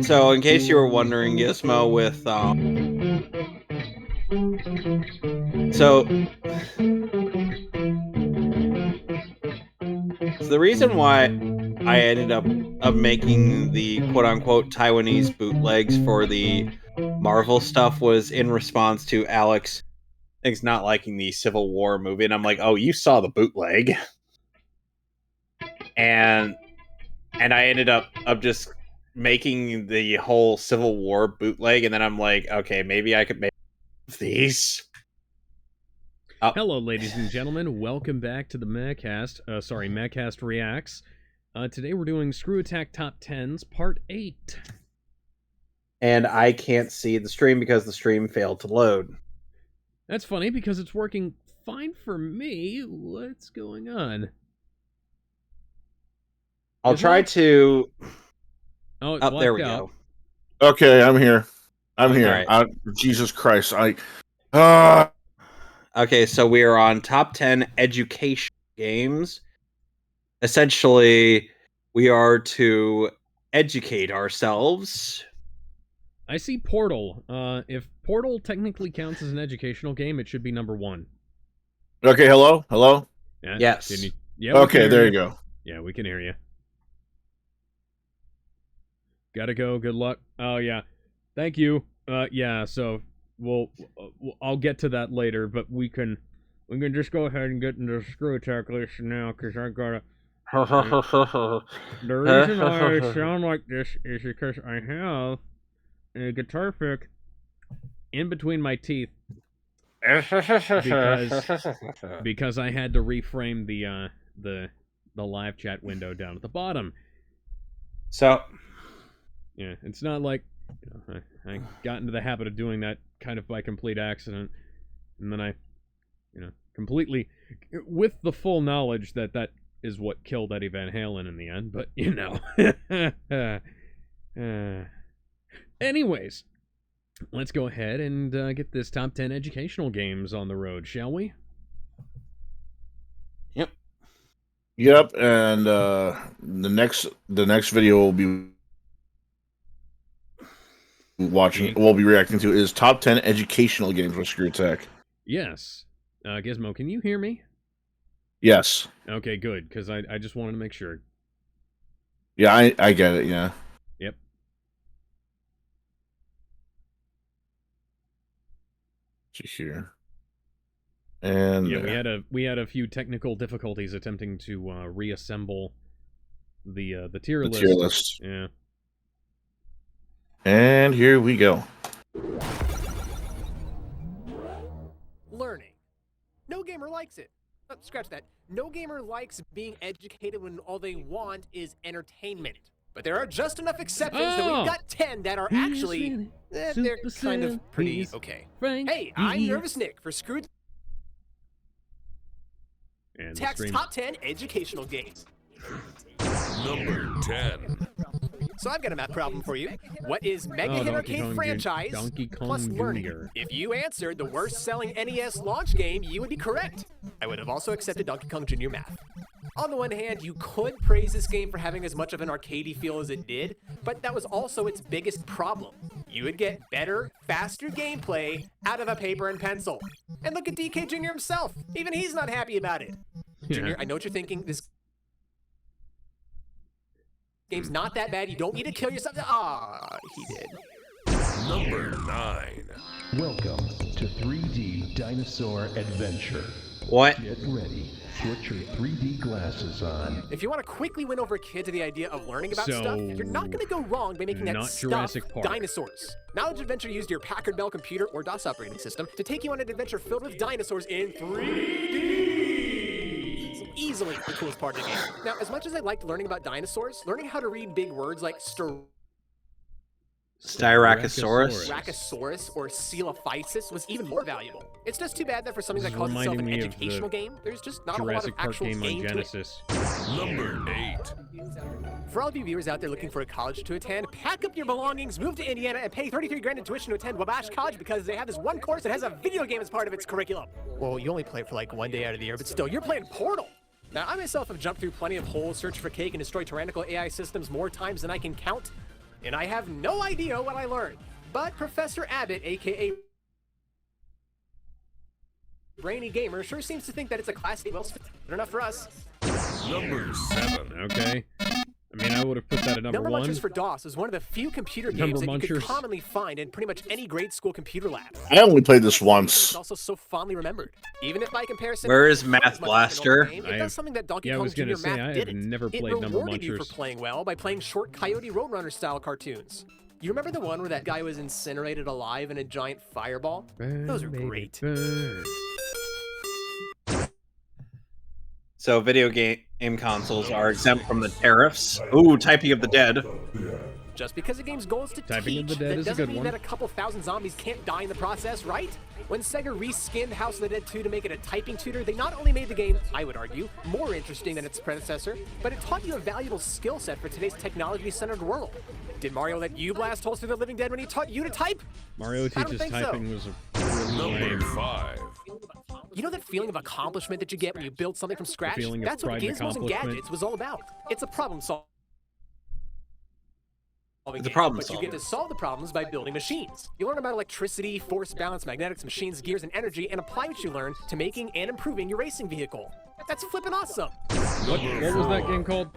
So, in case you were wondering, Gizmo with so the reason why I ended up of making the quote-unquote Taiwanese bootlegs for the Marvel stuff was in response to Alex things not liking the Civil War movie, and I'm like, oh, you saw the bootleg, and I ended up of just making the whole Civil War bootleg, and then I'm like, okay, maybe I could make these. Hello, ladies and gentlemen. Welcome back to the Mehcast. Mehcast Reacts. Today we're doing Screwattack Top 10s, Part 8. And I can't see the stream because the stream failed to load. That's funny because it's working fine for me. What's going on? I'll try to... Oh, there we go. Okay, I'm here. I'm here. Right. Jesus Christ. Okay, so we are on top 10 education games. Essentially, we are to educate ourselves. I see Portal. If Portal technically counts as an educational game, it should be number 1. Okay, hello? Hello? Yeah, yes. Yeah, okay, there you go. Yeah, we can hear you. Gotta go. Good luck. Oh, yeah. Thank you. Yeah, so... I'll get to that later, but we can just go ahead and get into the Screwattack list now, because I gotta... The reason I sound like this is because I have a guitar pick in between my teeth. Because I had to reframe the live chat window down at the bottom. So... yeah, it's not like... I got into the habit of doing that kind of by complete accident, and then I, completely, with the full knowledge that that is what killed Eddie Van Halen in the end, but, anyways, let's go ahead and get this top 10 educational games on the road, shall we? Yep, and the next video will be we'll be reacting to is top 10 educational games with Screwattack. Yes. Gizmo, can you hear me? Yes. Okay, good, because I just wanted to make sure. Yeah, I get it, yeah. Yep. Here. And yeah, we had a few technical difficulties attempting to reassemble the tier list. The tier list. Yeah. And here we go. Learning. No gamer likes it. Oh, scratch that. No gamer likes being educated when all they want is entertainment. But there are just enough exceptions that we've got 10 that are actually... they're kind of pretty okay. Hey, I'm Nervous Nick for Screwattack's Top 10 educational games. Number 10. So I've got a math problem for you. What is Mega Hit Arcade franchise plus learning? If you answered the worst-selling NES launch game, you would be correct. I would have also accepted Donkey Kong Jr. Math. On the one hand, you could praise this game for having as much of an arcadey feel as it did, but that was also its biggest problem. You would get better, faster gameplay out of a paper and pencil. And look at DK Jr. himself. Even he's not happy about it. Jr., I know what you're thinking. This game's not that bad. You don't need to kill yourself. Ah, he did. Number 9. Welcome to 3D Dinosaur Adventure. What? Get ready. Put your 3D glasses on. If you want to quickly win over a kid to the idea of learning about stuff, you're not going to go wrong by making that stuff dinosaurs. Knowledge Adventure used your Packard Bell computer or DOS operating system to take you on an adventure filled with dinosaurs in 3D. Easily the coolest part of the game. Now, as much as I liked learning about dinosaurs, learning how to read big words like Styracosaurus or Coelophysis was even more valuable. It's just too bad that for something that calls itself an educational game, there's just not a lot of actual game to it. Number 8. For all of you viewers out there looking for a college to attend, pack up your belongings, move to Indiana, and pay 33 grand in tuition to attend Wabash College because they have this one course that has a video game as part of its curriculum. Well, you only play it for like one day out of the year, but still, you're playing Portal. Now, I myself have jumped through plenty of holes, searched for cake, and destroyed tyrannical AI systems more times than I can count. And I have no idea what I learned. But Professor Abbott, aka Brainy Gamer, sure seems to think that it's a class A. Well, good enough for us. Number 7. Okay. I mean, I would have put that at number 1. Munchers for DOS is one of the few computer games that you could commonly find in pretty much any grade school computer lab. I only played this once. It's also so fondly remembered. Even if by comparison, where is Math Blaster? Game, it does something that Donkey Kong I was Jr. gonna say, Math I have didn't. never played it Number rewarded you for Munchers. playing well by playing short Coyote Roadrunner style cartoons. You remember the one where that guy was incinerated alive in a giant fireball? Those are great. So video game consoles are exempt from the tariffs. Ooh, Typing of the Dead. Just because a game's goal is to Typing of the teach, Dead that is a doesn't good mean one. that a couple thousand zombies can't die in the process, right? When Sega reskinned House of the Dead 2 to make it a typing tutor, they not only made the game, I would argue, more interesting than its predecessor, but it taught you a valuable skill set for today's technology-centered world. Did Mario let you blast holes through the living dead when he taught you to type? Mario I don't teaches think typing was a really Number lame. 5. You know that feeling of accomplishment that you get when you build something from scratch? feeling of That's what pride and Gizmos and accomplishment. Gadgets was all about. It's a problem solving It's a game, problem but you solver. get to solve the problems by building machines. You learn about electricity, force, balance, magnetics, machines, gears, and energy, and apply what you learn to making and improving your racing vehicle. That's flippin' awesome. What was that game called?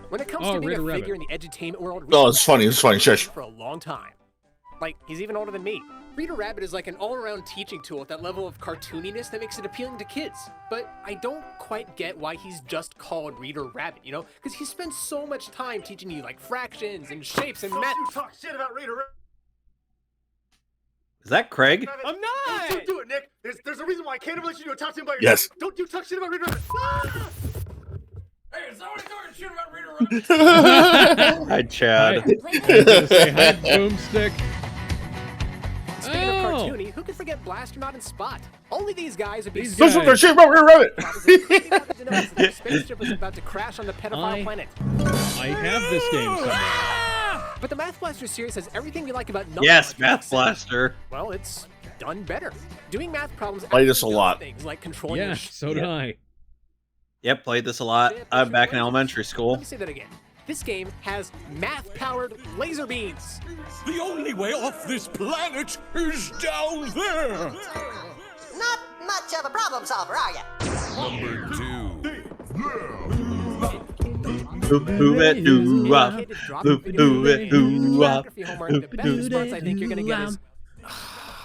When it comes Oh, to being Rita a Rabbit. figure in the edutainment world, Oh, it's funny. It's funny. Shush. for a long time. Like, he's even older than me. Reader Rabbit is like an all-around teaching tool at that level of cartooniness that makes it appealing to kids. But I don't quite get why he's just called Reader Rabbit, you know? Because he spends so much time teaching you, like, fractions and shapes and math. You talk shit about Reader Rabbit. Is that Craig? I'm not! Don't do it, Nick. There's a reason why I can't let you do a top 10 by yourself. Yes. Don't you talk shit about Reader Rabbit. Ah! Hey, is somebody talking shit about Reader Rabbit? Hi, Chad. I was gonna say, hi, Boomstick. Speaking of Oh. cartoony, who could forget Blasternaut and Spot? Only these guys would be These Don't guys. talk shit about Reader Rabbit. Their spaceship was about to crash on the pedophile planet. I have this game somewhere. But the Math Blaster series has everything we like about number Yes, crunching, Math except, Blaster. well, it's done better. Doing math problems Play this actually a does lot. Things like controlling Yeah, your so did I. Yep, played this a lot back in elementary school. Let me say that again. This game has math-powered laser beams. The only way off this planet is down there. Not much of a problem solver, are you? Number 2. Who it do Kid to drop a video who it game. do Geography homework. The best response I think you're gonna get is.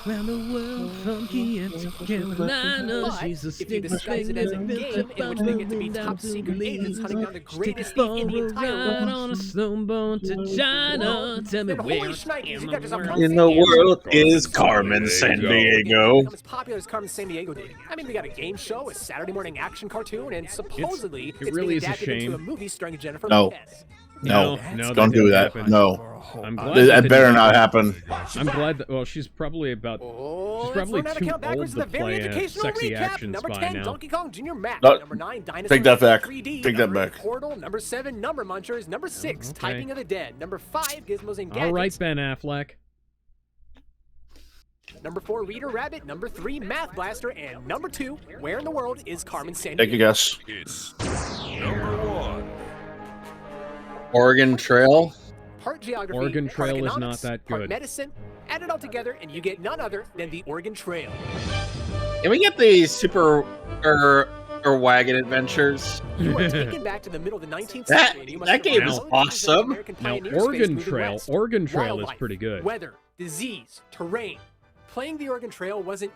Round the world, funky and Carolina. But if you disguise it as a game in which they get to be top secret agents hunting down the greatest thief in the entire world, on a snowboat to China. Tell me then where holy shnikes, you got yourself in the world is Carmen San Diego. Become as popular as Carmen San Diego did. I mean, we got a game show, a Saturday morning action cartoon, and supposedly it it's really being is a adapted into shame. a movie starring Jennifer No. Lopez. No, No, don't that do didn't that. happen. No, I'm glad that didn't better not happen. happen. I'm glad that. Well, she's probably about. Oh, She's probably let's learn how to too count backwards old in to the very play a educational sexy recap. action Number spy 10, now. Donkey Kong Jr. Map. No, Number 9, Dinosaur take that back. 3D. Take that Number back. 8, Portal. Number 7, Number Munchers. Number 6, Okay. Typing of the Dead. Number 5, Gizmos and Gadgets. All right, Ben Affleck. Number 4, Reader Rabbit. Number 3, Math Blaster. And number 2, Where in the World is Carmen San Take a Diego? guess. It's number 1. Oregon Trail. Part geography, Oregon part Trail is not economics, that part good. medicine. Add it all together, and you get none other than the Oregon Trail. Can we get the Super or Wagon Adventures? You are taken back to the middle of the 19th That- century. and you must that game is survive all the ages of awesome. American Now, pioneers faced Oregon moving Trail. west. Oregon Trail is Wildlife, pretty good. Weather, disease, terrain. Playing the Oregon Trail wasn't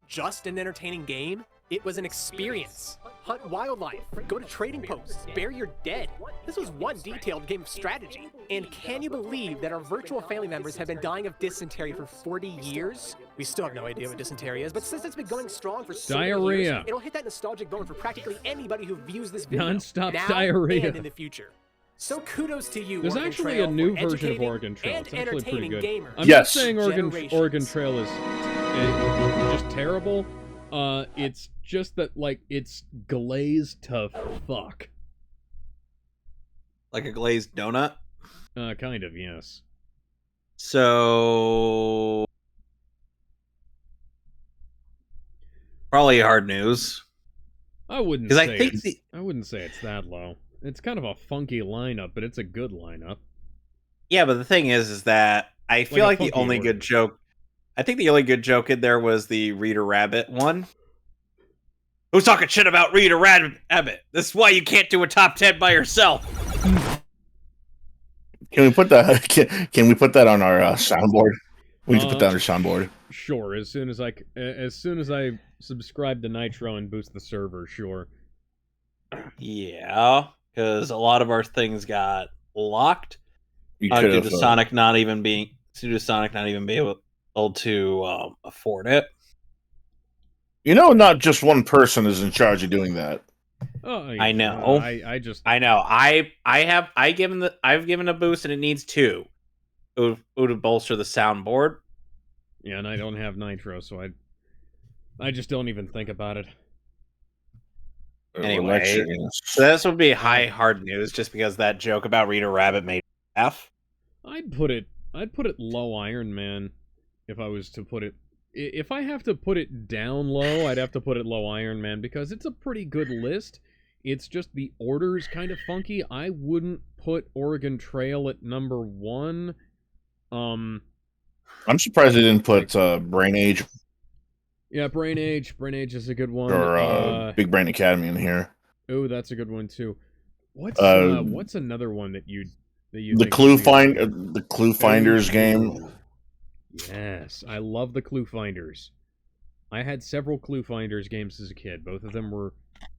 just an entertaining game. It was an experience. Hunt wildlife, go to trading posts, bury your dead. This was one detailed game of strategy. And can you believe that our virtual family members have been dying of dysentery for 40 years? We still have no idea what dysentery is, but since it's been going strong for so many Diarrhea. years, it'll hit that nostalgic bone for practically anybody who views this video. Non-stop now diarrhea. and in the future. So kudos to you, There's Oregon actually Trail, a new for version of educating Oregon Trail. and It's actually pretty entertaining good. gamers. I'm Yes. not saying Oregon Generations. Trail is just terrible. It's just that like it's glazed to fuck. Like a glazed donut. Kind of, yes. So probably hard news. I wouldn't Because say I think I wouldn't say it's that low. It's kind of a funky lineup, but it's a good lineup. Yeah, but the thing is that I feel like the only good joke. I think the only good joke in there was the Rita Rabbit one. Who's talking shit about Rita Rabbit? This is why you can't do a top 10 by yourself. Can we put that? Can we put that on our soundboard? We need to put that on our soundboard. Sure. As soon as I subscribe to Nitro and boost the server, sure. Yeah, because a lot of our things got locked due to Sonic not even being able to afford it. You know, not just one person is in charge of doing that. Oh, yeah. I know. I know. I've given a boost, and it needs 2 to bolster the soundboard. Yeah, and I don't have Nitro, so I just don't even think about it. Anyway, so this would be hard news, just because that joke about Rita Rabbit made me laugh. I'd put it low Iron Man if I was to put it. If I have to put it down low, I'd have to put it low Iron Man, because it's a pretty good list. It's just the order's kind of funky. I wouldn't put Oregon Trail at number 1. I'm surprised they didn't put Brain Age. Yeah, Brain Age. Brain Age is a good one. Or Big Brain Academy in here. Oh, that's a good one too. What's another one that you the Clue Finders game. Yes, I love the Clue Finders. I had several Clue Finders games as a kid. Both of them were,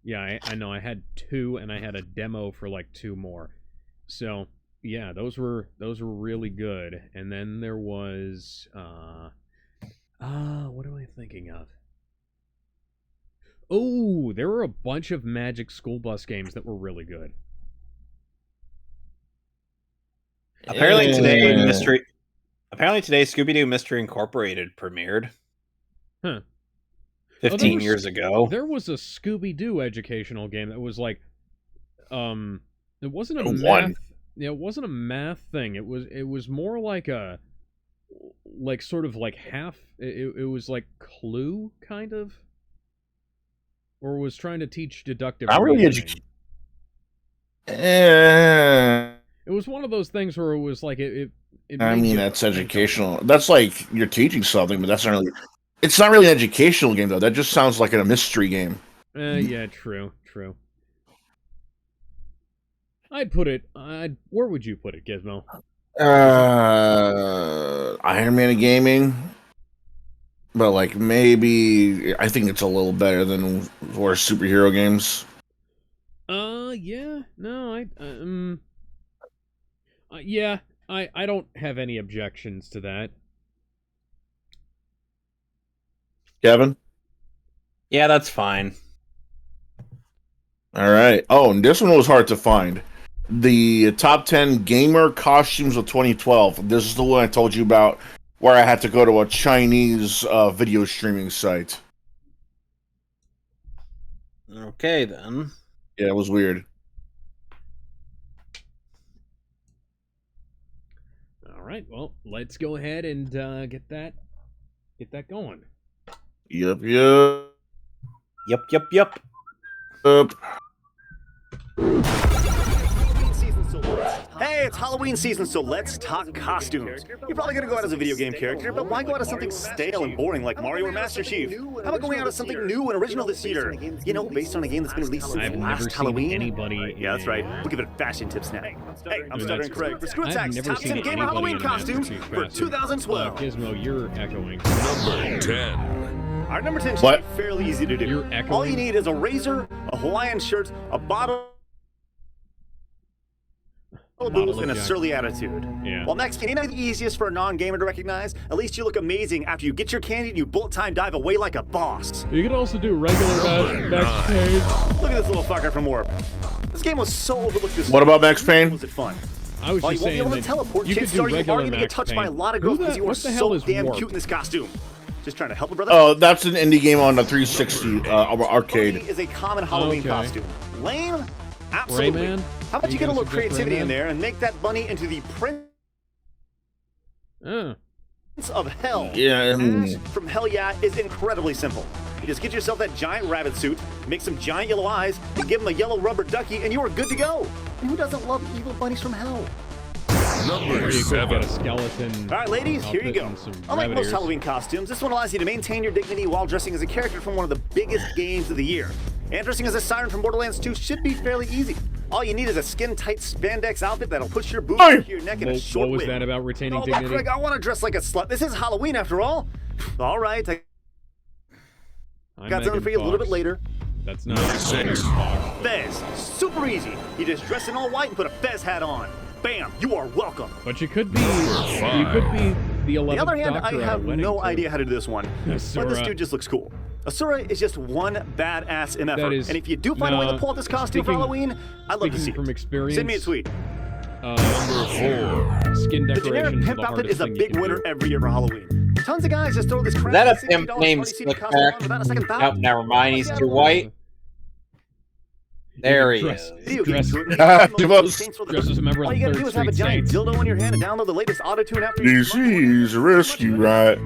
yeah, I know. I had 2, and I had a demo for like 2 more. So yeah, those were really good. And then there was, what am I thinking of? Oh, there were a bunch of Magic School Bus games that were really good. Apparently today, Scooby-Doo Mystery Incorporated premiered. Huh. 15 years ago. There was a Scooby-Doo educational game that was like, it wasn't a math. Yeah, it wasn't a math thing. It was more like a, like sort of like half. It was like Clue kind of, or was trying to teach deductive. Not really education. It was one of those things where it was like it I mean, that's educational. That's like you're teaching something, but that's not really. It's not really an educational game though. That just sounds like a mystery game. Yeah, true. I'd put it. Where would you put it, Gizmo? Iron Man of gaming, but like maybe I think it's a little better than for superhero games. Yeah, no, yeah, I don't have any objections to that. Kevin? Yeah, that's fine. All right. Oh, and this one was hard to find. The top 10 gamer costumes of 2012. This is the one I told you about, where I had to go to a Chinese video streaming site. Okay, then. Yeah, it was weird. All right, well, let's go ahead and get that going. Yep. Hey, it's Halloween season, so let's talk costumes. You're probably gonna go out as a video game character, but why go out as something stale and boring like Mario or Master Chief? How about going out as something new and original this year? You know, based on a game that's been released since last Halloween. Anybody. Yeah, that's right. We'll give it fashion tips now. Hey, I'm Stuttering Craig for Screwattack's top 10 gamer Halloween costumes for 2012. Gizmo, you're echoing. Number 10. Our number 10 should be fairly easy to do. You're echoing. All you need is a razor, a Hawaiian shirt, a bottle of booze, and a surly attitude. Yeah. While Max Payne ain't the easiest for a non-gamer to recognize, at least you look amazing after you get your candy and you bullet time dive away like a boss. You can also do regular Max Payne. Look at this little fucker from Warp. This game was so overlooked this What about Max Payne? Was it fun? I was just saying you won't be able to teleport, you kids could do are regular already gonna get touched by a lot of girls because you are so damn cute in this costume. Just trying to help a brother. Oh, that's an indie game on the 360 arcade. Is a common Halloween costume. Lame? Absolutely. Rayman? How about you get a little creativity in there and make that bunny into the Prince of Hell? Yeah. Ash from Hell Yeah is incredibly simple. You just get yourself that giant rabbit suit, make some giant yellow eyes, and give him a yellow rubber ducky, and you are good to go. And who doesn't love evil bunnies from hell? Number 7. Get a skeleton. All right, ladies, here you go. Unlike most Halloween costumes, this one allows you to maintain your dignity while dressing as a character from one of the biggest games of the year. And dressing as a siren from Borderlands 2 should be fairly easy. All you need is a skin-tight spandex outfit that'll push your boobs to your neck in a short What was wig. that about retaining dignity? Craig, I want to dress like a slut. This is Halloween after all. All right, I got something for you a little bit later. That's not Fez, super easy. You just dress in all white and put a Fez hat on. Bam, you are welcome. But you could be the 11th On the other hand, Doctor I have no idea how to do this one. But this dude just looks cool. Asura is just one badass MFer. And if you do find a way to pull off this costume for Halloween, I'd love to see from it. experience, Send me a tweet. Number 4. Skin The generic decorations. pimp outfit is a big winner every year for Halloween. Tons of guys just throw this crap. Is that a pimp named Slickback? Oh, never mind. He's too white. There he is. Dresses a member of All the you gotta Third do is have a Street giant Saints. dildo in your hand and download the latest auto-tune after DC's a rescue right.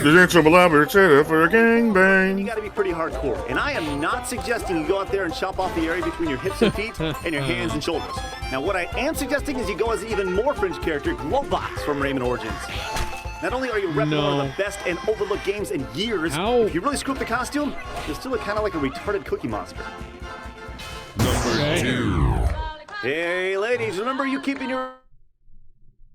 There's some elaborate setup for a You gangbang. gotta be pretty hardcore. And I am not suggesting you go out there and chop off the area between your hips and feet and your hands and shoulders. Now, what I am suggesting is you go as an even more fringe character, Glowbox from Rayman Origins. Not only are you repping one of the best and overlooked games in years, if you really screw up the costume, you're still kind of like a retarded Cookie Monster. Number 2. Hey, ladies, remember you keeping your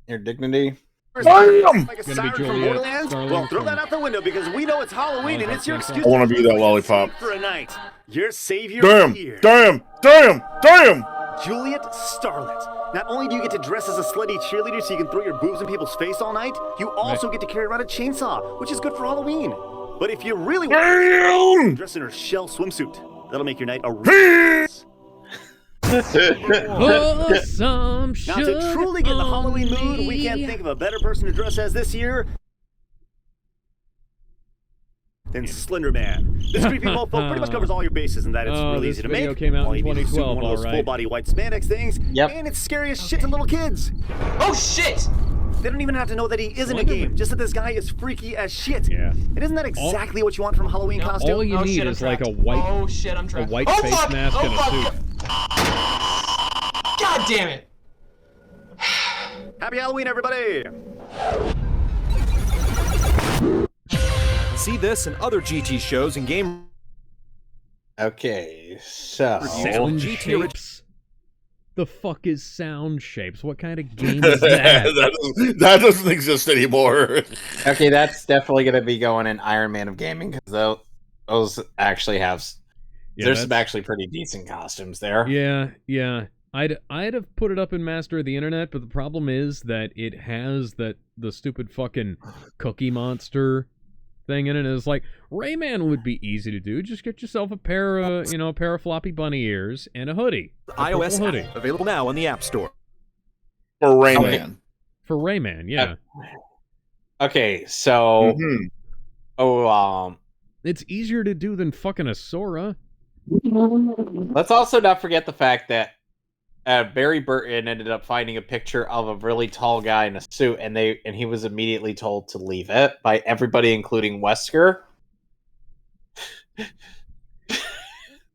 dignity? Damn! Like a siren from Borderlands? Well, throw that out the window because we know it's Halloween and it's your excuse I want to be that lollipop. for a night. Your savior Damn! is here. Damn! Damn! Damn! Juliet Starlet. Not only do you get to dress as a slutty cheerleader so you can throw your boobs in people's face all night, you also get to carry around a chainsaw, which is good for Halloween. But if you really want to dress in her shell swimsuit, that'll make your night a real Now, Now, to truly get in the Halloween mood, we can't think of a better person to dress as this year than Slender Man. This creepy mofo pretty much covers all your bases in that it's really easy to make. This video came out All in you need is to suit 2012, one of those alright. full-body white spandex things, and it's scary as shit to little kids. Oh shit! They don't even have to know that he is in a game, just that this guy is freaky as shit. Yeah. And isn't that exactly what you want from a Halloween costume? All you need is like a white, Oh shit, I'm trapped. a white Oh, face fuck! mask Oh, and a fuck! suit. God damn it! Happy Halloween, everybody! See this and other GT shows and game. Okay, so Sound shapes. The fuck is sound shapes? What kind of game is that? that doesn't exist anymore. Okay, that's definitely going to be going in Iron Man of Gaming because those actually have. There's some actually pretty decent costumes there. Yeah. I'd have put it up in Master of the Internet, but the problem is that it has the stupid fucking Cookie Monster thing in it. It's like Rayman would be easy to do. Just get yourself a pair of floppy bunny ears and a hoodie. iOS hoodie available now on the App Store. For Rayman. For Rayman, yeah. Okay, so it's easier to do than fucking a Sora. Let's also not forget the fact that Barry Burton ended up finding a picture of a really tall guy in a suit, and he was immediately told to leave it by everybody, including Wesker.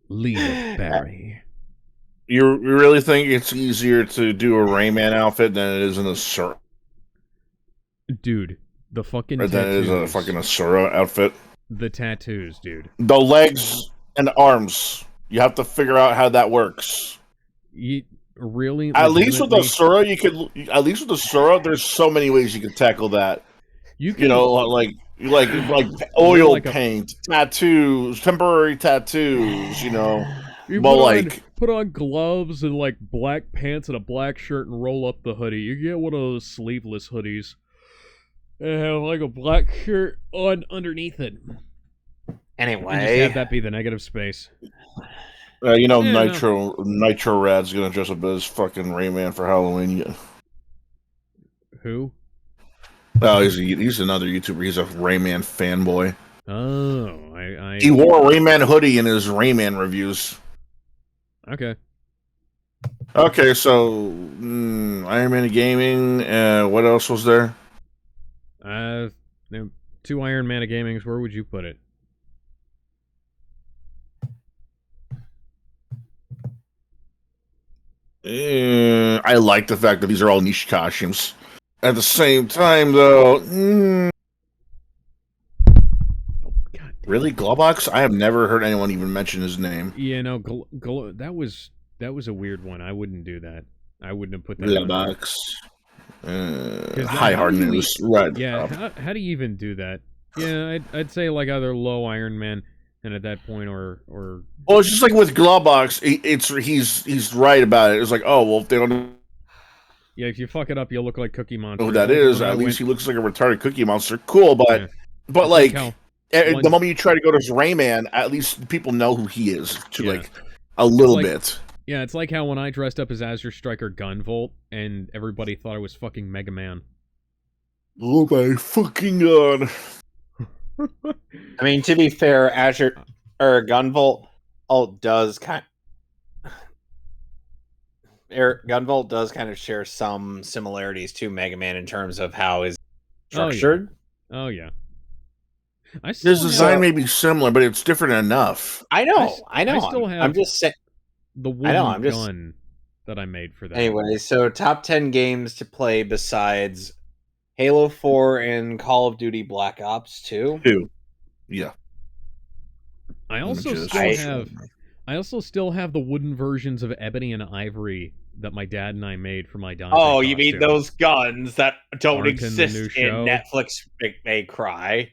Leave it, Barry. You really think it's easier to do a Rayman outfit than it is in a Sora? Dude, the fucking Or than it is a fucking Asura outfit? The tattoos, dude. The legs and arms. You have to figure out how that works. You really? At least with Asura, you could. At least with Asura, there's so many ways you could tackle that. You know, like oil paint, tattoos, temporary tattoos. You know, put on gloves and like black pants and a black shirt and roll up the hoodie. You get one of those sleeveless hoodies and have like a black shirt on underneath it. Anyway, and just have that be the negative space. Nitro Rad's gonna dress up as fucking Rayman for Halloween. Who? Oh, he's another YouTuber. He's a Rayman fanboy. Oh, He wore a Rayman hoodie in his Rayman reviews. Okay. Okay, so Iron Man Gaming. What else was there? 2 Iron Man of Gamings. Where would you put it? I like the fact that these are all niche costumes. At the same time, though, really, Globox? I have never heard anyone even mention his name. Yeah, no, that was a weird one. I wouldn't do that. I wouldn't have put that. Globox. High hard news. Right. Yeah. How do you even do that? Yeah, I'd say like either low Iron Man, and at that point, or. Well, it's just like with Globox. He's right about it. It's like, oh well, if they don't. Yeah, if you fuck it up, you'll look like Cookie Monster. Oh, that is. At least he looks like a retarded Cookie Monster. Cool, but like the moment you try to go to Rayman, at least people know who he is like a little bit. Yeah, it's like how when I dressed up as Azure Striker Gunvolt, and everybody thought I was fucking Mega Man. Oh my fucking god! I mean, to be fair, Azure or Gunvolt does kind of share some similarities to Mega Man in terms of how is structured. Oh yeah. His design may be similar, but it's different enough. I know. I still have. I'm just saying. The wooden gun that I made for that. Anyway, so top 10 games to play besides Halo 4 and Call of Duty Black Ops 2. Yeah. I also still have the wooden versions of Ebony and Ivory that my dad and I made for my Dante. Oh, you mean those guns that don't Aren't exist in Netflix May Cry?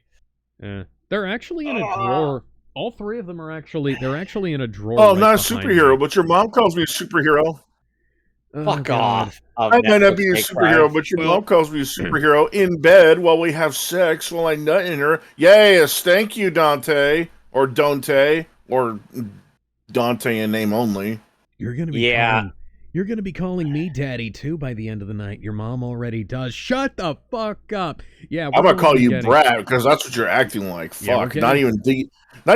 Yeah. They're actually in a drawer. All three of them are actually in a drawer. Oh, not a superhero, but your mom calls me a superhero. Fuck off. I might not be a superhero, but your mom calls me a superhero in bed while we have sex while I nut in her. Yes, thank you, Dante. Or Dante. Or Dante in name only. You're gonna be calling me daddy too by the end of the night. Your mom already does. Shut the fuck up. Yeah, I'm gonna call you Brad because that's what you're acting like. Fuck. Not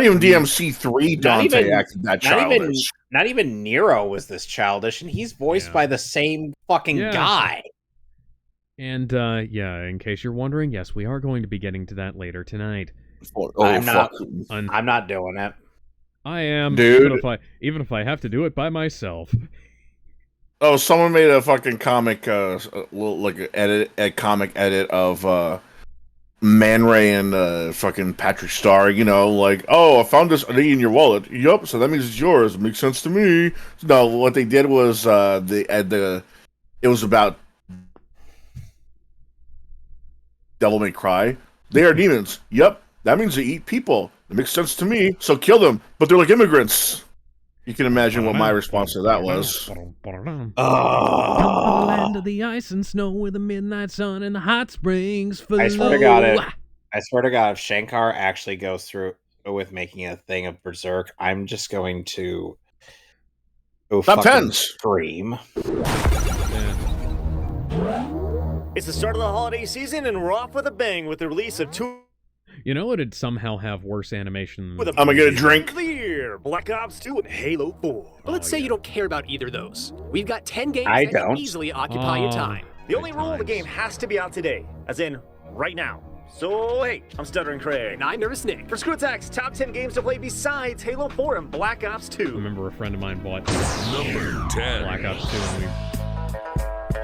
even DMC3 Dante acted that childish. Not even Nero was this childish, and he's voiced by the same fucking guy. And in case you're wondering, yes, we are going to be getting to that later tonight. I'm not doing it. I am, dude. Even if I have to do it by myself. Oh, someone made a fucking comic, a comic edit of Man Ray and fucking Patrick Star. You know, like, oh, I found this ID in your wallet. Yup, so that means it's yours. It makes sense to me. No, what they did was it was about Devil May Cry. They are demons. Yup, that means they eat people. It makes sense to me. So kill them, but they're like immigrants. You can imagine what my response to that was. Land of the ice and snow with the midnight sun and the hot springs flow. I swear to God, if Shankar actually goes through with making a thing of Berserk, I'm just going to fucking scream. It's the start of the holiday season, and we're off with a bang with the release of two. You know it'd somehow have worse animation than... I'm gonna get a drink. Clear! Black Ops 2 and Halo 4. But let's say you don't care about either of those. We've got 10 games that can easily occupy your time. The only rule the game has to be out today, as in right now. So, hey, I'm Stuttering Craig. And I'm Nervous Nick. For Screwattack's top 10 games to play besides Halo 4 and Black Ops 2. I remember a friend of mine bought Number 10. Black Ops 2 and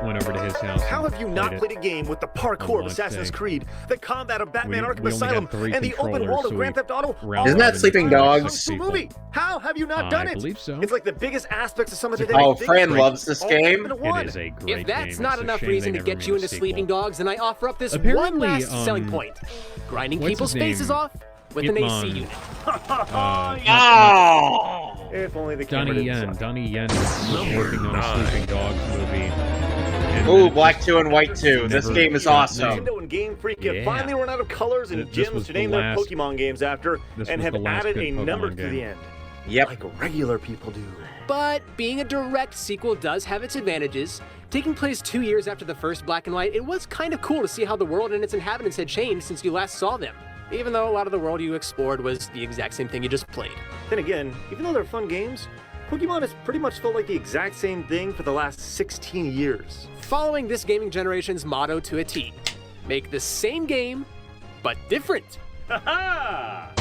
we went over to his house. How have you not played a game with the parkour of Assassin's Creed, the combat of Batman Arkham Asylum, and the open world of Grand Theft Auto? Isn't that Sleeping Dogs? Movie. How have you not done it? I believe so. It's like the biggest aspects of some of the Oh, Fran loves this game. It is a great game. If that's not enough reason to get you into Sleeping Dogs, then I offer up this one last selling point. Grinding people's faces off with an AC unit. If only the Donnie Yen was working on a Sleeping Dogs movie. Ooh, Black 2 and White 2. This game is awesome. Nintendo and Game Freak have finally run out of colors and gems to name their Pokemon games after, and have added a number to the end. Yep. Like regular people do. But being a direct sequel does have its advantages. Taking place 2 years after the first Black and White, it was kind of cool to see how the world and its inhabitants had changed since you last saw them. Even though a lot of the world you explored was the exact same thing you just played. Then again, even though they're fun games, Pokemon has pretty much felt like the exact same thing for the last 16 years. Following this gaming generation's motto to a T. Make the same game, but different. Ha-ha!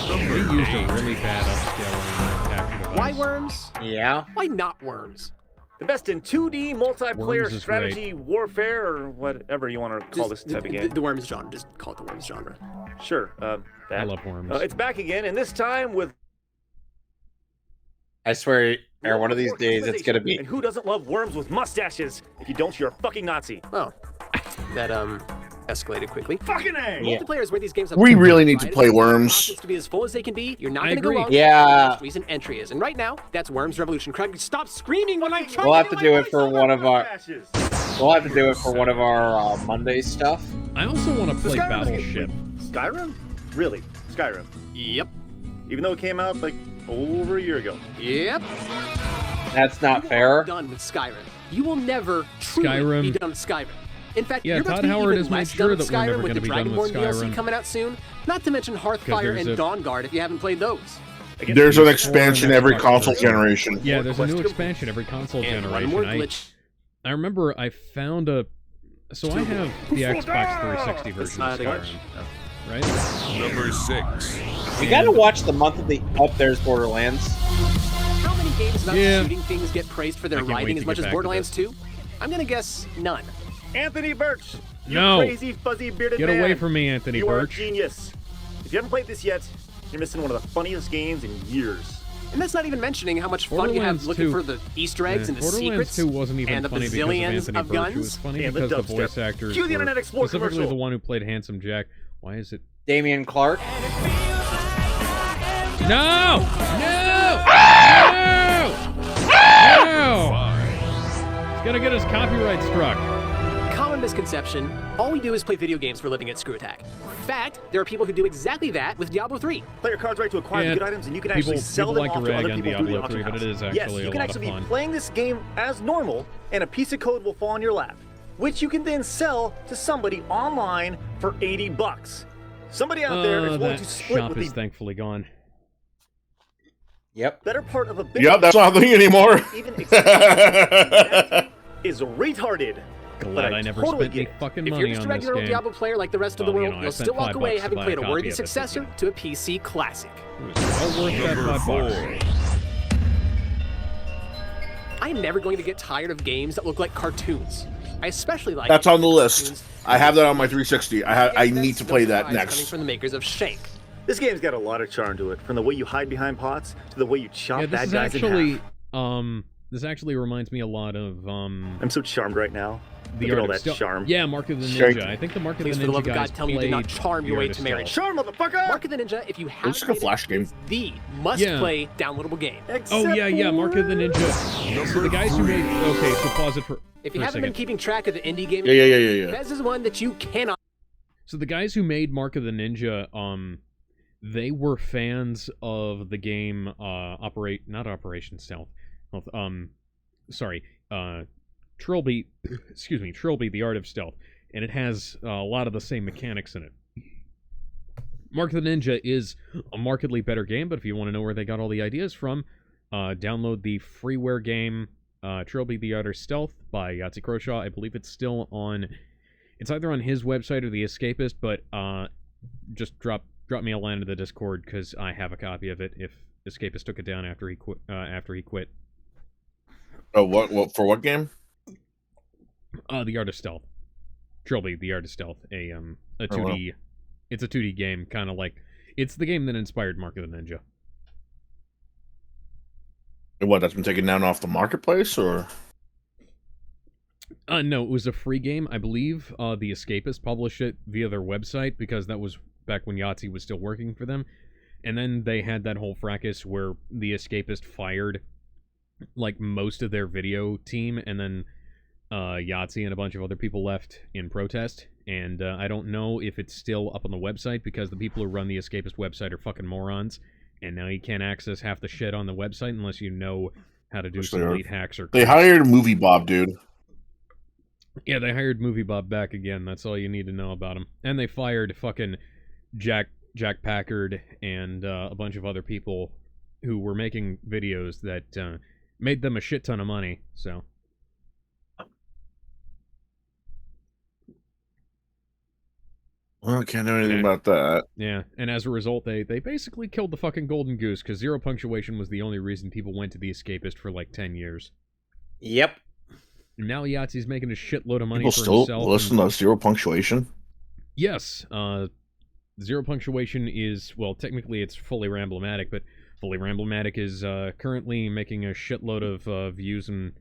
They used a really bad upscaling capture device. Why worms? Yeah. Why not worms? The best in 2D multiplayer Worms is strategy warfare, or whatever you want to call this type of game. The Worms genre. Just call it the Worms genre. Sure. I love Worms. It's back again, and this time with... I swear, one of these days it's gonna be. And who doesn't love worms with mustaches? If you don't, you're a fucking Nazi. Oh, that escalated quickly. Fucking A! Yeah. Multiplayer is where these games have We really need to play Worms. to be as full as they can be. You're not going to agree. go wrong. Yeah. The recent entry is, and right now that's Worms Revolution. Craig, stop screaming when I'm trying. We'll have to do it for one of our. We'll have to do it for one of our Monday stuff. I also want to play Skyrim was Battleship. Skyrim? Really? Skyrim? Yep. Even though it came out like over a year ago. Yep. That's not fair. Done with Skyrim. You will never truly Skyrim. be done with Skyrim. In fact, Yeah, you're about Todd to be Howard even has made less sure done with that we're never Skyrim with gonna the be done with Dragonborn DLC Skyrim. coming out soon. Not to mention Hearthfire there's and a- Dawnguard if you haven't played those. There's an expansion every console generation. Yeah, there's a new expansion every console And one generation. more glitch. I remember I found a... So I have the Xbox 360 version of Skyrim, right? Number 6. You gotta watch the month of the Up There's Borderlands. How many games about Yeah. shooting things get praised for their I can't wait writing to as much get as back to Borderlands this. 2? I'm gonna guess none. Anthony Birch! You No. crazy, fuzzy, bearded Get man. away from me, Anthony You are a Birch. genius. If you haven't played this yet, you're missing one of the funniest games in years. And that's not even mentioning how much fun you have Borderlands looking 2 for the Easter eggs and the Borderlands secrets 2 wasn't even and the funny because of bazillions Anthony of Birch. It was guns. funny And the because the dubstep. voice actors Cue the were Internet Explorer specifically commercial. the one who played Handsome Jack. Why is it... Damian Clark. No! No! No! No! He's gonna get his copyright struck. Common misconception, all we do is play video games for a living at Screwattack. In fact, there are people who do exactly that with Diablo 3. Play your cards right to acquire Yeah, the good items, and you can people- actually sell people them like to off to rag other on people through the Diablo auction 3, but house. it is Yes, actually you a can lot of actually fun. be playing this game as normal, and a piece of code will fall on your lap, which you can then sell to somebody online for $80. Somebody out there is willing that to split shop with is the thankfully gone. Yep. better part of a big Yep, that's not a thing anymore. even that is retarded. But Glad I never totally spent get any it. fucking If money you're just a on this regular game. Diablo player like the rest of the Well, you world, know, I you'll spent still walk $5 away to having buy a played a copy worthy of it this successor weekend. to a PC classic. It was well worth that Number $5. 4. I am never going to get tired of games that look like cartoons. I especially like That's on the list. cartoons. I have that on my 360. I Yes, need that's to no play that surprise Coming next. from the makers of Shank. This game's got a lot of charm to it, from the way you hide behind pots to the way you chop Yeah, this bad is guys in actually half. this actually reminds me a lot of I'm so charmed right now. the Look at all Art of that Stealth. charm. Yeah, Mark of the Shank. Ninja. I think the Mark of Please, the for the Ninja love of guys God, tell me you did not played charm your the way Art of to marriage. Stealth. Charm, motherfucker! Mark of the Ninja, if you haven't Looks like a played Flash it, game. is the must-play downloadable game. Oh yeah, yeah, Mark of the Ninja. So the guys who made okay, so pause it for If you for a haven't been second. keeping track of the indie gaming, Yeah. Fez is one that you cannot. So the guys who made Mark of the Ninja, they were fans of the game Operation Stealth. Trilby, excuse me, Trilby, The Art of Stealth, and it has a lot of the same mechanics in it. Mark of the Ninja is a markedly better game, but if you want to know where they got all the ideas from, download the freeware game Trilby, The Art of Stealth by Yahtzee Croshaw. I believe it's still on. It's either on his website or The Escapist, but just drop me a line into the Discord because I have a copy of it. If Escapist took it down after he quit. Oh, what for what game? The Art of Stealth. Trilby, The Art of Stealth. A 2D. Oh, wow. It's a 2D game, kind of like it's the game that inspired Mark of the Ninja. And what, that's been taken down off the marketplace, or? No, it was a free game, I believe. The Escapist published it via their website because that was back when Yahtzee was still working for them. And then they had that whole fracas where the Escapist fired like most of their video team, and then Yahtzee and a bunch of other people left in protest. And I don't know if it's still up on the website because the people who run the Escapist website are fucking morons. And now you can't access half the shit on the website unless you know how to do Which some they are. elite hacks or. They hired Movie Bob, dude. Yeah, they hired Movie Bob back again. That's all you need to know about him. And they fired fucking Jack Packard and a bunch of other people who were making videos that made them a shit ton of money. So. Well, I can't do anything about that. Yeah, and as a result, they basically killed the fucking golden goose because zero punctuation was the only reason people went to The Escapist for like 10 years. Yep. Now Yahtzee's making a shitload of money People for still himself. listen to Zero Punctuation? Yes. Zero Punctuation is, well, technically it's Fully Ramblematic, but Fully Ramblematic is currently making a shitload of views and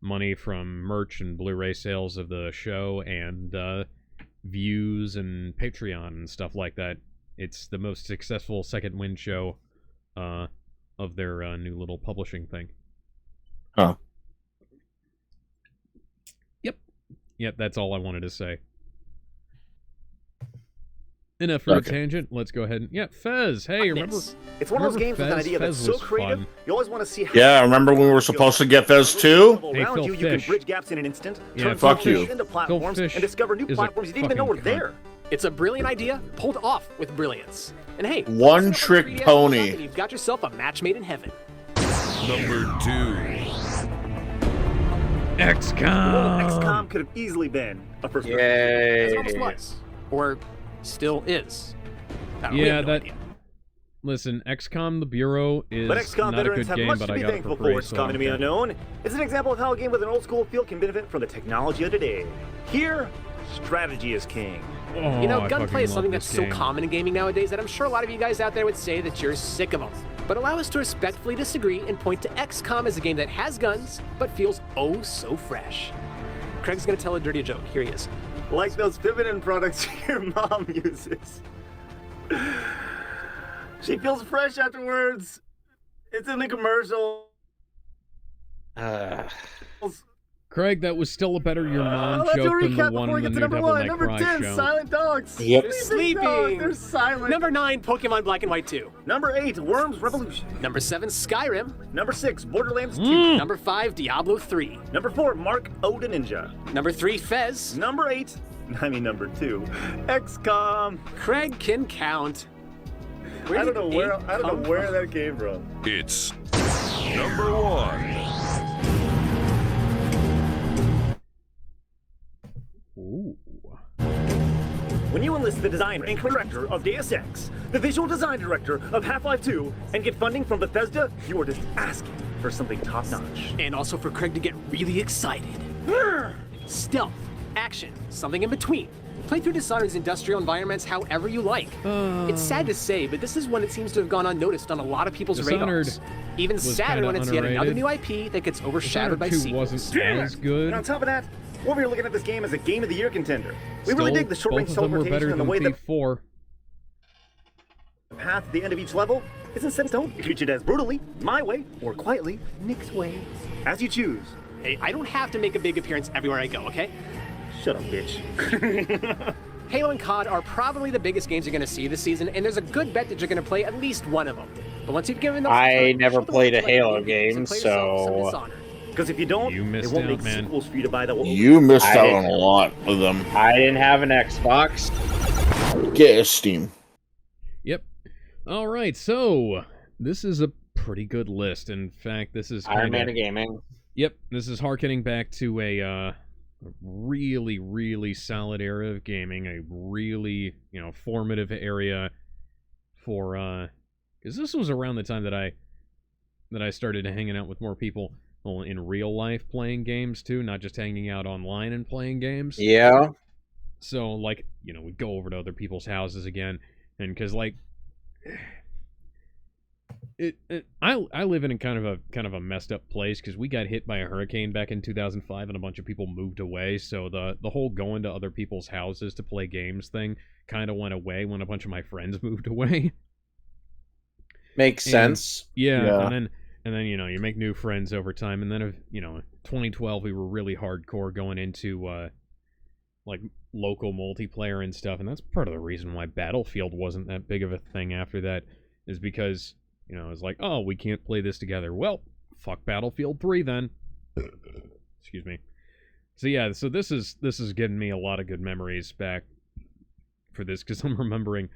money from merch and Blu-ray sales of the show and views and Patreon and stuff like that. It's the most successful second wind show of their new little publishing thing. Huh. Yep, that's all I wanted to say. Enough for a tangent. Let's go ahead and... Yeah, Fez. Hey, remember... It's one of those games with an idea that's so creative, you always want to see how... Yeah, remember when we were supposed to get Fez 2? Hey, Phil you Fish. can bridge gaps in an instant, Yeah, turn fuck you. into platforms, and discover new platforms you didn't even know were there. It's a brilliant idea, pulled off with brilliance. And hey, One Trick Pony. and you've got yourself a match made in heaven. Number 2. XCOM! XCOM could have easily been a first person. As it almost was. Or still is. I don't know, we Yeah, have no that... idea. Listen, XCOM The Bureau is But XCOM not a veterans good have game, much but to I be got it thankful for for. free, It's so coming to be okay. unknown. It's an example of how a game with an old school feel can benefit from the technology of today. Here, strategy is king. Oh, You know, I gunplay fucking is something love that's this so game. common in gaming nowadays that I'm sure a lot of you guys out there would say that you're sick of them. But allow us to respectfully disagree and point to XCOM as a game that has guns, but feels oh so fresh. Craig's gonna tell a dirty joke. Here he is. Like those feminine products your mom uses. She feels fresh afterwards. It's in the commercial. Craig, that was still a better Your Mom Let's joke than the recap one before in we the get to new number Devil May 1. Number Cry 10, show. Silent Dogs. Yep. They're Sleeping. sleeping. They're silent. Number 9, Pokemon Black and White 2. Number 8, Worms Revolution. Number 7, Skyrim. Number 6, Borderlands 2. Number 5, Diablo 3. Number 4, Mark O the Ninja. Number 3, Fez. Number 2, XCOM. Craig can count. I don't know where that came from. It's number 1. Ooh. When you enlist the designer and director of Deus Ex, the visual design director of Half-Life 2, and get funding from Bethesda, you are just asking for something top-notch. And also for Craig to get really excited. Stealth, action, something in between. Play through Dishonored's industrial environments however you like. It's sad to say, but this is one that seems to have gone unnoticed on a lot of people's Dishonored radars. Even was sadder kinda when it's yet another underrated. new IP that gets overshadowed by Dishonored 2 sequels. wasn't as good. And on top of that, over here looking at this game as a Game of the Year contender. We really Still, dig the short-range both of them were better teleportation and the than way Thief the 4. path at the end of each level isn't set in stone. You can reach it as brutally, my way, or quietly, Nick's way, as you choose. Hey, I don't have to make a big appearance everywhere I go, okay? Shut up, bitch. Halo and COD are probably the biggest games you're going to see this season, and there's a good bet that you're going to play at least one of them. But once you've given them some I time, never show them played what a you play Halo in games game, and play yourself some so- Dishonored. Because if you don't, You it missed won't out, make man. sequels for you to buy that will You missed I out didn't. on a lot with them. I didn't have an Xbox. Get a Steam. Yep. All right, so this is a pretty good list. In fact, this is Iron kinda, Man of Gaming. Yep, this is harkening back to a really, really solid era of gaming, a really, formative area for, because this was around the time that I started hanging out with more people, well, in real life playing games too, not just hanging out online and playing games. Yeah. So, like, we'd go over to other people's houses again, and because, like, I live in a kind of a messed up place because we got hit by a hurricane back in 2005 and a bunch of people moved away. So the whole going to other people's houses to play games thing kind of went away when a bunch of my friends moved away. Makes sense. Yeah. And then you make new friends over time. And then 2012 we were really hardcore going into like local multiplayer and stuff. And that's part of the reason why Battlefield wasn't that big of a thing after that, is because it's like, oh, we can't play this together. Well, fuck Battlefield 3 then. Excuse me. So yeah, so this is getting me a lot of good memories back for this, because I'm remembering,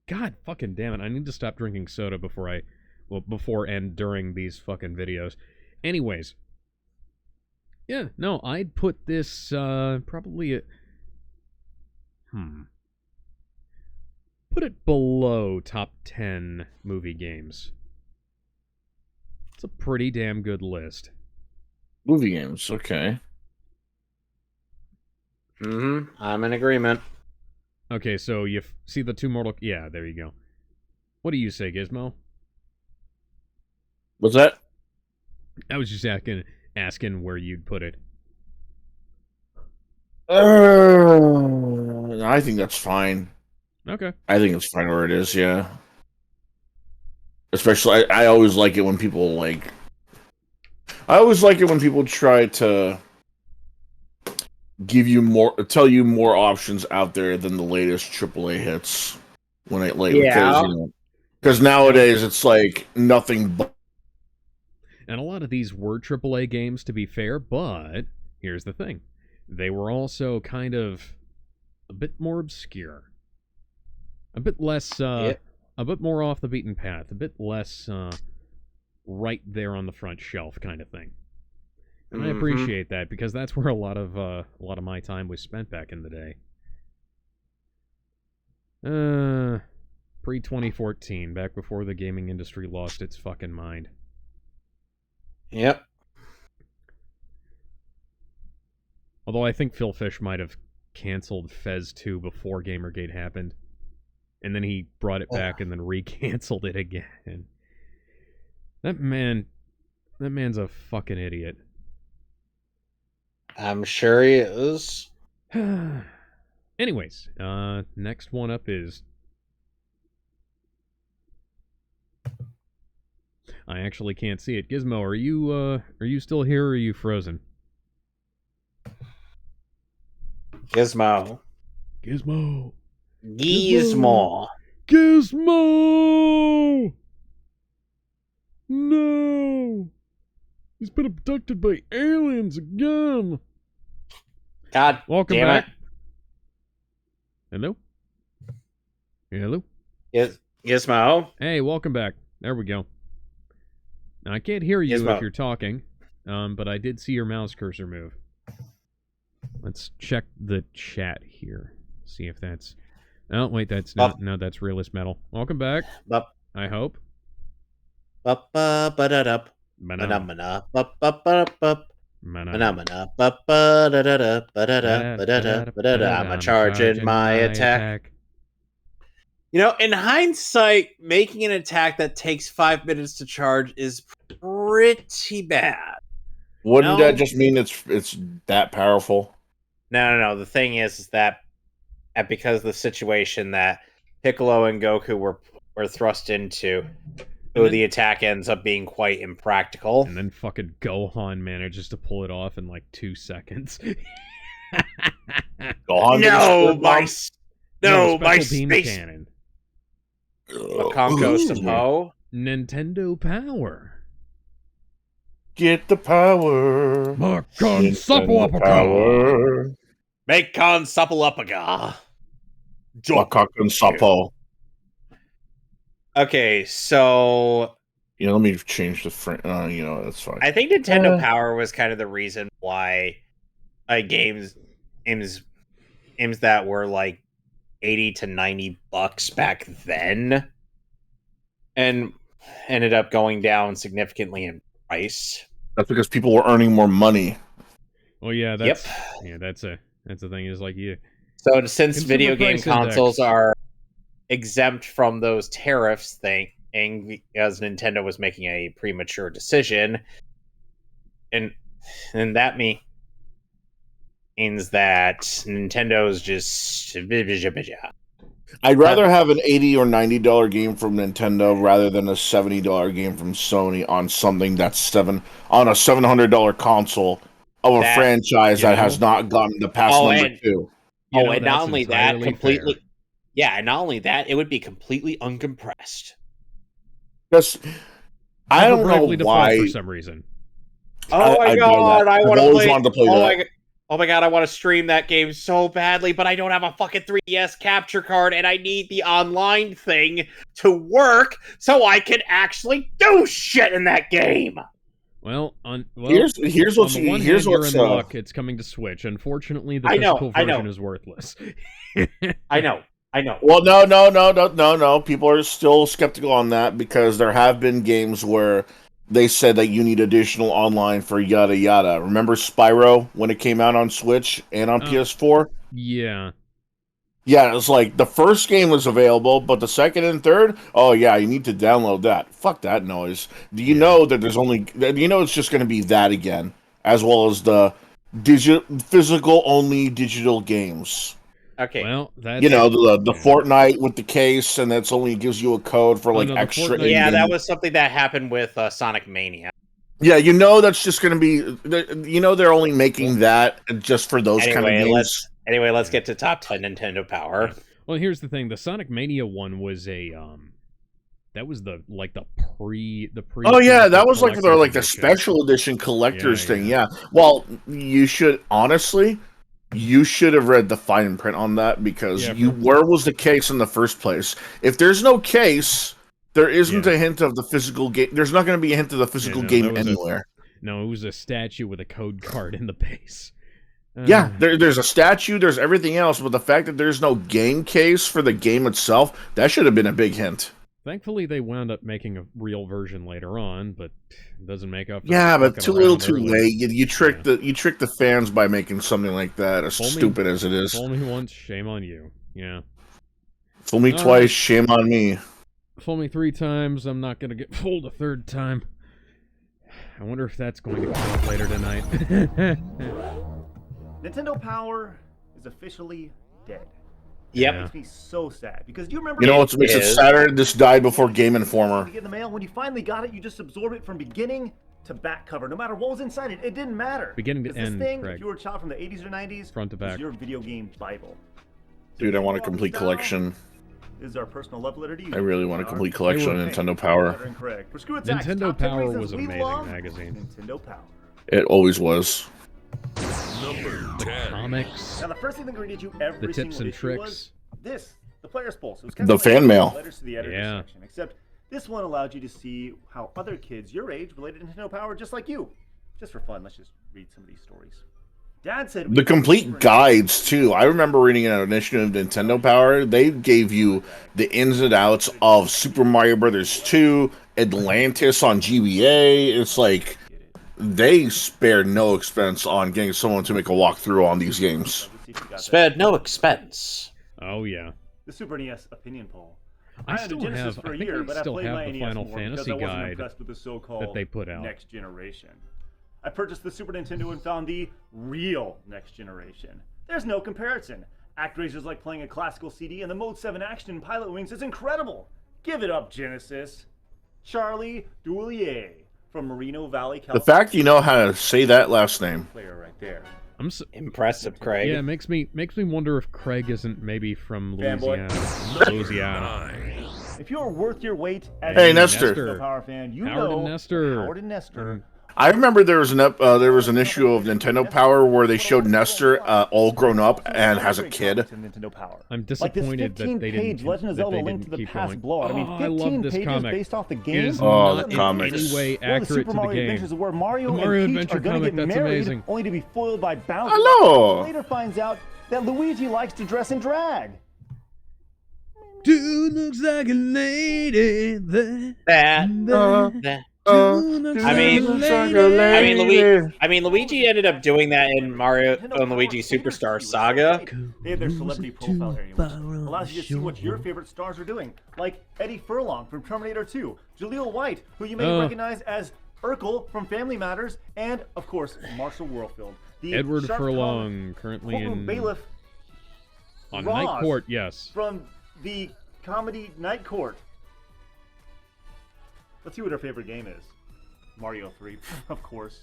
God fucking damn it, I need to stop drinking soda before and during these fucking videos. Anyways. Yeah, no, I'd put this probably put it below top 10 movie games. It's a pretty damn good list. Movie games, okay. I'm in agreement. Okay, so you see the two Mortal... Yeah, there you go. What do you say, Gizmo? What's that? I was just asking where you'd put it. I think that's fine. Okay. I think it's fine where it is, yeah. Especially, I always like it when people, like... I always like it when people try to give you more, tell you more options out there than the latest AAA hits. When it, like, Yeah. because nowadays it's like nothing but... And a lot of these were AAA games, to be fair, but here's the thing. They were also kind of a bit more obscure. A bit less, a bit more off the beaten path. A bit less, right there on the front shelf kind of thing. And I appreciate that, because that's where a lot of my time was spent back in the day. Pre-2014, back before the gaming industry lost its fucking mind. Yep. Although I think Phil Fish might have canceled Fez 2 before Gamergate happened. And then he brought it back and then re-canceled it again. That man's a fucking idiot. I'm sure he is. Anyways, next one up is... I actually can't see it. Gizmo, are you still here or are you frozen? Gizmo. Gizmo. Gizmo. Gizmo! No! He's been abducted by aliens again! God Welcome damn back. it. Hello? Hello? Gizmo. Hey, welcome back. There we go. Now, I can't hear you Gizmo. if you're talking, but I did see your mouse cursor move. Let's check the chat here. See if that's... Oh, wait, that's not... No, that's Realist Metal. Welcome back. I hope. Ba-ba-ba-da-dup. Ba-da-ba-da. Ba-ba-ba-da-bup. Ba-da-ba-da. Ba-ba-da-da-da. Ba-da-da. Ba-da-da. I'm charging my attack. You know, in hindsight, making an attack that takes 5 minutes to charge is pretty bad. Wouldn't that just mean it's that powerful? No. The thing is that because of the situation that Piccolo and Goku were thrust into, the attack ends up being quite impractical. And then fucking Gohan manages to pull it off in like 2 seconds. Gohan my space cannon. Makonko Sapo. Nintendo power. Get the power. Makon Supple-Uppaga. Makon Supple-Uppaga. Makon Sapo. Okay, so... let me change the frame. That's fine. I think Nintendo Power was kind of the reason why games that were like $80 to $90 back then and ended up going down significantly in price. That's because people were earning more money. Well, yeah, that's the thing is like So since video game consoles are exempt from those tariffs thing, as Nintendo was making a premature decision, and that means that Nintendo's just... I'd rather have an $80 or $90 game from Nintendo rather than a $70 game from Sony on something that's on a $700 console of a franchise that has not gotten the past number 2. And not only that, completely... Fair. Yeah, and not only that, it would be completely uncompressed. Because I don't know why... for some reason. Oh my god, I want to play that. Oh my god, I want to stream that game so badly, but I don't have a fucking 3DS capture card, and I need the online thing to work so I can actually do shit in that game. Here's what's in luck. It's coming to Switch. Unfortunately, the physical version is worthless. I know. Well, no. People are still skeptical on that because there have been games where they said that you need additional online for yada yada. Remember Spyro when it came out on Switch and on PS4? Yeah. Yeah, it was like the first game was available, but the second and third, oh yeah, you need to download that. Fuck that noise. Do you know that there's only, you know, it's just going to be that again, as well as the physical only digital games. Okay. Well, that's, you know, the Fortnite with the case, and that's only gives you a code for like extra. Yeah, that was something that happened with Sonic Mania. Yeah, you know that's just going to be. You know they're only making that just for those kind of games. Let's get to top 10 Nintendo Power. Well, here's the thing: the Sonic Mania one was a that was the pre. Oh yeah, that was like the special edition collector's thing. Yeah. Well, you should honestly. You should have read the fine print on that because where was the case in the first place? If there's no case, there isn't a hint of the physical game. There's not going to be a hint of the physical game anywhere. No, it was a statue with a code card in the base. Yeah, there's a statue, there's everything else, but the fact that there's no game case for the game itself, that should have been a big hint. Thankfully, they wound up making a real version later on, but it doesn't make up for but too little too late. You trick the fans by making something like that, as stupid as it is. Fool me once, shame on you. Yeah. Fool me twice, shame on me. Fool me 3 times, I'm not going to get fooled a 3rd time. I wonder if that's going to come up later tonight. Nintendo Power is officially dead. Yep. It makes me so sad because do you remember? You know what makes it sadder? This died before Game Informer. You get in the mail when you finally got it, you just absorb it from beginning to back cover. No matter what was inside it, it didn't matter. Beginning to end. This thing, if you were a child from the 80s or 90s, front to back, was your video game Bible. Dude, I want a complete collection. This is our personal love letter to you. I really want a complete collection of Nintendo Power. For Nintendo Power was an amazing magazine. Nintendo Power. It always was. Number 10. Comics. Now the first thing that greeted you every the tips and tricks. Was this, the Player's Pulse. It was the fan mail. Letters to the editor section, except this one allowed you to see how other kids your age related to Nintendo Power just like you. Just for fun, let's just read some of these stories. Dad said the complete guides too. I remember reading an issue of Nintendo Power. They gave you the ins and outs of Super Mario Brothers 2, Atlantis on GBA. It's like they spared no expense on getting someone to make a walkthrough on these games. Spared no expense. Oh yeah. The Super NES opinion poll. I still have. I think I still have the Final Fantasy guide with the so-called that they put out. Next Generation. I purchased the Super Nintendo and found the real Next Generation. There's no comparison. ActRaiser's like playing a classical CD, and the Mode 7 action in Pilot Wings is incredible. Give it up, Genesis. Charlie Doulier from Moreno Valley, California. The fact you know how to say that last name. Player right there. I'm so impressive, Craig. Yeah, it makes me wonder if Craig isn't maybe from Louisiana. If you're worth your weight as hey, a Nestor. Power fan, you Howard know and Nestor. Howard and Nestor. I remember there was an issue of Nintendo Power where they showed Nestor all grown up and has a kid. I'm disappointed that they didn't. Legend of Zelda Link to the Past blowout. I mean, 15 I love this pages comic. Based off the game. The comics. In any way accurate to the game. Where Mario the Mario and Peach Adventure are going to comic, get that's married, amazing. only to be foiled by Bowser. Hello. Later finds out that Luigi likes to dress in drag. Dude looks like a lady. Luigi ended up doing that in Mario and Luigi Superstar Saga. They have their celebrity profile area, which allows you to see what your favorite stars are doing, like Eddie Furlong from Terminator 2, Jaleel White, who you may recognize as Urkel from Family Matters, and of course Marshall Warfield. Edward Furlong, currently in bailiff on Roz Night Court, yes. From the comedy Night Court. Let's see what our favorite game is. Mario 3, of course.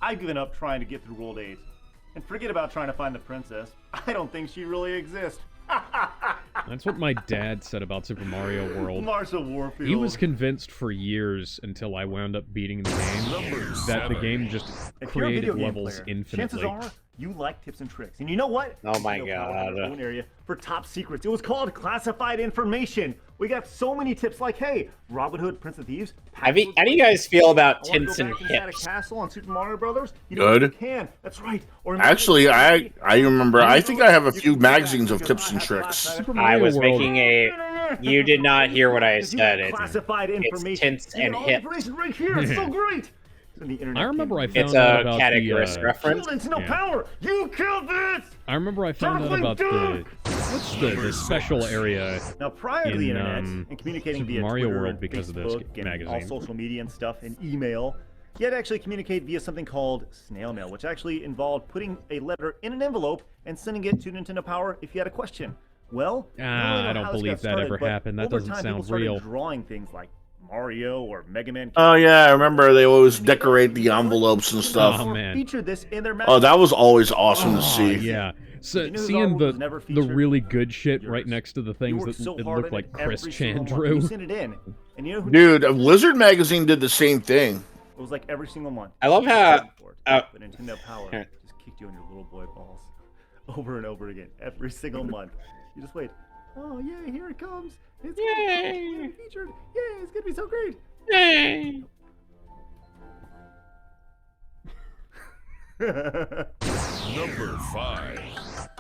I've given up trying to get through World 8. And forget about trying to find the princess. I don't think she really exists. That's what my dad said about Super Mario World. Marshall Warfield. He was convinced for years until I wound up beating the game that the game just created levels infinitely. Chances are you like tips and tricks. And you know what? Oh my god. Own area for top secrets. It was called classified information, We got so many tips like, hey, Robin Hood, Prince of Thieves. How do you guys feel about tints and hips? hips? Castle on Super Mario Brothers. Good. You can. That's right. Or Actually, I remember. I think I have a few magazines of tips and tricks. I was making a. You did not hear what I said. Classified information. It's tints and hips. Information right here. It's so great. I remember I found it's out a about category reference. Power. You killed this. I remember I found out about what's the special area now prior to the internet and communicating Super via Mario Twitter World and because of Facebook this and magazine. all social media and stuff and email. You had to actually communicate via something called snail mail, which actually involved putting a letter in an envelope and sending it to Nintendo Power if you had a question. Well, I don't believe that ever happened. That doesn't sound real. Drawing things like Mario or Mega Man. Oh yeah, I remember they always decorate the envelopes and stuff. Oh man. Featured this in their Oh, that was always awesome to see. Yeah. So seeing the really good shit right next to the things that it looked like Chris Chan drew. Dude, Blizzard Magazine did the same thing. It was like every single month. I love how but Nintendo Power just kicked you on your little boy balls over and over again every single month. You just wait. Oh yeah, here it comes. It's Yay! Featured. Yay! It's gonna be so great. Yay! Number 5.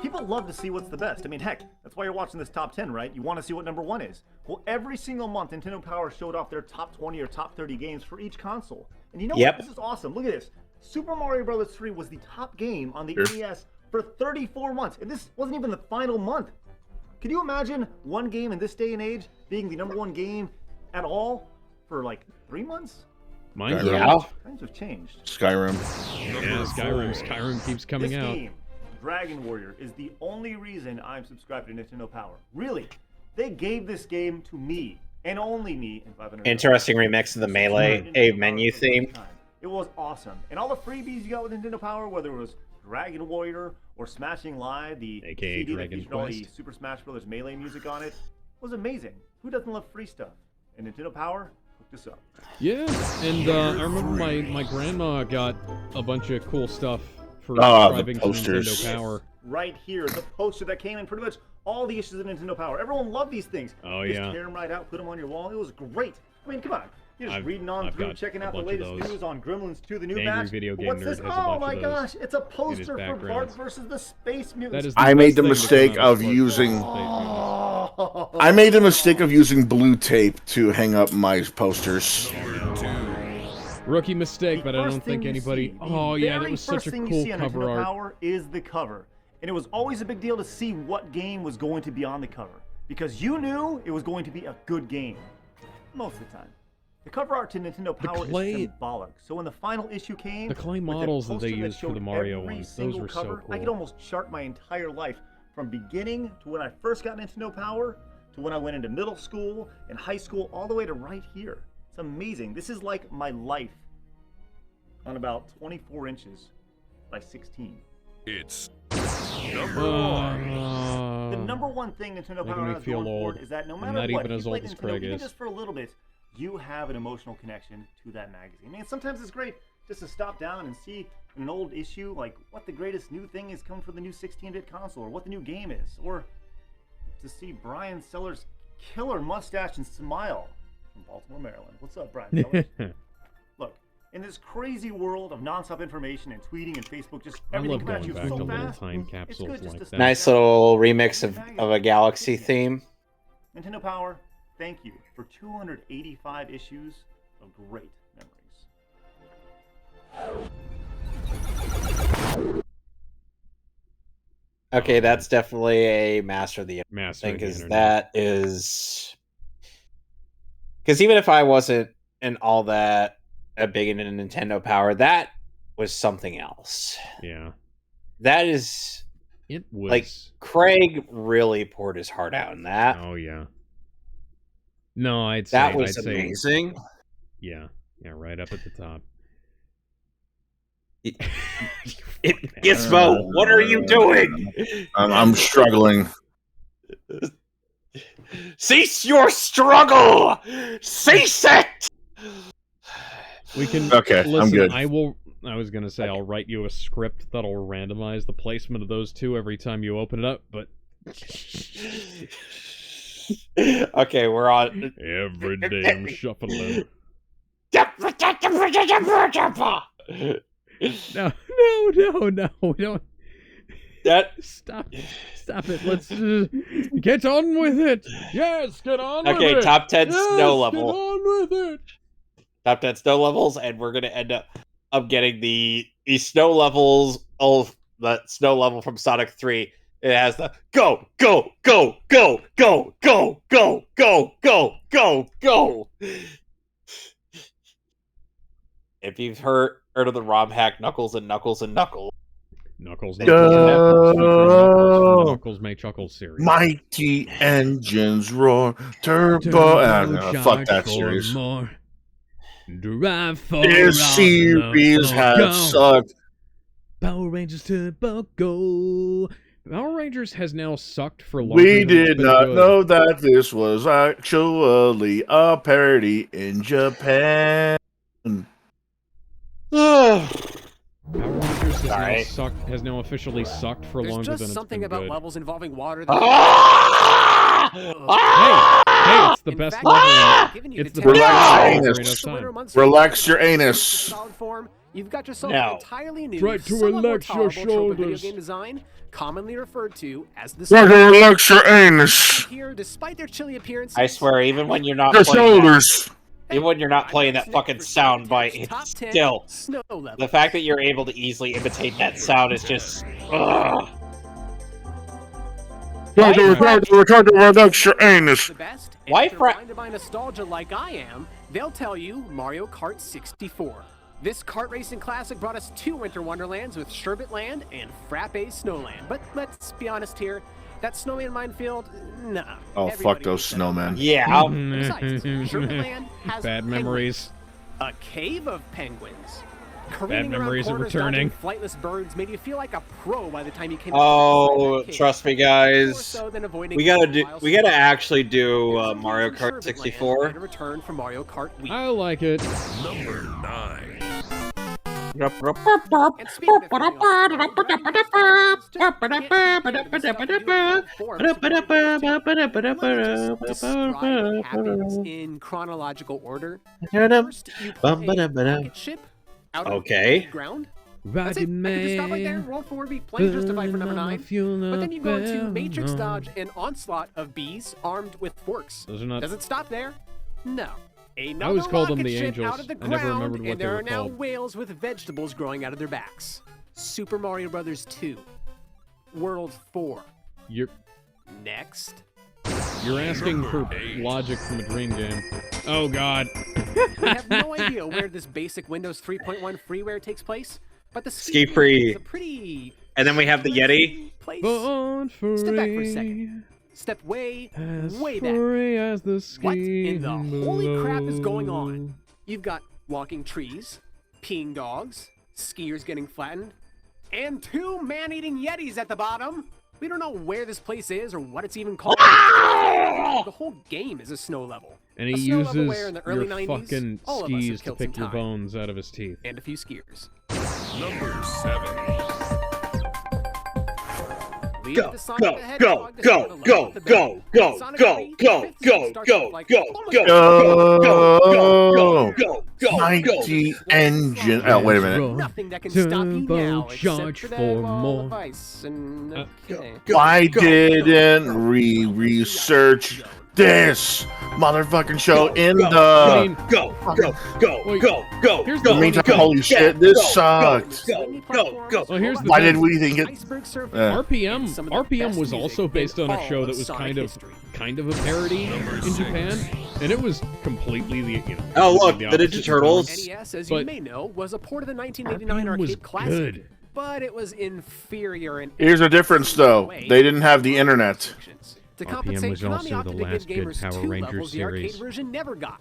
People love to see what's the best. I mean, heck, that's why you're watching this top 10, right? You want to see what number 1 is. Well, every single month, Nintendo Power showed off their top 20 or top 30 games for each console. And you know what? This is awesome. Look at this. Super Mario Bros. 3 was the top game on the NES for 34 months. And this wasn't even the final month. Could you imagine one game in this day and age being the number 1 game at all for like 3 months? Times have changed. Skyrim. Yeah, Skyrim keeps coming this out. Game, Dragon Warrior, is the only reason I'm subscribed to Nintendo Power. Really, they gave this game to me and only me. In 500. Interesting remix of the Melee menu theme. It was awesome, and all the freebies you got with Nintendo Power, whether it was Dragon Warrior or Smashing Live, the AKA CD Dragon that featured all the Quest. Super Smash Bros. Melee music on it, was amazing. Who doesn't love free stuff? And Nintendo Power hooked us up. Yeah, and I remember my grandma got a bunch of cool stuff for subscribing to Nintendo Power. Right here, the poster that came in pretty much all the issues of Nintendo Power. Everyone loved these things. Oh, just yeah. tear them right out, put them on your wall. It was great. I mean, come on. You're just reading on through, checking out the latest news on Gremlins 2, the new batch. What's this? Oh my gosh, it's a poster for Bart versus the Space Mutants. I made the mistake of using. I made the mistake of using blue tape to hang up my posters. Rookie mistake, but I don't think anybody. Oh yeah, that was such a cool cover art. Power is the cover, and it was always a big deal to see what game was going to be on the cover because you knew it was going to be a good game most of the time. The cover art to Nintendo Power is symbolic. So when the final issue came, the clay models that they used for the Mario ones, those were so cool. I could almost chart my entire life from beginning to when I first got Nintendo Power to when I went into middle school and high school, all the way to right here. It's amazing. This is like my life on about 24 inches by 16. It's number 1. The number one thing Nintendo Power has going for it is that no matter what, even as old as Craig even is. just for a little bit, you have an emotional connection to that magazine. I mean, sometimes it's great just to stop down and see an old issue, like what the greatest new thing is coming for the new 16-bit console, or what the new game is, or to see Brian Sellers' killer mustache and smile from Baltimore, Maryland. What's up, Brian Sellers? Look, in this crazy world of nonstop information and tweeting and Facebook, just everything comes at you so fast. It's good just to stop Nice down. little remix of a Galaxy theme. Nintendo Power, thank you for 285 issues of great memories. Okay, that's definitely a Master of the Internet thing, because that is... Because even if I wasn't in all that big into Nintendo Power, that was something else. Yeah. That is... It was... Like, Craig really poured his heart out in that. Oh, yeah. No, I'd say... That was amazing. Yeah. Yeah, right up at the top. Gizmo, what are you doing? I'm struggling. Cease your struggle! Cease it! We can... Okay, listen, I'm good. I was going to say, I'll write you a script that'll randomize the placement of those two every time you open it up, but... Okay, we're on. Every day I'm shuffling. No, don't. That Stop it. Let's get on with it. Yes, get on with it. Okay, top 10 yes, snow level. Get on with it. Top 10 snow levels, and we're gonna end up getting the snow levels of the snow level from Sonic 3. It has the go. If you've heard of the ROM hack Knuckles and Knuckles and Knuckles. Knuckles Knuckles May Chuckles series. Mighty engines roar, turbo. Fuck that series. Drive for This series has sucked. Power Rangers Turbo Go. Power Rangers has now sucked for longer. We did not know that this was actually a parody in Japan. Power Rangers has now officially sucked for longer than it's been. There's just something about levels involving water. Hey, it's the best level. It's the best level. Relax your anus. You've got yourself Now, an entirely new, try to relax your shoulders. Video game design, commonly referred to as the. Try to relax your anus. Here, despite their chilly appearance, I swear, even when you're not your playing shoulders. Even when you're not playing that fucking sound bite, it's still the fact that you're able to easily imitate that sound is just. Ugh. Try to relax your anus. Why blinded by nostalgia like I am, they'll tell you Mario Kart 64. This kart racing classic brought us 2 Winter Wonderlands with Sherbet Land and Frappe Snowland. But let's be honest here, that snowman minefield, nah. Oh, fuck those snowmen. Yeah. Besides, Sherbet Land has bad memories. A cave of penguins. Bad memories are returning. Flightless birds made you feel like a pro by the time you came. Oh, trust me, guys. We gotta actually do Mario Kart 64. Return from Mario Kart Wii. I like it. Number 9. In chronological order. First, you play rocket ship out of the ground. That's it. I can just stop right there. Roll forward, be plain justified for number 9. But then you go into Matrix Dodge and Onslaught of bees armed with forks. Those are not. Does it stop there? No. I always called them the Angels. I never remembered what they were called. And there are now whales with vegetables growing out of their backs. Super Mario Brothers 2. World 4. Next. You're asking for logic from a dream game. Oh, God. We have no idea where this basic Windows 3.1 freeware takes place, but the Ski Free. is a pretty... And then we have the Yeti. Step back for a second. Step way back. What in the holy crap is going on? You've got walking trees, peeing dogs, skiers getting flattened, and 2 man-eating Yetis at the bottom. We don't know where this place is or what it's even called. The whole game is a snow level. And he uses your fucking skis to pick your bones out of his teeth. And a few skiers. Number 7. Go, go, go, go, go, go, go, go, go, go, go, go, Mighty engine. Oh, wait a minute. Nothing that can stop you now except for that wall of ice. Why didn't we research this motherfucking show in the go. Meantime, holy shit, this sucked. Go. Well, here's the Why thing. did we think it? RPM was also based on a show that was kind of a parody in Japan, and it was completely the Oh look, the Ninja Turtles. NES, as you may know, was a port of the 1989 arcade classic, but it was inferior in. Here's a difference, though. They didn't have the internet. To compensate, was also Konami the opted to last give good gamers Power 2 Rangers levels the series. arcade version never got.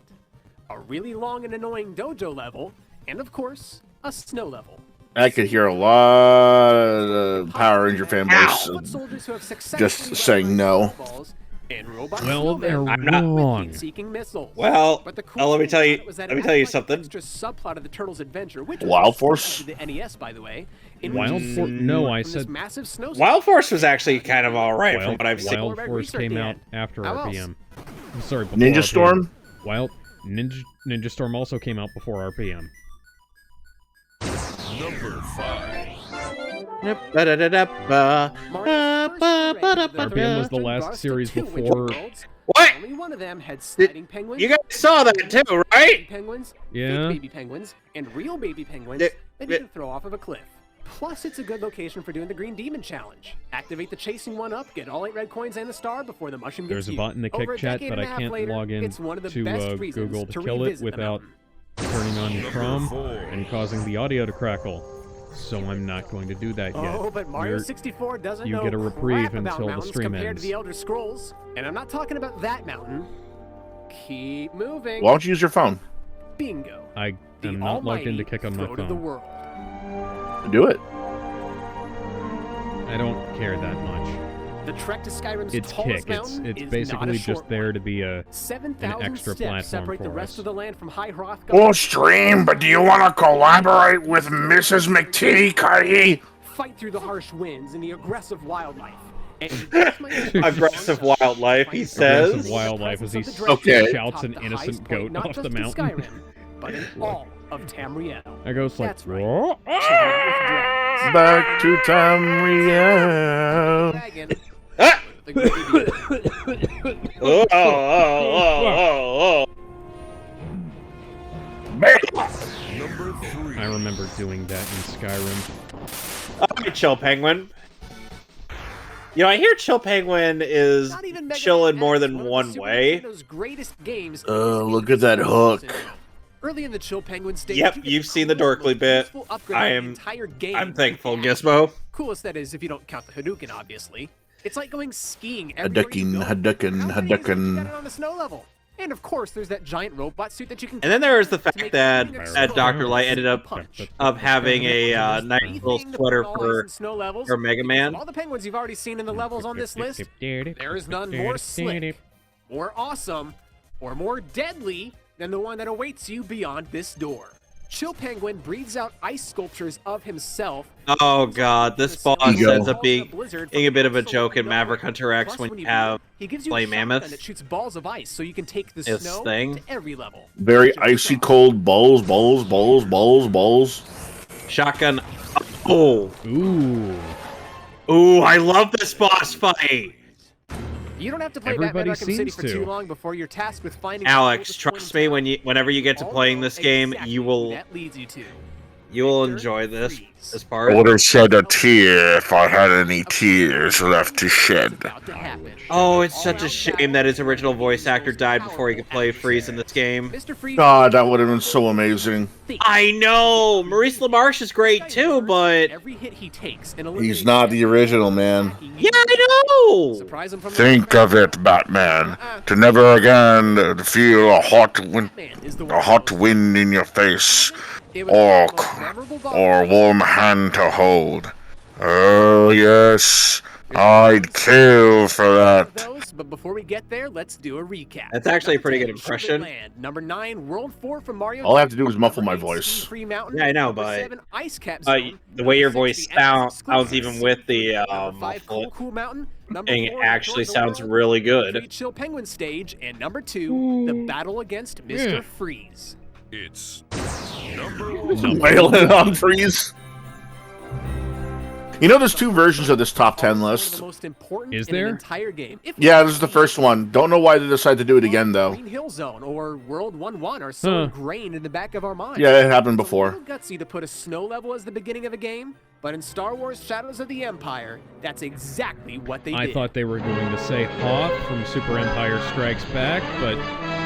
A really long and annoying dojo level, and of course, a snow level. I could hear a lot of Power Ranger fanboys just saying no. And robot Well, they're snowmen wrong. with heat-seeking missiles. Well, But the cool let me thing tell about you. it was that Let me it tell you had, like, an something. extra subplot of the Turtles' adventure, which Wild was Force? exclusive to the NES, by the way. In Wild which Force? No, I from this said massive snowstorm. Wild Force was actually kind of all right from Wild, what I've seen. Wild Force came out after How else? RPM. I'm sorry, before Ninja RPM. Storm? Ninja Storm also came out before RPM. Number 5. RPM was the last series before. What? Only one of them had sliding penguins. You guys saw that too, right? Penguins, Yeah. fake baby penguins, and real baby penguins Th- that you can throw off of a cliff. Plus, it's a good location for doing the Green Demon Challenge. Activate the chasing one up, get all 8 red coins and a star before the mushroom gets There's a you. bot in the Over Kick a chat, decade but and I a half can't later, log in it's one of the to best reasons Google to to kill it revisit the without mountain. turning on Chrome 4. and causing the audio to crackle. So I'm not going to do that yet. Oh, but Mario You're- 64 doesn't you know get a reprieve crap about until the mountains stream compared ends. to the Elder Scrolls. And I'm not talking about that mountain. Keep moving. Why don't you use your phone? Bingo. I The am not logged in to almighty kick on my throat of the phone. world. Do it. I don't care that much. The trek to Skyrim's It's tallest Kick. mountain It's is basically not a just short there one. to be an 7,000 extra steps platform separate the for rest us. of the land from High Hroth. We'll stream, but do you want to collaborate with Mrs. McTitty Cuddy? Fight through the harsh winds and the aggressive wildlife. Aggressive wildlife, he says. Aggressive wildlife as he Okay. shouts an innocent goat off the mountain. Skyrim, but in all of Tamriel. I goes like, That's right. "Whoa." Back to Tamriel. Dragon. Ah! The great- Oh. Number 3. I remember doing that in Skyrim. Alright, Chill Penguin. You know, I hear Chill Penguin is Not even Mega chill in Man more X, than one of one Super way. Nintendo's greatest games. Look at that hook. Early in the Chill Penguin stage, Yep, you get you've seen the cool, Dorkly bit. useful upgrade I on the am- entire game. I'm thankful, Gizmo. Coolest that is if you don't count the Hadouken, obviously. It's like going skiing everywhere you Hadouken, go. Hadouken, How many is it you Hadouken. got it on the snow level? And of course, there's that giant robot suit that you can. And then there is the to fact make that everything explode. Dr. Light ended up Punch. having a nice little Anything to sweater put all ice for and snow levels, Mega because Man. of all the penguins you've already seen in the levels on this list, there is none more slick, more awesome, or more deadly than the one that awaits you beyond this door. Chill Penguin breathes out ice sculptures of himself. Oh god, this boss Ego. ends up being a bit of a joke in Maverick Hunter X Plus, when you beat have him, he gives you Flame a shotgun Mammoth. that shoots balls of ice, so you can take the His snow thing. to every level. Very icy cold balls. shotgun. Oh, Ooh. I love this boss fight. You don't have to play Everybody Batman Arkham City seems for to. too long before you're tasked with finding. Alex, trust me, whenever you get to playing this game, you will That leads you to. enjoy this part. I would have shed a tear if I had any tears left to shed. Oh, it's such a shame that his original voice actor died before he could play Freeze in this game. Mr. Freeze. God, that would have been so amazing. I know! Maurice LaMarche is great too, but... Every hit he takes and He's not the original, man. Yeah, I know! Surprise him from the Think of it, Batman. To never again feel a hot wind in your face, or warm hand to hold. Oh yes, I'd kill for that. But before we get there, let's do a recap. That's actually a pretty good Number 10, impression. Land. Number 9, World 4 from Mario. All I have to do is muffle my Number 8, voice. Free Mountain. Yeah, I know, Number but 7, Ice Cap Zone. the way your Number voice 6, the Endless sounds Exclusives. even with the Number 5, muffle, Cool Mountain. Number it 4, actually Return to sounds World. really Number good. 3, Chill Penguin Stage. And number 2, the battle against Mr. Freeze. It's number 1. Wailing on Freeze. You know, there's 2 versions of this top 10 list. The most important Is in an there? entire game. If Yeah, this is the first one. Don't know why they decided to do it again, though. Green Hill Zone or World 1-1 are so ingrained in the back of our minds. Yeah, it happened It's before. a little gutsy to put a snow level as the beginning of a game, but in Star Wars Shadows of the Empire, that's exactly what they I did. thought they were going to say Hoth from Super Empire Strikes Back, but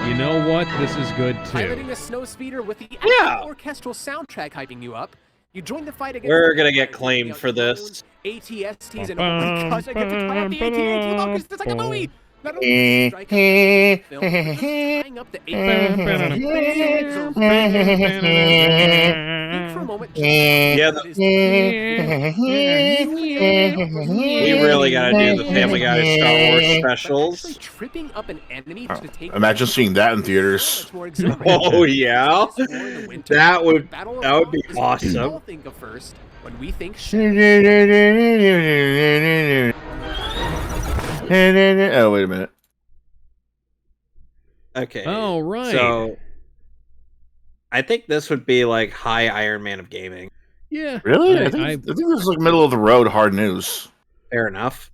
you know what? This is good too. Piloting a snow speeder with the Yeah. orchestral soundtrack hyping you up, you join the fight against We're the gonna get Empire, claimed taking for out this. ATSTs and oh my gosh, I get to try out the AT-AT locust. It's like a movie. Not only does it strike out the film, but just tying up the AT-AT for a moment. Yeah, we really got to do the Family Guy Star Wars specials. Tripping up an enemy to take Imagine seeing that in theaters. Oh yeah, that would be awesome. All think of first when we think. Oh, wait a minute. Okay. Oh, right. So, I think this would be like high Iron Man of gaming. Yeah. Really? I think this is like middle of the road hard news. Fair enough.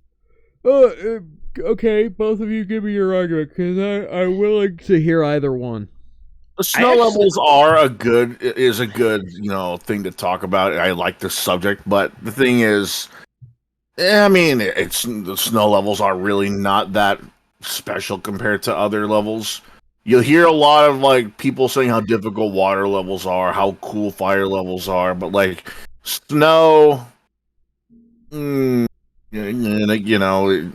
Okay, both of you give me your argument, because I'm willing to hear either one. The snow levels are a good thing to talk about. I like this subject, but the thing is, I mean, the snow levels are really not that special compared to other levels. You'll hear a lot of like people saying how difficult water levels are, how cool fire levels are, but like snow, you know,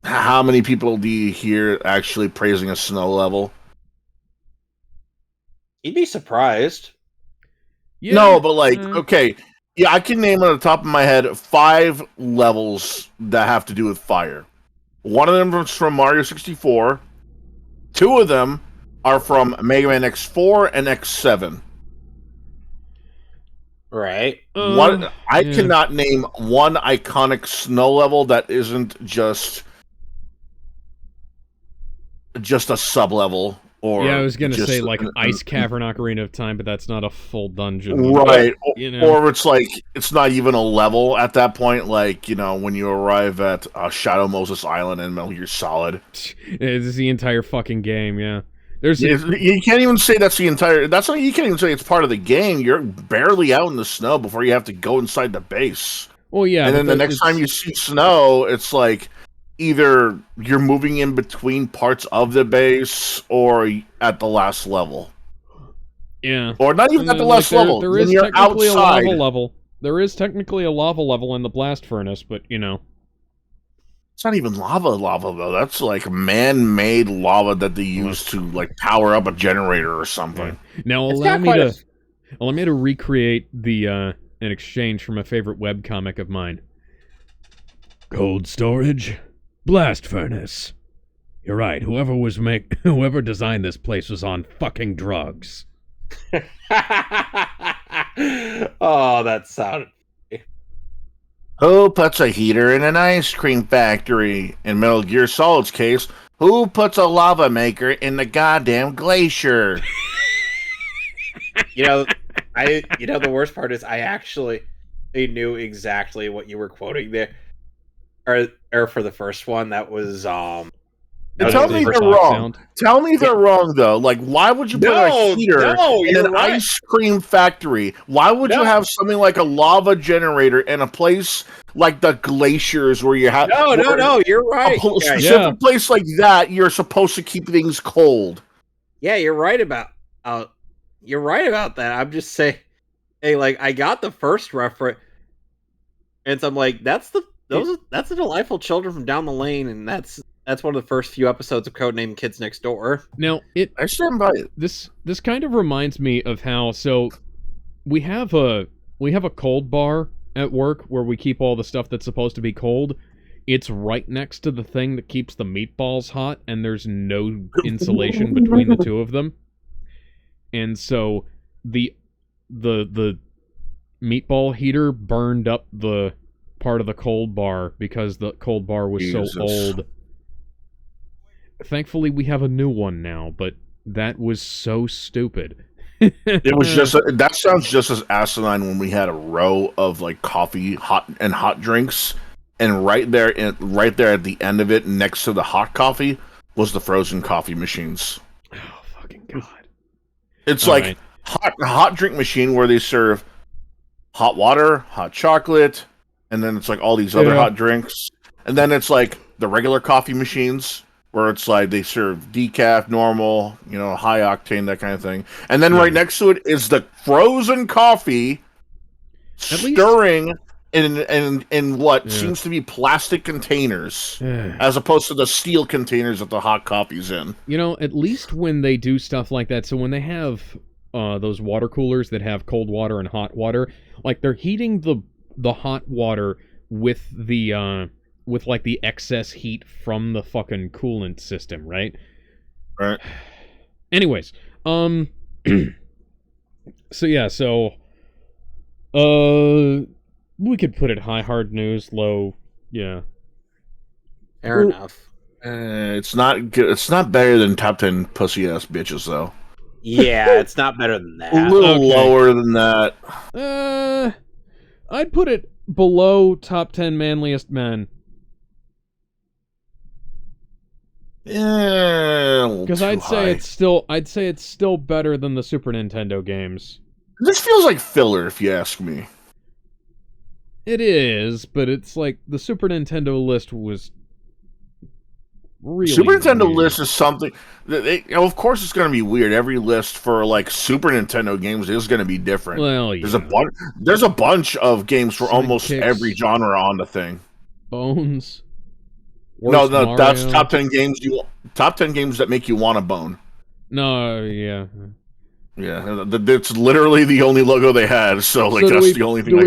how many people do you hear actually praising a snow level? You'd be surprised. Yeah. No, but like, okay, yeah, I can name on the top of my head 5 levels that have to do with fire. One of them is from Mario 64. 2 of them are from Mega Man X4 and X7. Right. I cannot name one iconic snow level that isn't just a sub-level. Or yeah, I was gonna say like an Ice Cavern Ocarina of Time, but that's not a full dungeon, right? You know? Or it's like it's not even a level at that point. Like when you arrive at Shadow Moses Island in Metal Gear Solid, it's the entire fucking game. Yeah, you can't even say that's the entire. You can't even say it's part of the game. You're barely out in the snow before you have to go inside the base. Well, yeah, and then the next time you see snow, it's like. Either you're moving in between parts of the base or at the last level. Yeah. Or not even at the last level. There is technically a lava level. There is technically a lava level in the blast furnace, but, It's not even lava though. That's like man-made lava that they use to like power up a generator or something. Yeah. Now allow me to recreate the an exchange from a favorite webcomic of mine. Cold storage. Blast furnace. You're right. Whoever designed this place was on fucking drugs. Oh, that sounded. Who puts a heater in an ice cream factory? In Metal Gear Solid's case, who puts a lava maker in the goddamn glacier? The worst part is I actually knew exactly what you were quoting there. Or for the first one, that was Tell me they're wrong. Tell me they're wrong though. Like, why would you put a heater in an ice cream factory? Why would you have something like a lava generator in a place like the glaciers where you have No, you're right. A specific place like that, you're supposed to keep things cold. Yeah, you're right about that. I'm just saying, hey, like I got the first reference, and so I'm like, that's the Delightful Children from Down the Lane, and that's one of the first few episodes of Codename Kids Next Door. Now, I stand by it. This kind of reminds me of how we have a cold bar at work where we keep all the stuff that's supposed to be cold. It's right next to the thing that keeps the meatballs hot, and there's no insulation between the two of them. And so the meatball heater burned up the part of the cold bar because the cold bar was so old. Thankfully, we have a new one now, but that was so stupid. It was that sounds just as asinine when we had a row of like coffee, hot drinks, and right there at the end of it, next to the hot coffee, was the frozen coffee machines. Oh fucking god! It's like hot drink machine where they serve hot water, hot chocolate. And then it's like all these other hot drinks. And then it's like the regular coffee machines where it's like they serve decaf, normal, high octane, that kind of thing. And then right next to it is the frozen coffee stirring in what seems to be plastic containers as opposed to the steel containers that the hot coffee's in. At least when they do stuff like that, so when they have those water coolers that have cold water and hot water. Like, they're heating the hot water with the with like the excess heat from the fucking coolant system, right? Right. Anyways, so yeah, we could put it high hard news, low, yeah. Fair enough. It's not good. It's not better than top 10 pussy ass bitches though. Yeah, it's not better than that. A little lower than that. I'd put it below top 10 manliest men. Yeah, because I'd say it's still better than the Super Nintendo games. This feels like filler, if you ask me. It is, but it's like the Super Nintendo list was really Super Nintendo weird. list is something. Of course, it's going to be weird. Every list for like Super Nintendo games is going to be different. Well, yeah. There's a bunch of games for almost Sidekicks. every genre on the thing. Bones. No, Mario. that's top 10 games. Top 10 games that make you want to bone. No, yeah. Yeah, it's literally the only logo they had. So like that's the only thing.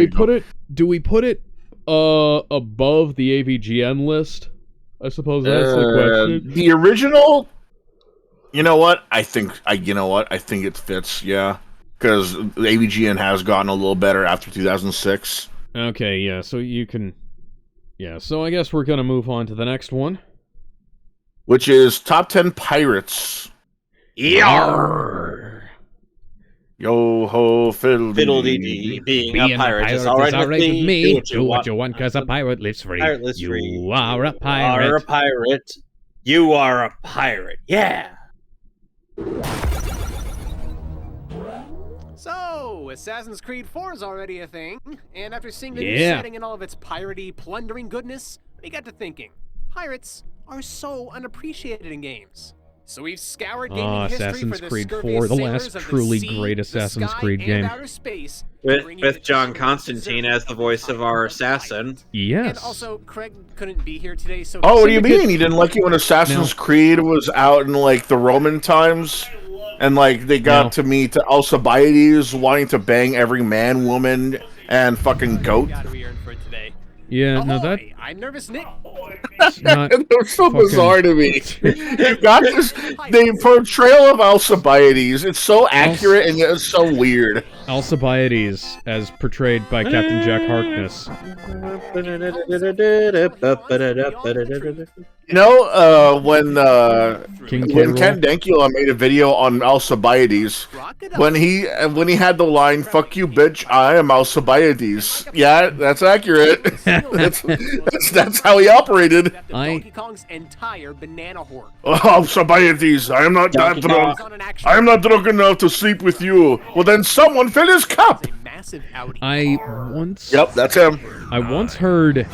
Do we put it above the AVGN list? I suppose that's the question. The original. You know what? I think it fits. Yeah, because the AVGN has gotten a little better after 2006. Okay, yeah. So you can. Yeah, so I guess we're gonna move on to the next one, which is top 10 pirates. Yarr! Yo ho fiddle-dee-dee. Being a pirate is alright with me. Do what you want, cause a pirate lives free. Pirate lives free. You are a pirate. You are a pirate. You are a pirate. Yeah. So, Assassin's Creed 4 is already a thing, and after seeing the new Yeah. setting and all of its piratey, plundering goodness, we got to thinking, pirates are so unappreciated in games. So we've scoured gaming history Assassin's for the Creed scurvious 4, the sailors last of the truly sea, great the Assassin's sky, Creed and game. outer space, bringing you With the John treasures Constantine deserved as the voice of our assassin. Yes. And also, Craig couldn't be here today, so Oh, what do you mean? You didn't like it when Assassin's Creed was out in like the Roman times, and like they got to meet Alcibiades wanting to bang every man, woman, and fucking goat. Yeah, no, that. I'm nervous, Nick. It's so bizarre to me. You got this. The portrayal of Alcibiades. It's so accurate and yet it's so weird. Alcibiades, as portrayed by Captain Jack Harkness. You know, when King Ken Dankula made a video on Alcibiades, when he had the line "fuck you, bitch, I am Alcibiades." Yeah, that's accurate. that's how he operated. Donkey Kong's entire banana horde. Oh, Alcibiades, I am not that drunk. I am not drunk enough to sleep with you. Well, then someone fill his cup. I once. Yep, that's him. I once heard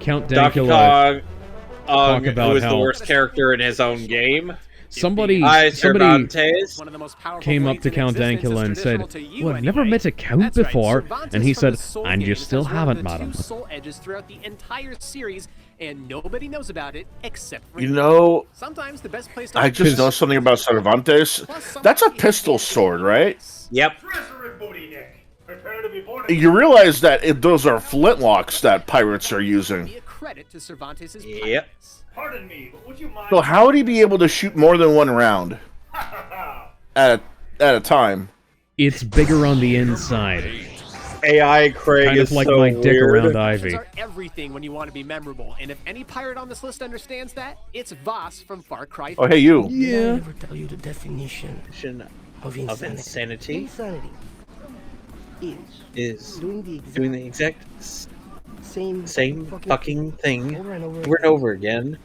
Count Donkey Dankula Kong, talk about who was how the worst character in his own game. somebody came up to Count Dankula and said, "Well, I've never met a count before," and he said, "And you still haven't, madam." Soul edges throughout the entire series, and nobody knows about it except for You know, sometimes the best place to I just know something about Cervantes. That's a pistol sword, right? Yep. You realize that those are flintlocks that pirates are using. credit to Cervantes' Yep. Pardon me, but would you mind? So how would he be able to shoot more than one round at a time? It's bigger on the inside. AI Craig Kind of is like so my dick weird. around Ivy. Are everything when you want to be memorable, and if any pirate on this list understands that, it's Voss from Far Cry 4. Oh, hey, you. Yeah. Never tell you the definition of insanity. Insanity is doing the exact same fucking thing over and over again,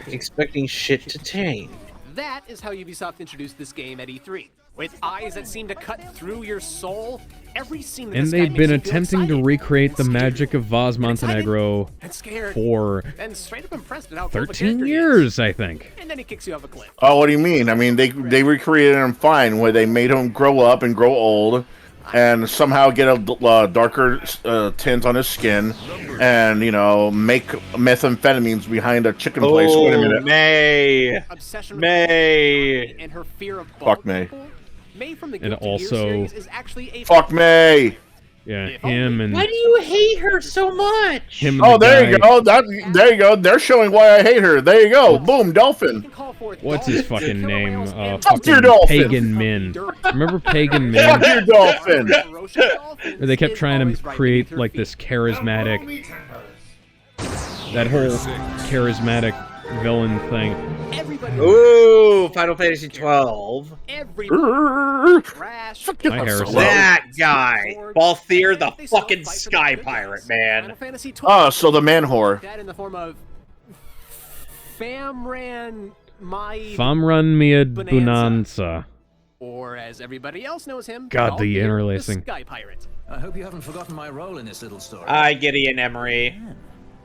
expecting shit to change. That is how Ubisoft introduced this game at E3. With eyes that seem to cut through your soul, every scene that And this guy they've makes been you feel attempting to excited, recreate the magic of Vaz Montenegro and scared, for and straight up impressed at how cool the 13 character years, I think. is. And then he kicks you off a cliff. Oh, what do you mean? I mean, they recreated him fine, where they made him grow up and grow old, and somehow get a darker tint on his skin, and make methamphetamines behind a chicken place. Wait a minute, May. Obsession May. and her fear of Fuck May. May from the And Guilty Gear also- series is actually a Fuck May. Yeah, him and Why do you hate her so much? him. And Oh, the there you guy- go. There you go. They're showing why I hate her. There you go. Boom, Dolphin. What's his fucking name? Fuck your Fucking dolphin. Pagan Min. Remember Pagan Min? Fuck your Dolphin. Where they kept trying to create like this charismatic, that whole charismatic villain thing. Ooh, Final Fantasy 12. My hair is That guy, Balthier, the fucking sky pirate, man. Oh, so the man whore. That in the form of Famran Famran Bonanza. or as everybody else knows him, God, the Balthier, interlacing. Sky Pirate. I hope you haven't forgotten my role in this little story. Hi, Gideon Emery.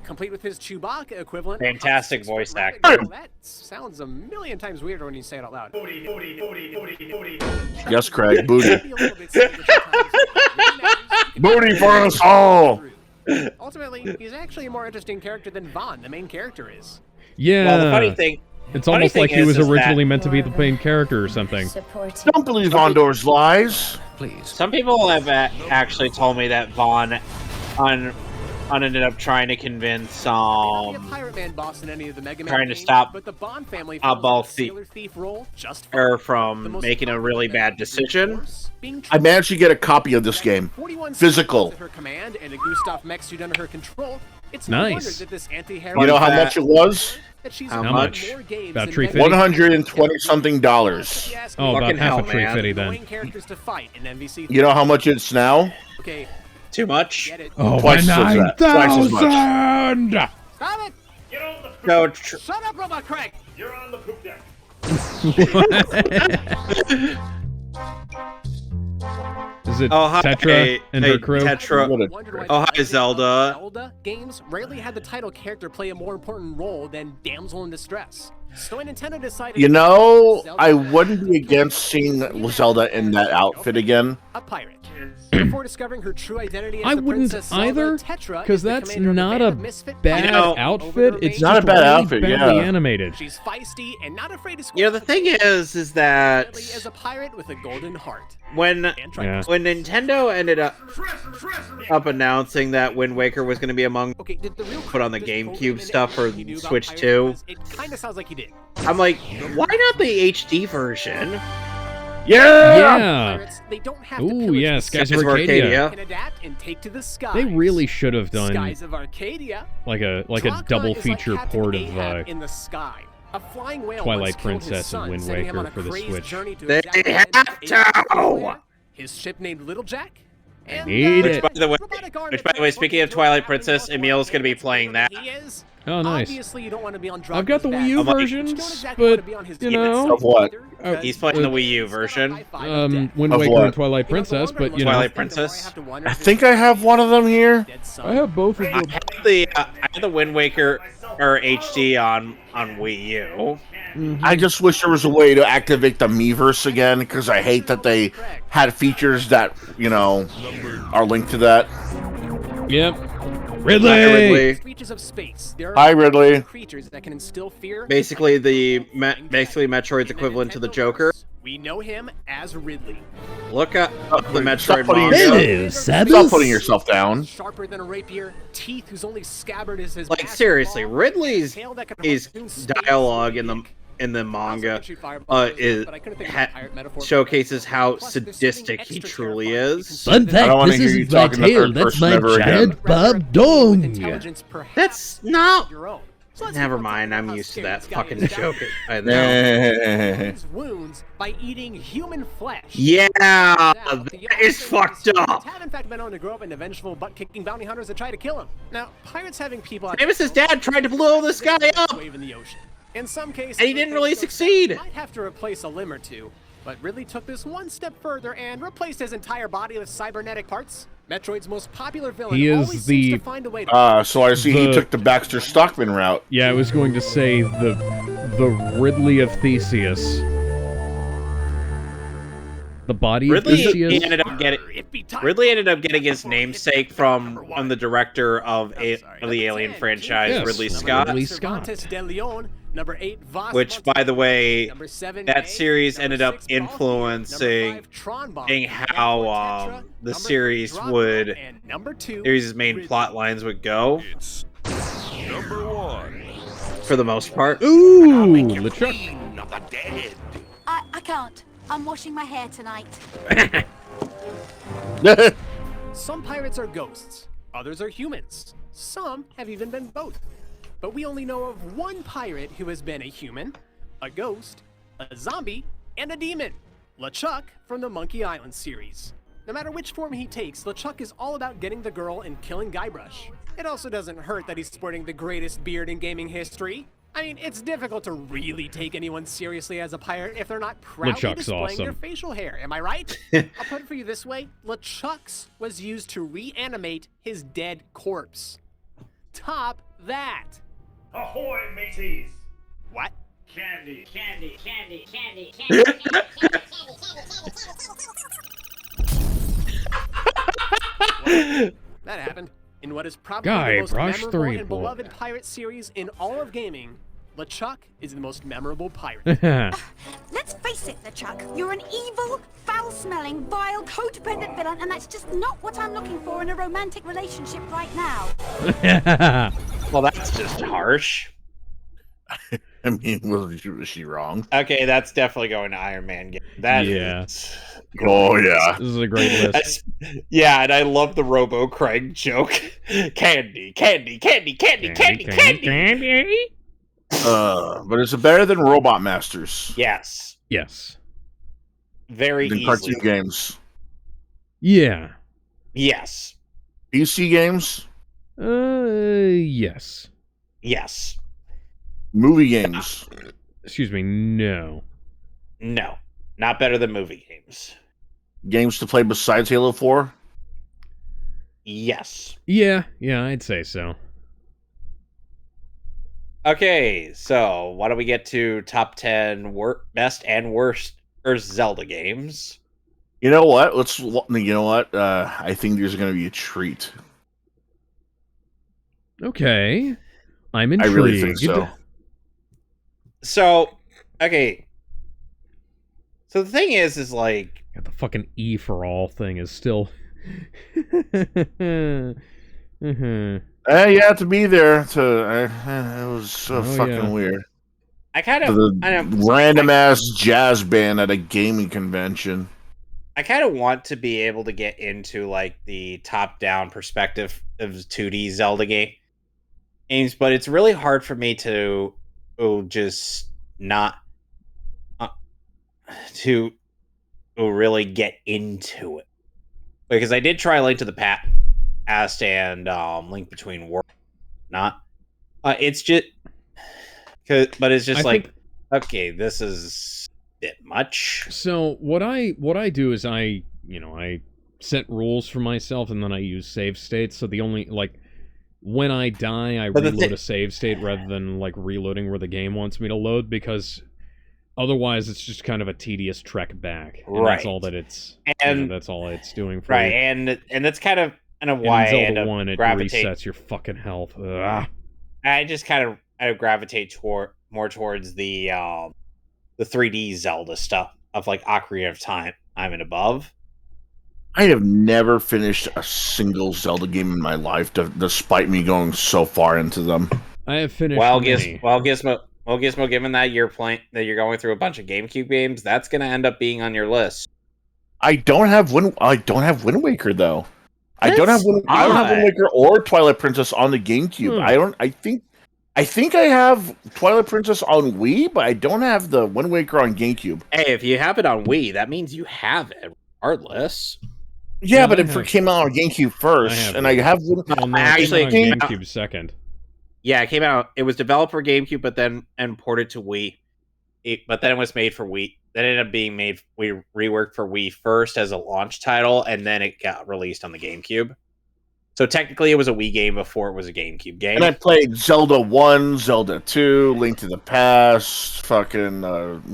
Complete with his Chewbacca equivalent. Fantastic voice actor. That sounds a million times weirder when you say it out loud. Yes, Craig. Booty. Booty for us all. Ultimately, he's actually a more interesting character than Vaughn, the main character, is. Yeah. Well, the funny thing. It's funny almost thing like he is was that- originally meant to be the main character or something. Don't believe Vondor's lies. Please. Some people have actually told me that Vaughn ended up trying to convince Pirate Man boss in any of the Mega Man trying to games, stop but the Bond family Balthier thief role just her from making a really bad decision. I managed to get a copy of this game. 41 Physical. at her command and a Gustav mech suit under her control. It's Nice. no wonder that this anti-hero You know how much it was? that she's How won much? more games About than $350? Mega Man. $120-something. Oh, about Fucking half hell, a free man. fitty then. Annoying characters to fight in MVC. You know how much it's now? Okay, Too much? get it. Oh, Twice as that. Twice as much. 9,000! Stop it! Get on the poop No, deck. Shut up, Robot Craig! You're on the poop deck. Is it Oh, hi, Tetra and her crew? Tetra. Wondered why Oh, the hi, Zelda Zelda. games rarely had the title character play a more important role than damsel in distress. So when Nintendo decided You know, I wouldn't be against seeing Zelda in that outfit again. a pirate. Before discovering her true identity as I the wouldn't Princess Zelda, either, Tetra because is the that's commander of the not band a of misfit bad You know, outfit. It's Not just a bad really outfit, badly yeah. animated. She's feisty and not afraid to You know, the thing is that deadly as a pirate with a golden heart. when And Yeah. when Nintendo ended up announcing that Wind Waker was going to be among Okay, did the real put on the Craig just GameCube totally stuff for admit he knew about Switch pirates? 2, Because it kind of sounds like he did. I'm like, why not the HD version? Yeah! Yeah. Pirates, they don't have to Ooh, pillage yeah, the Skies Skies of of Arcadia. Arcadia. can adapt and take to the skies. They really should have done Skies of Arcadia. like a Dracula double is like feature Captain port of Ahab in the sky. A flying whale Twilight once killed his Princess son, and Wind sending him on Waker a for the crazed Switch. journey to They exact have revenge. to! His ship named Little Jack. And, need Which, it. by the way, robotic arm which, by the way, speaking of Twilight Princess, Emil's going to be playing that. He is. Oh, nice. Obviously, you don't want to be on I've got the Dracula's Wii U bad side. versions, You don't exactly want to but be on his you good know, side Of what? either, He's playing the Wii U version. Wind Of Waker what? and Twilight Princess, but you know, Twilight Princess. I think I have one of them here. I have both of I them. have the Wind Waker or HD on Wii U. I just wish there was a way to activate the Miiverse again, because I hate that they had features that, you know, are linked to that. Yep. Hi, Ridley. Ridley. Reaches of space. There are Hi, Ridley. creatures that can instill fear. Basically, basically Metroid's equivalent to the Joker. We know him as Ridley. Look up the Metroid Stop putting manga. Stop putting yourself down. Sharper than a rapier, teeth whose only scabbard is his Like back seriously, claw, Ridley's tail that can his harpoon space dialogue in weak. the manga shoot fireballs, is but I couldn't think of a pirate metaphor. showcases how Plus, there's something sadistic he extra truly terrifying is. you can see I don't that wanna hear you talking in the third person ever again. Bob Dong. Intelligence perhaps That's not. your own. So let's Never keep on mind, talking I'm about used to how that scary fucking this guy joke. is. I know. His wounds by eating human flesh. Yeah, Now, that the is Austin fucked up. have in fact been known to grow up into vengeful, butt-kicking bounty hunters that try to kill him. Now, pirates having people out Amos' dad tried to blow this guy up, wave in the ocean. In some cases, and he didn't really succeed. might have to replace a limb or two, but Ridley took this one step further and replaced his entire body with cybernetic parts. Metroid's most popular villain He is always seems the- to find a way to So I see he The- took the Baxter Stockman route. Yeah, I was going to say the Ridley of Theseus. The body of Ridley Theseus. ended up getting his namesake from the director of the Alien franchise, Yes, Ridley Scott. Ridley Scott. Cervantes de Leon, Number 8, Voss. Which, by the way, Number 7, that May. series Number ended up 6, Balthier. influencing Number 5, Tron Bomb. how the series would, and number 2, series' main plot lines would go. It's number 1. For the most part. Ooh, LeChuck. I can't. I'm washing my hair tonight. Some pirates are ghosts, others are humans. Some have even been both. But we only know of one pirate who has been a human, a ghost, a zombie, and a demon. LeChuck from the Monkey Island series. No matter which form he takes, LeChuck is all about getting the girl and killing Guybrush. It also doesn't hurt that he's sporting the greatest beard in gaming history. I mean, it's difficult to really take anyone seriously as a pirate if they're not proudly LeChuck's displaying awesome. their facial hair. Am I right? I'll put it for you this way. LeChuck's was used to reanimate his dead corpse. Top that. Ahoy, mateys! What? Candy. That happened. In what is probably the most memorable and beloved pirate series in all of gaming, LeChuck is the most memorable pirate. Let's face it, LeChuck. You're an evil, foul-smelling, vile, codependent villain, and that's just not what I'm looking for in a romantic relationship right now. Well, that's just harsh. I mean, was she wrong? Okay, that's definitely going to Iron Man game. That is... Oh, yeah. This is a great list. Yeah, and I love the Robo Craig joke. Candy. But is it better than Robot Masters? Yes. Yes. Very than easily. cartoon games? Yeah. Yes. PC games? Yes. Yes. Movie games? Excuse me, no. No. Not better than movie games. Games to play besides Halo 4? Yes. Yeah, I'd say so. Okay, so why don't we get to top 10 best and worst Zelda games? You know what? I think there's going to be a treat. Okay. I'm intrigued. I really think so. So, okay. So the thing is like... God, the fucking E for all thing is still... You have to be there to... it was so fucking weird. I kind of... random-ass jazz band at a gaming convention. I kind of want to be able to get into, like, the top-down perspective of 2D Zelda games, but it's really hard for me to just not... to really get into it. Because I did try Link to the Past and Link Between Worlds. It's just... But it's just okay, this is a bit much. So what I do is I set rules for myself and then I use save states. So the only when I die, I reload a save state rather than reloading where the game wants me to load, because otherwise it's just kind of a tedious trek back. And Right. That's all that it's that's all it's doing for Right, you. and that's kind of why in I end Zelda up 1 it gravitate. resets your fucking health. Ugh. I just kind of gravitate more towards the 3D Zelda stuff of Ocarina of Time and above. I have never finished a single Zelda game in my life, despite me going so far into them. I have finished Gizmo, given that you're going through a bunch of GameCube games, that's going to end up being on your list. I don't have Wind Waker though. I don't have Wind Waker or Twilight Princess on the GameCube. I think I have Twilight Princess on Wii, but I don't have the Wind Waker on GameCube. Hey, if you have it on Wii, that means you have it regardless. Yeah, but it came out on GameCube first, and I have actually GameCube second. Yeah, it came out. It was developed for GameCube, but then ported to Wii. But then it was made for Wii. That ended up being made. We reworked for Wii first as a launch title, and then it got released on the GameCube. So technically, it was a Wii game before it was a GameCube game. And I played Zelda 1, Zelda 2, Link to the Past, fucking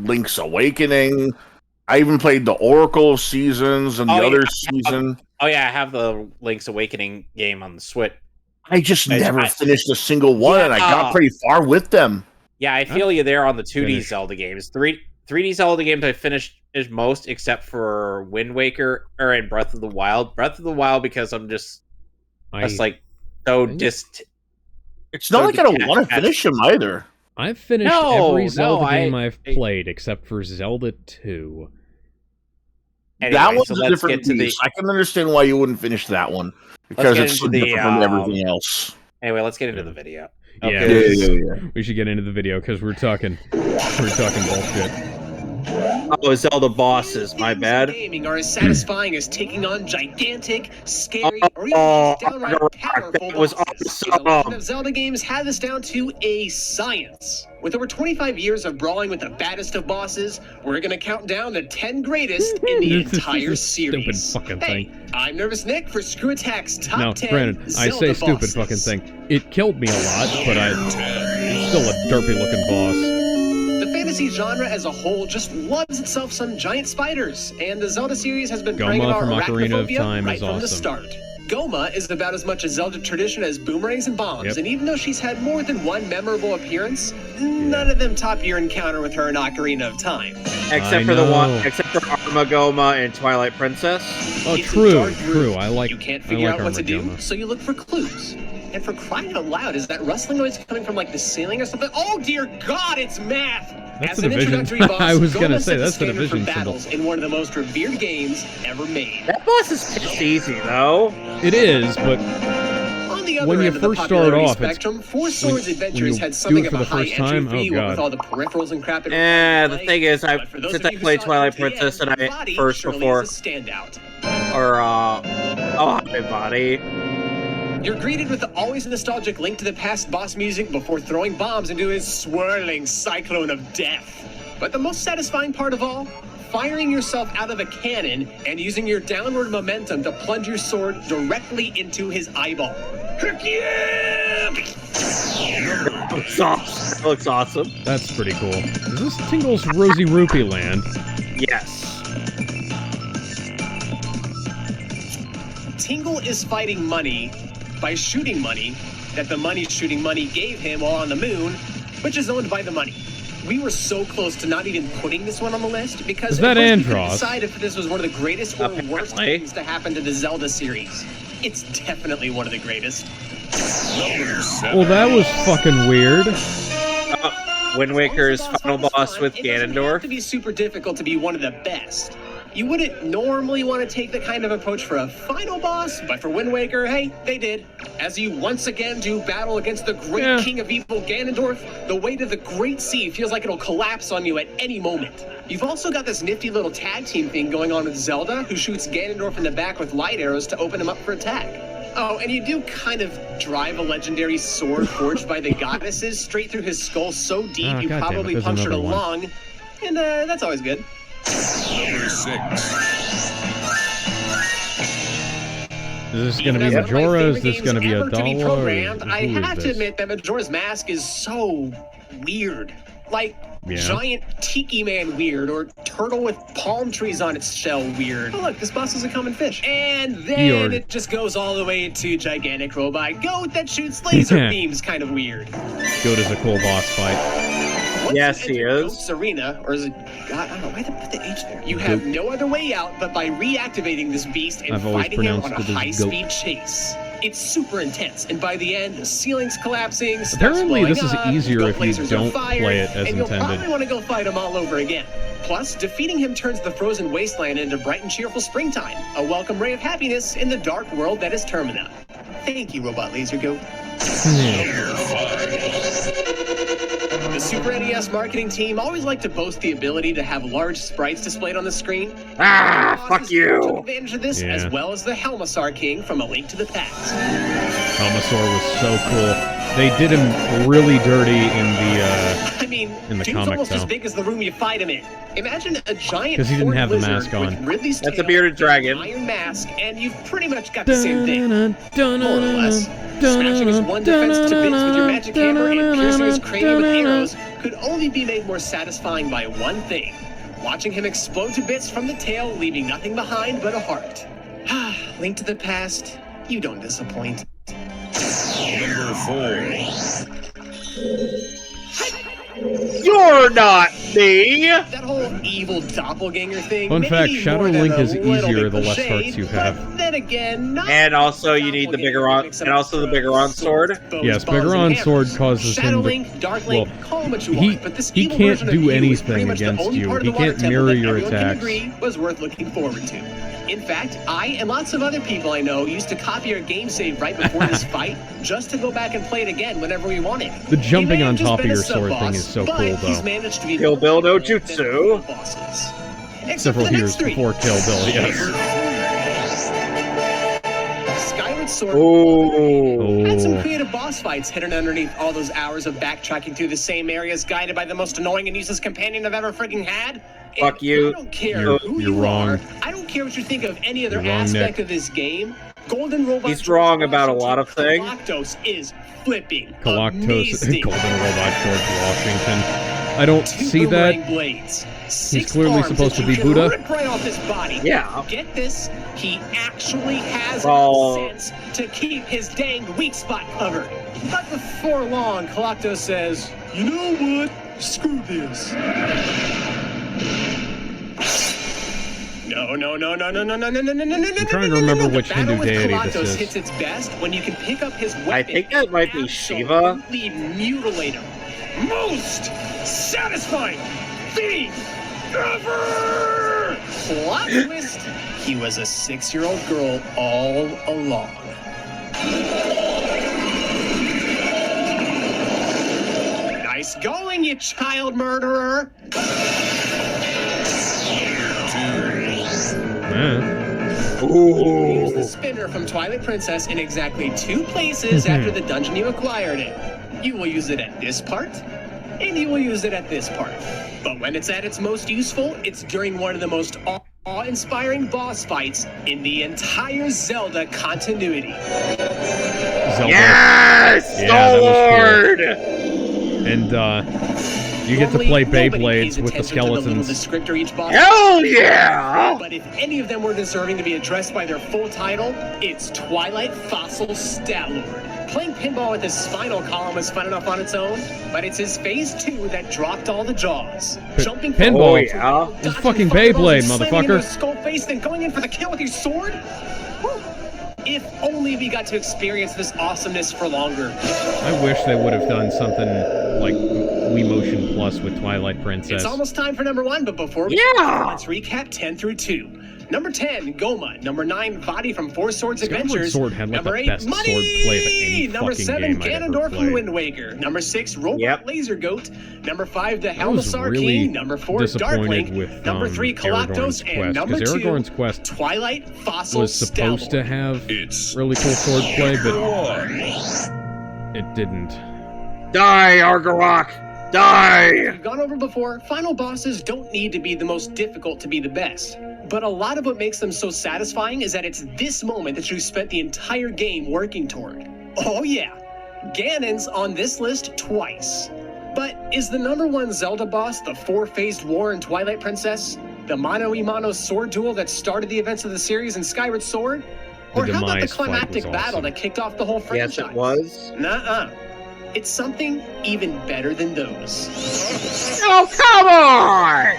Link's Awakening. I even played the Oracle of Seasons and the other season. I have the Link's Awakening game on the Switch. I just never finished a single one, and I got pretty far with them. Yeah, I feel you there on the 2D Zelda games. 3D Zelda games I finished is most, except for Wind Waker or in Breath of the Wild. Breath of the Wild because I'm just like so just. It's not like I don't want to finish them either. I've finished every Zelda game I've played except for Zelda 2. Anyway, that one's a different beast. I can understand why you wouldn't finish that one because it's so different from everything else. Anyway, let's get into the video. Okay. Yeah. We should get into the video because we're talking bullshit. Oh, Zelda bosses, my bad. Gaming are as satisfying as taking on gigantic, scary, or even just downright powerful bosses. Awesome. The Legend of Zelda games had this down to a science. With over 25 years of brawling with the baddest of bosses, we're gonna count down the 10 greatest in the entire series. Stupid fucking thing. I'm Nervous Nick for Screwattack's top 10 Brandon, Zelda I say stupid bosses. fucking thing. It killed me a lot, but it's still a derpy looking boss. The fantasy genre as a whole just loves itself some giant spiders, and the Zelda series has been preying on our arachnophobia right from the start. Goma is about as much a Zelda tradition as boomerangs and bombs, and even though she's had more than one memorable appearance, none of them top your encounter with her in Ocarina of Time. Except for Armagoma and Twilight Princess. Oh, true. I like. You can't figure out what to do, Armagoma. so you look for clues. And for crying out loud, is that rustling noise coming from like the ceiling or something? Oh dear God, it's math! That's As the an division. introductory boss, I was gonna Goma say set that's the standard division for symbol. battles in one of the most revered games ever made. That boss is pretty easy though. It is, but On the other when you end of the first start popularity off, spectrum, Four Swords when Adventures you had do something it of for a the high first entry time, fee oh with god. all the peripherals and crap. The thing is, since I played Twilight to the Princess end, and I Body first surely before, is a standout. or my body. You're greeted with the always nostalgic Link to the Past boss music before throwing bombs into his swirling cyclone of death. But the most satisfying part of all, firing yourself out of a cannon and using your downward momentum to plunge your sword directly into his eyeball. Heck yeah! That looks awesome. That's pretty cool. Is this Tingle's Rosy Rupee Land? Yes. Tingle is fighting money by shooting money that the money shooting money gave him while on the moon, which is owned by the money. We were so close to not even putting this one on the list because Is that at first we couldn't Andross? decide if this was one of the greatest or worst things to happen to the Zelda series. It's definitely one of the greatest. Well, that was fucking weird. Wind Waker's final boss with It doesn't have Ganondorf. to be super difficult to be one of the best. You wouldn't normally want to take the kind of approach for a final boss, but for Wind Waker, hey, they did. As you once again do battle against the great king of evil Ganondorf, the weight of the Great Sea feels like it'll collapse on you at any moment. You've also got this nifty little tag team thing going on with Zelda, who shoots Ganondorf in the back with light arrows to open him up for attack. Oh, and you do kind of drive a legendary sword forged by the goddesses straight through his skull so deep you goddamn it, probably there's punctured a another one. lung, and that's always good. Number 6. Is this gonna be Majora? Is this gonna be a programmed, Dawa? I have to admit that Majora's Mask is so weird. Like, giant tiki man weird, or turtle with palm trees on its shell weird. Oh look, this boss is a common fish. And then it just goes all the way to gigantic robot goat that shoots laser beams kind of weird. Goat is a cool boss fight. Yes, he is. Goat's Arena, or is it? God, I don't know. Why did they put the H there? You have no other way out but by reactivating this beast and fighting him on a high-speed chase. It's super intense, and by the end, the ceiling's collapsing. Apparently, this is easier goat if you lasers don't are fired, play it as and you'll probably intended. want to go fight him all over again. Plus, defeating him turns the frozen wasteland into bright and cheerful springtime, a welcome ray of happiness in the dark world that is Termina. Thank you, Robot Laser Goat. The Super NES marketing team always liked to boast the ability to have large sprites displayed on the screen. Fuck you! Took advantage of this, as well as the Helmasaur King from A Link to the Past. Helmasaur was so cool. They did him really dirty in the dude's comic almost though. as big as the room you fight him in. Imagine a giant 'Cause he didn't horned have the lizard mask on. with Ridley's That's a tail, bearded dragon. Iron mask, and you've pretty much got the same thing. More or less. Smashing his one defense to bits with your magic hammer and piercing his cranium with arrows could only be made more satisfying by one thing: watching him explode to bits from the tail, leaving nothing behind but a heart. Link to the Past, you don't disappoint. Number 4. You're not me! That whole evil doppelganger thing. Fun fact, Shadow Link is easier the less cliched, hearts you have. But then again, not And also you need the bigger on sword. Yes, bigger on sword causes Shadow him to... Link, Dark Link, call him what you he, want, but this he evil can't version of do you is pretty anything much the against only you. part of He the water can't temple mirror that your everyone can attacks. agree was worth looking forward to. In fact, I and lots of other people I know used to copy our game save right before this fight just to go back and play it again whenever we wanted. The jumping on top of been a your sword sub-boss, thing is so but cool, he's though. managed to be Kill Bill no jutsu. Several years before Kill Bill, yes. Skyward Sword Ooh. had some creative boss fights hidden underneath all those hours of backtracking through the same areas, guided by the most annoying and useless companion I've ever freaking had. Fuck you. I don't care who You're you wrong. are. I don't care what you think of any other You're wrong, aspect Nick. of this game. Golden Robot. He's wrong about a lot of things. Galactus is flipping Galactus, amazing. Golden Robot George Washington. I don't see that. Boomerang blades. He's clearly supposed to be that you can Buddha. Rip right off his body. Yeah. Get this, he actually has Oh. sense to keep his dang weak spot covered. But before long, Galactus says, "You know what? Screw this." No. I'm trying to remember which Hindu deity this Galactus is. hits its best when you can pick up his weapon. I think that might be Shiva. Absolutely mutilate him. Most satisfying thing ever! Plot twist, he was a 6-year-old girl all along. Nice going, you child murderer! Use the spinner from Twilight Princess in exactly 2 places after the dungeon you acquired it. You will use it at this part, and you will use it at this part. But when it's at its most useful, it's during one of the most awe-inspiring boss fights in the entire Zelda continuity. Zelda. Yes! Yeah, the Lord! Cool. And, you get to play Beyblades with the skeletons. Hell yeah! But if any of them were deserving to be addressed by their full title, it's Twilight Fossil Stat-Lord. Playing pinball with his spinal column was fun enough on its own, but it's his phase 2 that dropped all the jaws. Jumping pinball? Yeah. It's fucking Beyblade, motherfucker. Skull face, then going in for the kill with your sword? Whew. If only we got to experience this awesomeness for longer. I wish they would have done something like Wii Motion Plus with Twilight Princess. It's almost time for number 1, but before we let's recap 10 through 2. Number 10, Goma. Number 9, Vadi from Four Swords Adventures. Sword had like Number the 8, best Money! sword play of any Number fucking 7, game I've ever Ganondorf from played. Wind Waker. Number 6, Robot Laser Goat. Number 5, the I was Helmasaur really King. Number 4, disappointed Darklink. with Number 3, Aragorn's Galactus. And Quest, number 2, Aragorn's Quest Twilight Fossil was supposed to have really cool sword play, but it didn't. Die, Argarok! Die! We've gone over before, final bosses don't need to be the most difficult to be the best. But a lot of what makes them so satisfying is that it's this moment that you spent the entire game working toward. Oh yeah, Ganon's on this list twice. But is the number 1 Zelda boss the 4-phased war in Twilight Princess? The mano-a-mano sword duel that started the events of the series in Skyward Sword? Or how about the climactic battle that kicked off the whole franchise? Yes, it was. Nuh-uh. It's something even better than those. Oh, come on!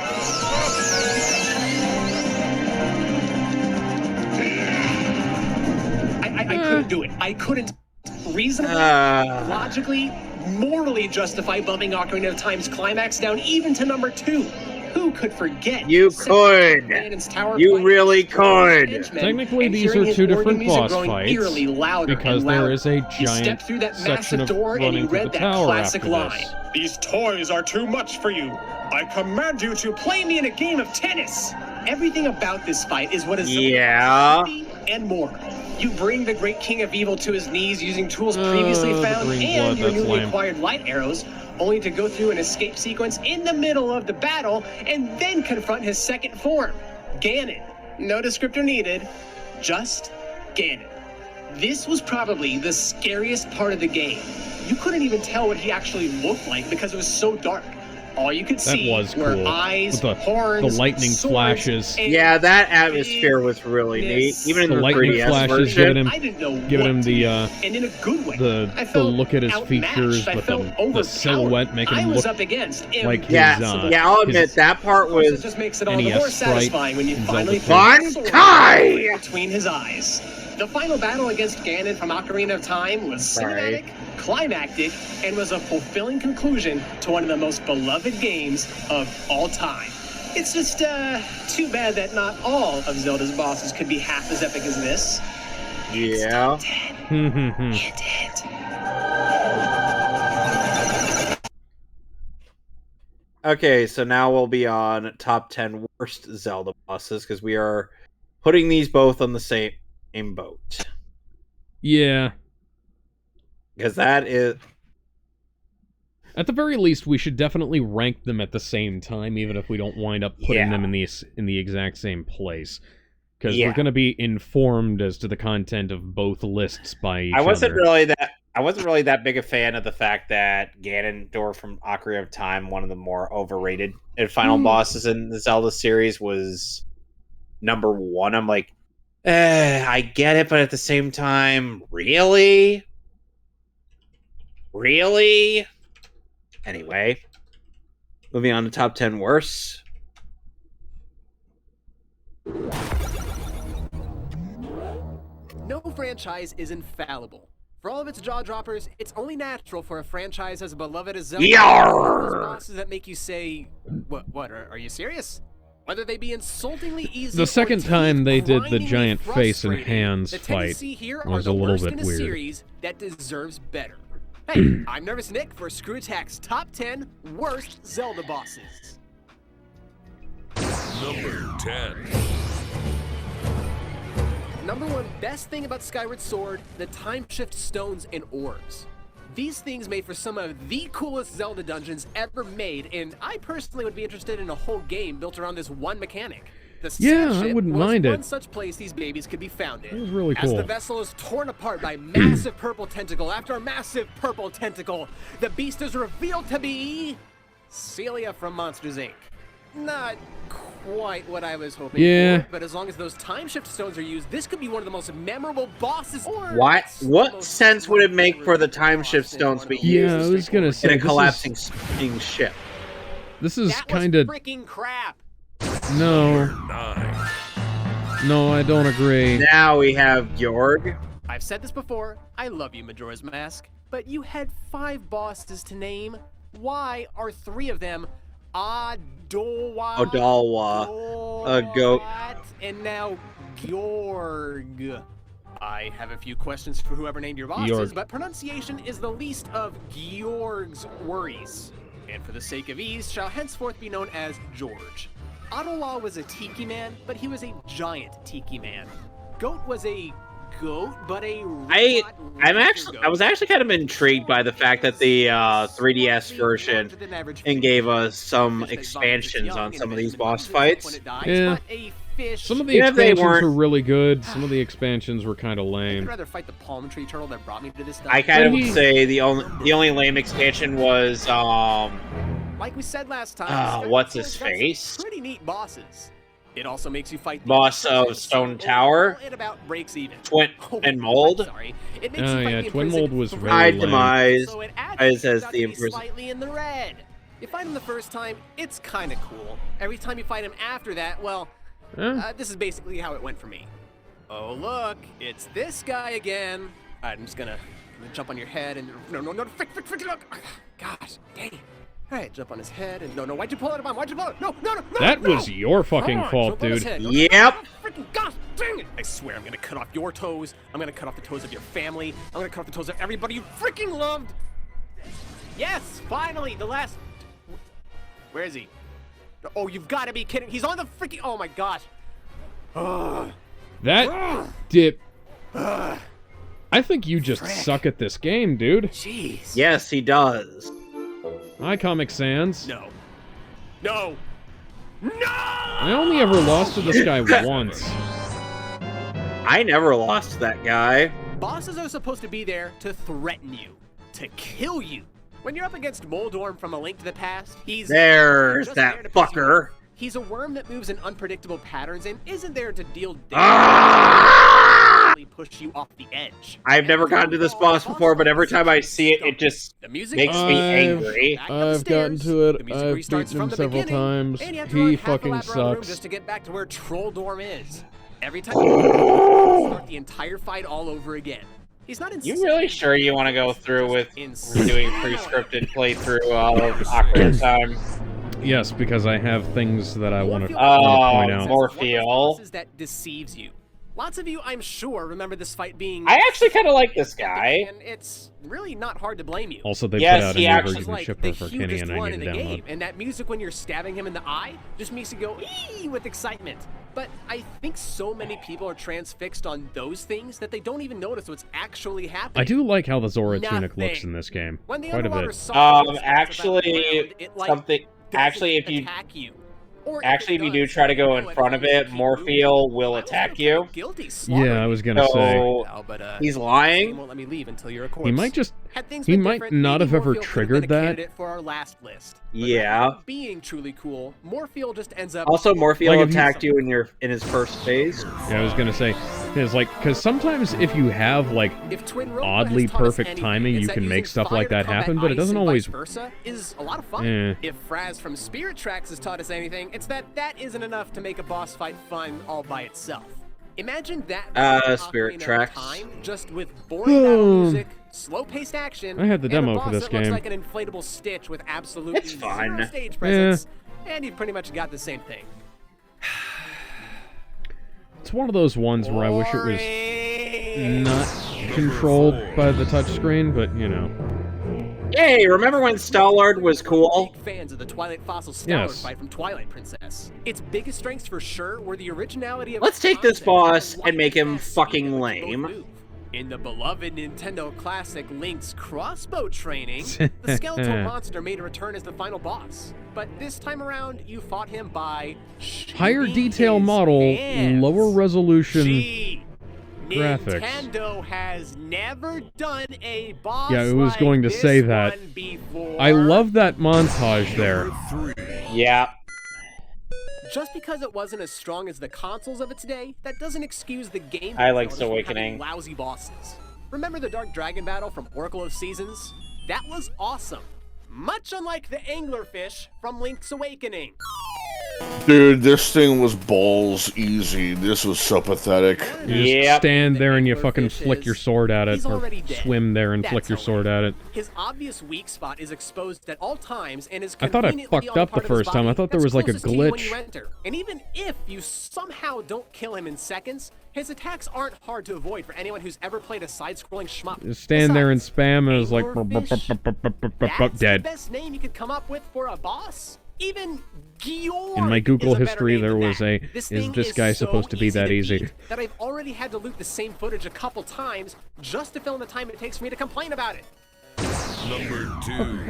I couldn't do it. I couldn't reasonably, logically, morally justify bumping Ocarina of Time's climax down even to number 2. Who could forget? You could. You really could. Technically, these are 2 different boss fights because there is a giant section of running to the tower after this. These toys are too much for you. I command you to play me in a game of tennis. Everything about this fight is what is and more. You bring the great King of Evil to his knees using tools previously found and your newly acquired light arrows, only to go through an escape sequence in the middle of the battle and then confront his second form, Ganon. No descriptor needed, just Ganon. This was probably the scariest part of the game. You couldn't even tell what he actually looked like because it was so dark. all you could see was were cool. eyes, With horns, the lightning swords, flashes. and Yeah, that atmosphere was really neat. Even in The the lightning 3DS flashes version. giving him the and in a good way. I the felt look at his outmatched. features, I but felt the overpowered. silhouette making I him was look up against like his, yeah, I'll admit that part was it just makes it all the NES more sprite satisfying when you in finally Zelda put the sword Bankai! between his eyes. The final battle against Ganon from Ocarina of Time was cinematic, climactic, and was a fulfilling conclusion to one of the most beloved games of all time. It's just too bad that not all of Zelda's bosses could be half as epic as this. Yeah. Okay, so now we'll be on top 10 worst Zelda bosses because we are putting these both on the same boat. Yeah. Because that is... At the very least, we should definitely rank them at the same time, even if we don't wind up putting them in the exact same place. Because we're going to be informed as to the content of both lists by each I wasn't other. really that big a fan of the fact that Ganondorf from Ocarina of Time, one of the more overrated and final bosses in the Zelda series, was number 1. I'm like, I get it, but at the same time, really? Really? Anyway, moving on to top 10 worst. No franchise is infallible. For all of its jaw-droppers, it's only natural for a franchise as beloved as Zelda to have those bosses that make you say, what, are you serious? Whether they be insultingly easy The second time they did the grindingly giant face and frustrating, hands the fight tendency here are was the a little worst bit in a weird. series that deserves better. Hey, I'm Nervous Nick for Screwattack's top 10 worst Zelda bosses. Number 10. Number 1 best thing about Skyward Sword, the time shift stones and orbs. These things made for some of the coolest Zelda dungeons ever made, and I personally would be interested in a whole game built around this one mechanic. The Yeah, sad I ship wouldn't was mind one it. such place these babies could be found in. It was really As cool. the vessel is torn apart by massive purple tentacle after massive purple tentacle, the beast is revealed to be Celia from Monsters, Inc. Not quite what I was hoping Yeah. for, but as long as those time shift stones are used, this could be one of the most memorable bosses. Or What sense would it make for the time shift stones to be used Yeah, I was gonna say, in a this collapsing is- ship? This is That was kind of... freaking crap. No. No, I don't agree. Now we have Georg. I've said this before, I love you, Majora's Mask, but you had 5 bosses to name. Why are 3 of them Odolwa, a goat. and now Georg? I have a few questions for whoever named your bosses, Georg. but pronunciation is the least of Georg's worries. And for the sake of ease, shall henceforth be known as George. Odolwa was a tiki man, but he was a giant tiki man. Goat was a goat, but a I was actually kind of intrigued by the fact that the 3DS version and gave us some expansions on some of these boss fights. Yeah. Some of the Even if they expansions weren't- were really good. Some of the expansions were kind of I'd lame. rather fight the palm tree turtle that brought me to this. I kind of would say the only lame expansion was like we said last time. what's his Skyward Sword's got face? some pretty neat bosses. It also makes you fight the Boss of Stone Tower. It about breaks even. Twin and Mold. Sorry. It makes Oh you fight yeah, the Twin imprisoned Mold was through- very High lame. Demise So it as turns the out to be imprisoned. slightly in the red. You fight him the first time, it's kind of cool. Every time you fight him after that, well, this is basically how it went for me. Oh look, it's this guy again. I'm just gonna jump on your head and no, frick, look. Gosh, dang it. All right, jump on his head and no, why'd you pull out a bomb? Why'd you pull it? No. That was your fucking fault, Jump on his dude. head. Yep. Freaking gosh, dang it! I swear I'm gonna cut off your toes. I'm gonna cut off the toes of your family. I'm gonna cut off the toes of everybody you freaking loved. Yes, finally, the last. Where is he? Oh, you've got to be kidding! He's on the freaking. Oh my gosh. That dip. I think you just suck at this game, dude. Jeez. Yes, he does. Hi, Comic Sans. No. I only ever lost to this guy once. I never lost to that guy. Bosses are supposed to be there to threaten you, to kill you. When you're up against Moldorm from A Link to the Past, There's just that there to piss you fucker. off. He's a worm that moves in unpredictable patterns and isn't there to deal damage, push you off the edge. I've never gotten to this boss before, but every time I see it, it just makes me angry. I've gotten to it. I've beaten him several times. He fucking sucks. Just to get back to where Trolldorm is. Every time you start the entire fight all over again. He's not You really sure you want to go through with doing pre-scripted playthrough of Ocarina of Time? Yes, because I have things that I want to point out. Morpheal. That deceives you. Lots of you, I'm sure, remember this fight being... I actually kind of like this guy. And it's really not hard to blame you. Also, they put out a new version of Shipper for Kenny, and I need to download. And that music when you're stabbing him in the eye just makes you go, ee, with excitement. But I think so many people are transfixed on those things that they don't even notice what's actually happening. I do like how the Zora tunic looks in this game. Quite a bit. Actually, if you do try to go in front of it, Morpheal will attack you. Yeah, I was gonna say. He's lying. He might just. He might not have ever triggered that. For our last list. Yeah. Being truly cool, Morpheal just ends up. Also, Morpheal attacked you in his first phase. Yeah, I was gonna say, because sometimes if you have like oddly perfect timing, you can make stuff like that happen, but it doesn't always. Versa is a lot of fun. If Fraz from Spirit Tracks has taught us anything, it's that isn't enough to make a boss fight fun all by itself. Imagine that Spirit Tracks. Time, just with boring battle music, slow-paced action. I had the demo and a boss for this that game. Looks like an inflatable Stitch with absolutely zero stage Yeah. presence, and you've pretty much got the same thing. It's one of those ones where I wish it was not controlled by the touchscreen, but you know. Hey, remember when Stallard was cool? Big fans of the Twilight Fossil Stallard fight from Twilight Princess. Its biggest strengths for sure were the originality of. Let's take this boss and make him fucking lame. In the beloved Nintendo classic Link's crossbow training, the skeletal monster made a return as the final boss. But this time around, you fought him by higher detail model, lower resolution graphics. Nintendo has never done a boss. Yeah, I was going to say that. I love that montage there. Yeah. Just because it wasn't as strong as the consoles of its day, that doesn't excuse the game. I like Awakening. Lousy bosses. Remember the Dark Dragon battle from Oracle of Seasons? That was awesome. Much unlike the anglerfish from Link's Awakening. Dude, this thing was balls easy. This was so pathetic. You just stand there and you fucking flick your sword at it, or swim there and flick your sword at it. His obvious weak spot is exposed at all times and is I thought I fucked up the first time. I thought there was like a glitch. And even if you somehow don't kill him in seconds, his attacks aren't hard to avoid for anyone who's ever played a side-scrolling shmup. Just stand there and spam and it was like That's dead. the best name you could come up with for a boss? Even Georg In my Google is a better history, name there than was that. a, This is thing this is guy so supposed to be that easy? beat that I've already had to loot the same footage a couple times just to fill in the time it takes for me to complain about it. Number 2.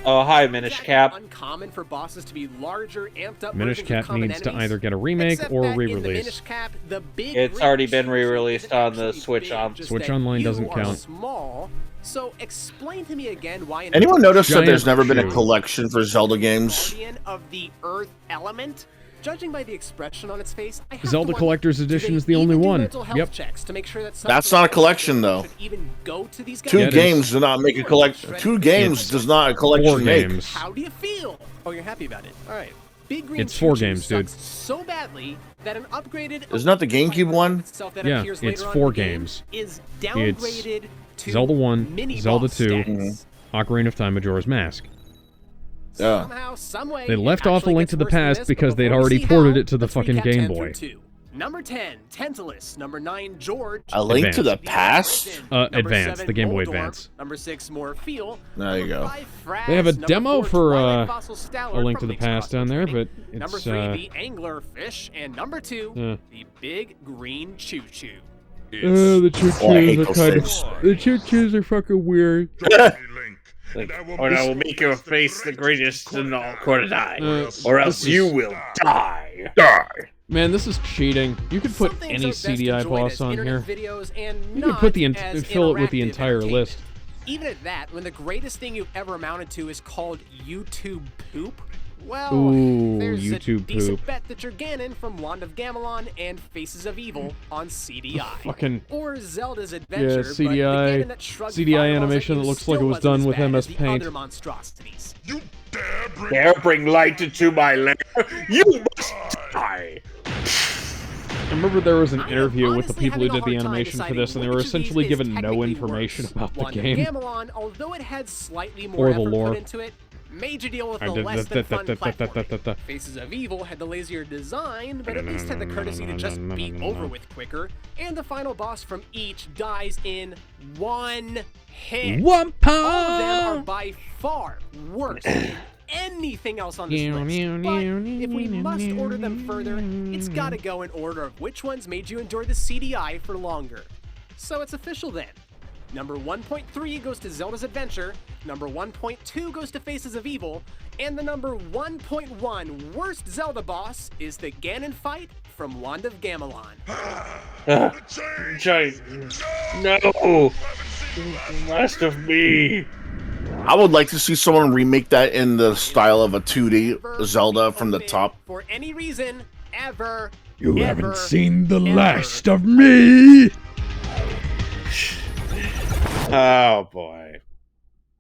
Oh, hi, Minish Cap. Uncommon for bosses to be larger, amped up Minish versions Cap of common needs to enemies. either get a remake Except or that in the re-release. Minish Cap, the big It's already been re-released on the Switch. Switch Online doesn't count. Small, so explain to me again why. Anyone notice that there's never been a shoe. collection for Zelda games? Guardian of the Earth element. Judging by the expression on its face, I have Zelda to Collector's wonder, Edition do is they the only even do one. mental health Yep. checks to make sure that That's not a collection, though. should even go to these guys? Two games do not make a collection. Two games does not a collection 4 make. games. How do you feel? Oh, you're happy about it. All right. Big Green It's 4 Choo Choo games, dude. sucks so badly that an upgraded Isn't that the GameCube one? that Yeah, appears it's later on 4 in the game games. is It's downgraded to Zelda 1, mini Zelda boss 2, status. Ocarina of Time, Majora's Mask. Yeah. Somehow, someway, They it left off A actually Link gets to the worse than Past this, because but they'd before we already see ported how, it to the let's fucking recap Game 10 through Boy. 2. Number 10, Tantalus. Number 9, George. A Link to the Number Past? Number Advance, 7, the Game Boy Moldorm. Advance. Number 6, Morpheal. There you go. 5, Fraz. They have a Number demo 4, for Twilight Fossil Stallard A Link to from the Link's Past down Crossbow there, Training. but Number it's 3, the Anglerfish. And number 2, the Big Green Choo Choo. the choo-choos Oh, I hate are those kind things. of... The choo-choos are fucking weird. Or I will make your face the greatest in all Korodai. Or else this you is- will die. Man, this is cheating. You could put Some things any are best CDI enjoyed boss as on internet here. videos and You could put the not as fill it with the interactive entire entertainment. list. Even at that, when the greatest thing you've ever amounted to is called YouTube poop, well, Ooh, there's YouTube a decent poop. bet that you're Ganon from Wand of Gamelon and Faces of Evil on CDI. Fucking or Zelda's Adventure, but the CDI Ganon that shrugged CDI fireballs animation at that you looks like it still was wasn't done as with bad MS as the Paint. other monstrosities. Dare bring light into my lair. You must die. I remember there was an interview with the people who did the animation for this, and they were essentially given no information about the game. Gamelon, although it had slightly more Or the effort lore. put into it, major deal with the less than fun platforming. Faces of Evil had the lazier design, but at least had the courtesy to just be over with quicker, and the final boss from each dies in one hit. One All of them are by far worse than anything else on this list, but if we must order them further, it's gotta go in order of which ones made you endure the CDI for longer. So it's official then. Number 1.3 goes to Zelda's Adventure, number 1.2 goes to Faces of Evil, and the number 1.1 worst Zelda boss is the Ganon fight from Wand of Gamelon. No! Last of me! I would like to see someone remake that in the style of a 2D Zelda from the top. For any reason, ever. You haven't seen the last of me! Oh boy.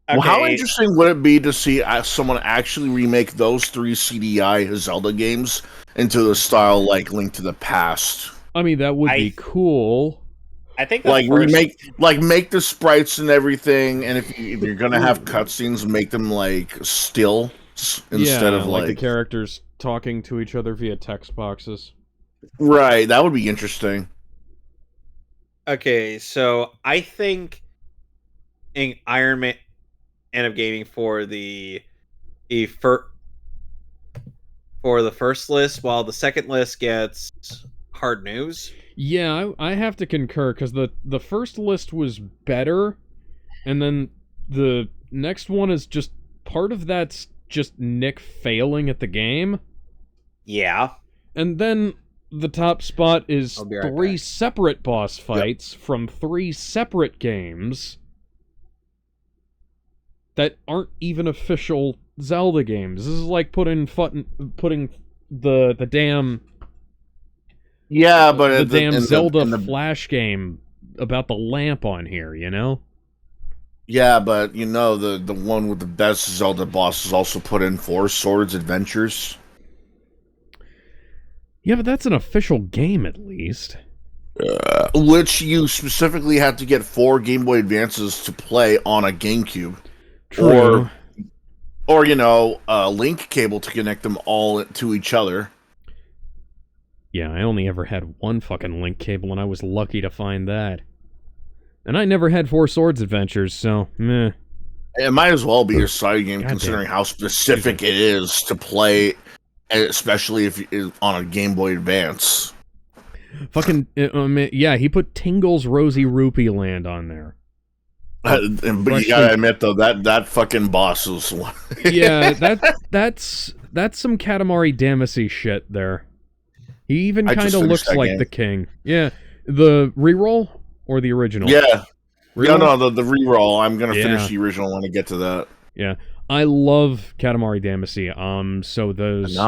Well, how Okay. interesting would it be to see someone actually remake those 3 CDI Zelda games into the style like Link to the Past? I mean, that would be cool. I think Like make the sprites and everything, and if you're gonna have cutscenes, make them like still instead of like the characters talking to each other via text boxes. Right, that would be interesting. Okay, so I think in Iron Man of Gaming for the first list, while the second list gets hard news. Yeah, I have to concur, because the first list was better, and then the next one is just, part of that's just Nick failing at the game. Yeah. And then the top spot is I'll be right 3 back. separate boss fights from 3 separate games that aren't even official Zelda games. This is like putting the damn... Yeah, but the damn Zelda Flash game about the lamp on here, you know? Yeah, but you know the one with the best Zelda boss is also put in 4 Swords Adventures. Yeah, but that's an official game at least. Which you specifically have to get 4 Game Boy Advances to play on a GameCube. True. Or you know, a link cable to connect them all to each other. Yeah, I only ever had one fucking link cable, and I was lucky to find that. And I never had 4 Swords Adventures, so, meh. It might as well be a side game, Goddamn. considering how specific it is to play, especially if it's on a Game Boy Advance. Fucking, yeah, he put Tingle's Rosy Rupee Land on there. But you gotta admit, though, that fucking boss is... Yeah, that's some Katamari Damacy shit there. He even kind of looks like the king. Yeah, the reroll or the original? Yeah. Reroll? No, the reroll. I'm gonna finish the original when I get to that. Yeah, I love Katamari Damacy. So those. I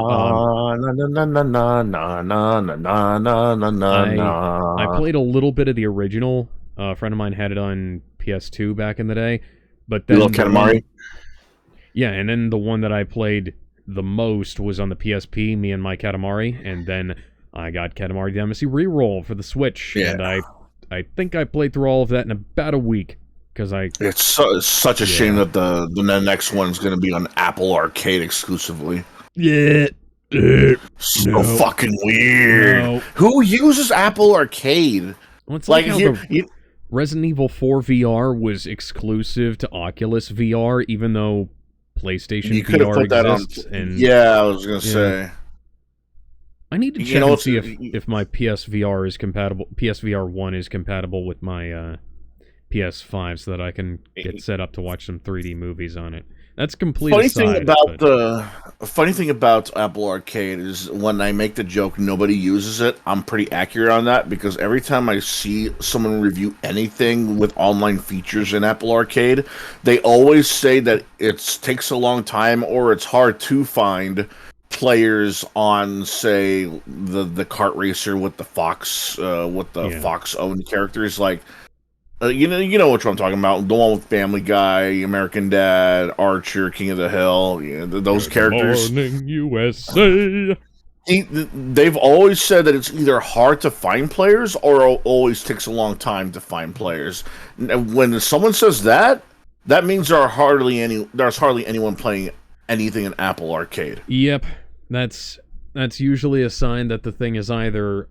played a little bit of the original. A friend of mine had it on PS2 back in the day, but then You love Katamari? Yeah, and then the one that I played the most was on the PSP, me and my Katamari, and then I got Katamari Damacy Reroll for the Switch, and I think I played through all of that in about a week, because It's such a shame that the next one's going to be on Apple Arcade exclusively. Yeah. So fucking weird. No. Who uses Apple Arcade? Well, it's like how Resident Evil 4 VR was exclusive to Oculus VR, even though PlayStation You could have VR put that exists. on. I was gonna say. I need to check and see if my PSVR is compatible. PSVR 1 is compatible with my PS5, so that I can get set up to watch some 3D movies on it. That's complete. Funny aside, thing about but... the funny thing about Apple Arcade is when I make the joke nobody uses it, I'm pretty accurate on that because every time I see someone review anything with online features in Apple Arcade, they always say that it takes a long time or it's hard to find players on, say, the kart racer with the Fox Fox owned characters. Like, you know what I'm talking about. The one with Family Guy, American Dad, Archer, King of the Hill. Those characters. Morning USA. They've always said that it's either hard to find players or always takes a long time to find players. When someone says that, that means there's hardly anyone playing anything in Apple Arcade. Yep, that's usually a sign that the thing is either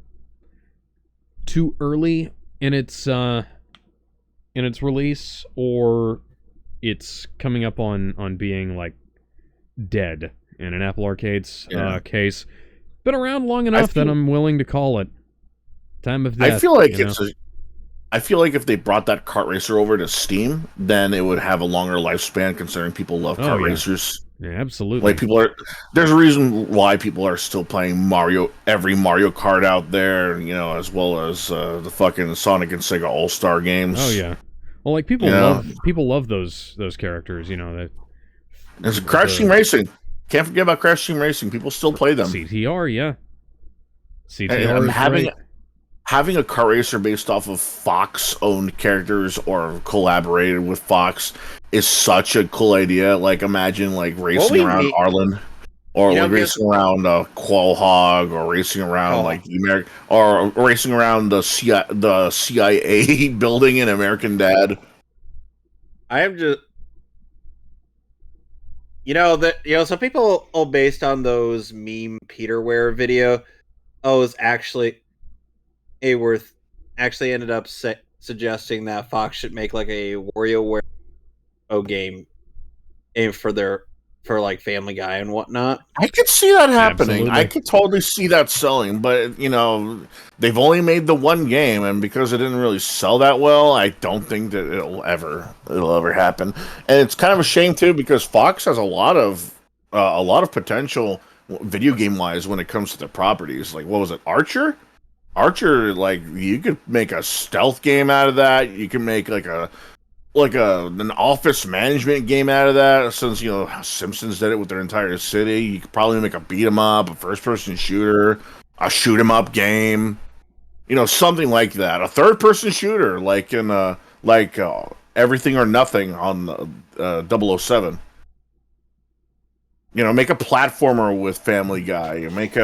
too early in its release, or it's coming up on being like dead. In an Apple Arcade's case, been around long enough that I'm willing to call it time of death. I feel like I feel like if they brought that kart racer over to Steam, then it would have a longer lifespan, considering people love kart racers. Yeah, absolutely. Like there's a reason why people are still playing every Mario Kart out there, as well as the fucking Sonic and Sega All-Star games. Oh yeah. Well, like people love those characters, There's Crash Team Racing. Can't forget about Crash Team Racing. People still play them. CTR, yeah. CTR and having a car racer based off of Fox-owned characters or collaborated with Fox is such a cool idea. Like, imagine racing around Arlen, or racing around Qualhog, or racing around or racing around the CIA building in American Dad. I am just, some people based on those meme Peterware video. Aworth actually ended up suggesting that Fox should make like a WarioWare game aimed for Family Guy and whatnot. I could see that happening. Absolutely. I could totally see that selling, but they've only made the one game, and because it didn't really sell that well, I don't think that it'll ever happen. And it's kind of a shame too, because Fox has a lot of potential video game wise when it comes to the properties. Like, what was it, Archer? You could make a stealth game out of that. You can make an office management game out of that. Since Simpsons did it with their entire city, you could probably make a beat 'em up, a first person shooter, a shoot 'em up game. Something like that. A third person shooter, like in Everything or Nothing on 007. Make a platformer with Family Guy. Make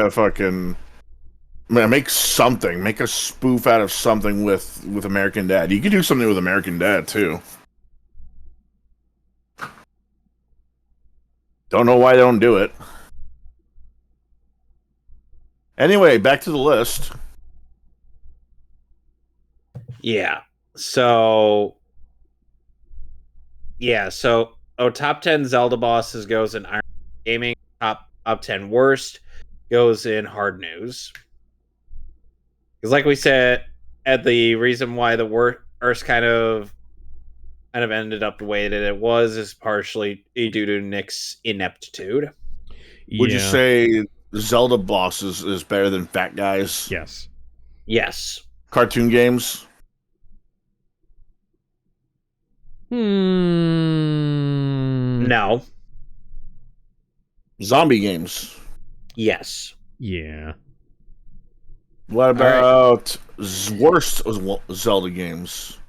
something. Make a spoof out of something with American Dad. You could do something with American Dad too. Don't know why they don't do it. Anyway, back to the list. Yeah. So top 10 Zelda bosses goes in Iron Gaming. Top 10 worst goes in Hard News. Because like we said, the reason why the worst kind of ended up the way that it was is partially due to Nick's ineptitude. Would you say Zelda bosses is better than Fat Guys? Yes. Yes. Cartoon games? No. Zombie games? Yes. Yeah. What about worst Zelda games?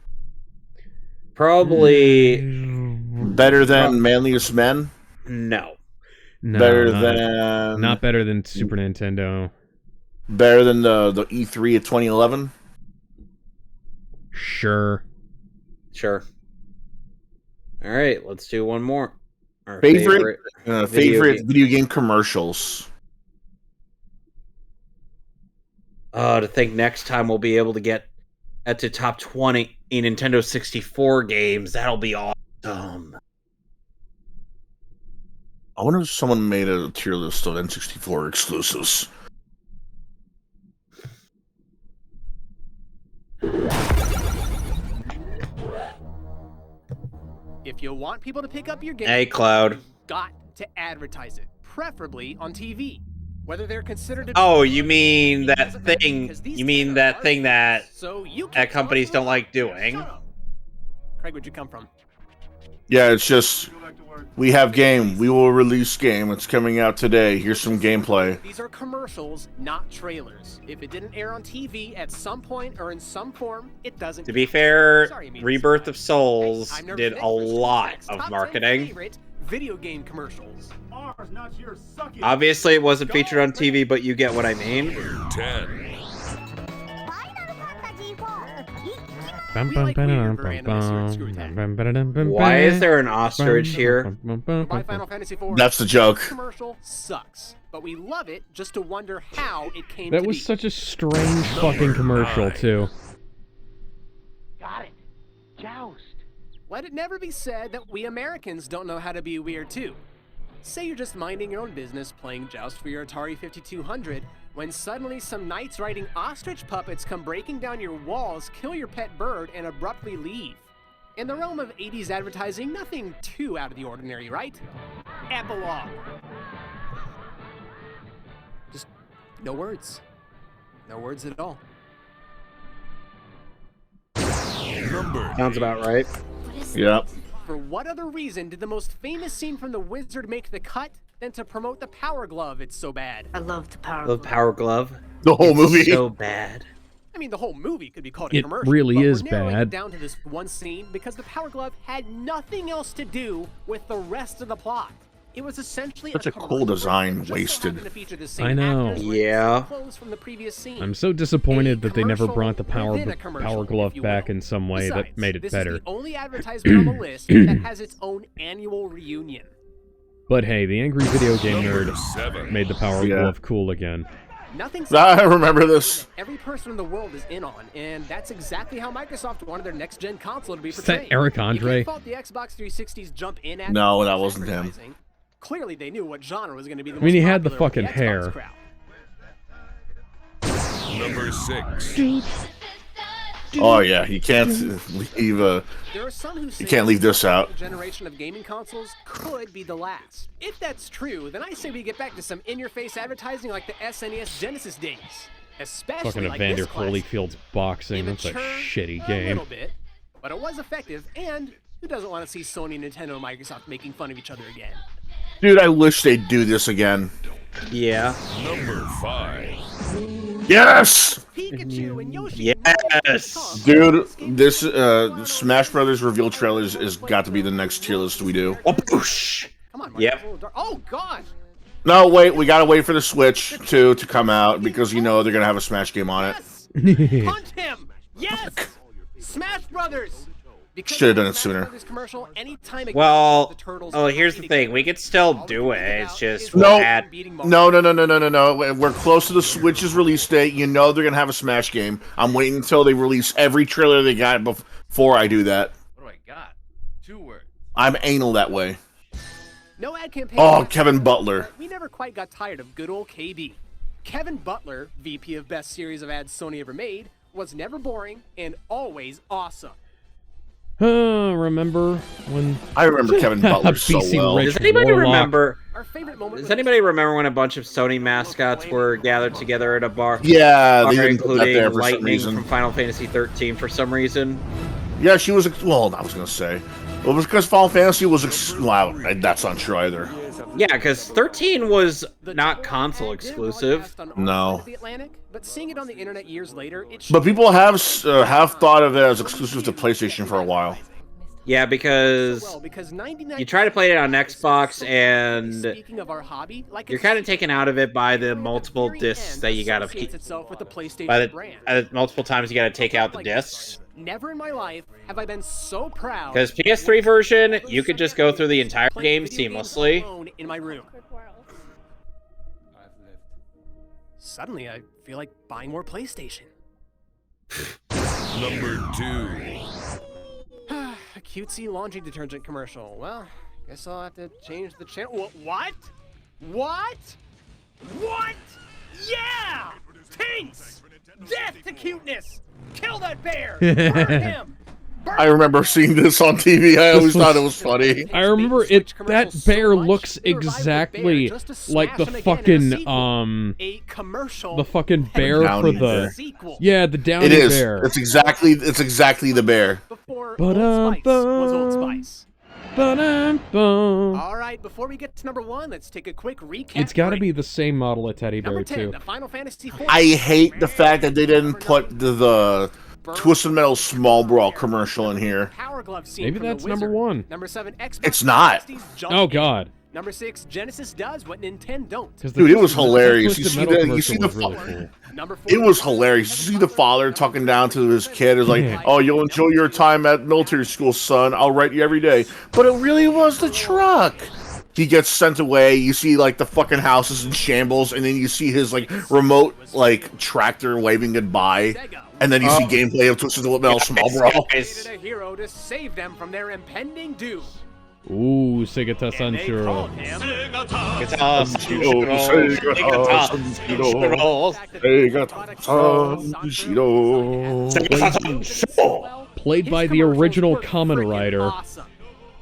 Probably better than Manliest Men? No. Not better than Super Nintendo. Better than the E3 of 2011? Sure. All right, let's do one more. Our favorite video game commercials. To think next time we'll be able to get to top 20 in Nintendo 64 games. That'll be awesome. I wonder if someone made a tier list of N64 exclusives. If you want people to pick up your game, Hey, Cloud. you've got to advertise it, preferably on TV. Whether they're considered. Oh, you mean that thing? You mean that thing that companies don't like doing? Craig, where'd you come from? Yeah, it's just we have game. We will release game. It's coming out today. Here's some gameplay. These are commercials, not trailers. If it didn't air on TV at some point or in some form, it doesn't. To be fair, Rebirth of Souls did a lot of marketing. Video game commercials. Obviously, it wasn't featured on TV, but you get what I mean. 10. Why is there an ostrich here? That's the joke. Commercial sucks, but we love it just to wonder how it came That to was be. such a strange fucking commercial, too. Got it. Joust. Let it never be said that we Americans don't know how to be weird too. Say you're just minding your own business playing Joust for your Atari 5200, when suddenly some knights riding ostrich puppets come breaking down your walls, kill your pet bird, and abruptly leave. In the realm of 80s advertising, nothing too out of the ordinary, right? Epilogue. Just no words. No words at all. Sounds about right. Yep. For what other reason did the most famous scene from The Wizard make the cut than to promote the Power Glove? It's so bad. I love the Power The Power Glove. The whole movie. So bad. I mean, the whole movie could be called a It commercial. really but is we're narrowing it bad. down to this one scene because the Power Glove had nothing else to do with the rest of the plot. It was essentially Such a cool design wasted. I know. Yeah. I'm so disappointed that they never commercial brought the Power within a commercial, Power Glove if you back will. in some way Besides, that made it this better. is the only advertisement on the list that has its own annual reunion. But hey, the angry video game nerd 7. made the Power Yeah. Glove cool again. Nothing I remember this. every person in the world is in on, and that's exactly how Microsoft wanted their next-gen console to be Is that portrayed. Eric You Andre? can't fault the Xbox 360's jump in at No, that wasn't him. advertising. Clearly, they knew what genre was going to be the I mean, he most had the popular with fucking hair. Xbox crowd. Number 6. Oh yeah, you can't leave There are some who say you can't leave this out. the generation of gaming consoles could be the last. If that's true, then I say we get back to some in-your-face advertising like the SNES Genesis days. Especially Fucking like Evander this classic. Holyfield's boxing. That's a Immature, shitty a game. little bit, but it was effective, and who doesn't want to see Sony, Nintendo, and Microsoft making fun of each other again? Dude, I wish they'd do this again. Yeah. Number 5. Yes! Pikachu and Yoshi. Yes! Dude, this Smash Brothers reveal trailers has got to be the next tier list we do. Oh, boosh. Come on, Yep. Oh gosh. No, wait, we gotta wait for the Switch to come out because you know they're gonna have a Smash game on it. Yes! Hunt him! Yes! Smash Brothers! Because Should have done it Smash sooner. Brothers commercial, anytime it Well, comes to the Turtles oh, here's the fighting thing. We could still do it. It's just No. we'll add. No. We're close to the Switch's release date. You know they're gonna have a Smash game. I'm waiting until they release every trailer they got before I do that. What do I got? 2 words. I'm anal that way. No ad campaign. Oh, Kevin Butler. We never quite got tired of good old KB. Kevin Butler, VP of Best Series of Ads Sony Ever Made, was never boring and always awesome. Remember when... I remember Kevin Butler so BC well. Rich Does anybody Warlock. remember? Our favorite moment. Does anybody remember when a bunch of Sony mascots were gathered together at a bar? Yeah, they Bar, didn't put that including there for some Lightning reason. from Final Fantasy 13 for some reason. Yeah, she was. Well, I was gonna say, well, it was because Final Fantasy was. Wow, that's not true either. Yeah, because 13 was not console exclusive. No. The Atlantic, but seeing it on the internet years later, it But people have thought of it as exclusive to PlayStation for a while. Yeah, because you try to play it on Xbox, and Speaking of our hobby, like you're kind of taken out of it by the multiple discs that you gotta keep. itself with the PlayStation By brand. multiple times you gotta take out the discs. Never in my life have I been so proud. Because PS3 version, you could just go through the entire game seamlessly. alone in my room. Suddenly, I feel like buying more PlayStation. Number 2. A cutesy laundry detergent commercial. Well, guess I'll have to change the channel. What? What? What? Yeah! Tinks! Death to cuteness! Kill that bear! Burn him! I remember seeing this on TV. I always thought it was funny. I remember it. That bear looks exactly like the fucking bear for the the Downy It is. bear. It's exactly the bear. All right, before we get to number 1, let's take a quick recap. It's got to be the same model of teddy bear Number 10, too. the Final Fantasy IV. I hate the fact that they didn't put the Twisted Metal Small Brawl commercial in here. Maybe that's number 1. Number 7, Xbox It's not. Oh God. Number 6, Genesis does what Nintendo don't. Dude, it was hilarious. You Twisted see Metal the, you see the, commercial was really cool. Number 4, it was hilarious. You see the father talking down to his kid. It's like, oh, you'll enjoy your time at military school, son. I'll write you every day. But it really was the truck. He gets sent away. You see, like, the fucking house is in shambles, and then you see his, like, remote, like, tractor waving goodbye. And then you see gameplay of Twisted Metal Small Brawl. needed a hero to save them from their impending doom. Ooh, Segata Sanshiro. Played by the original Kamen Rider. Awesome.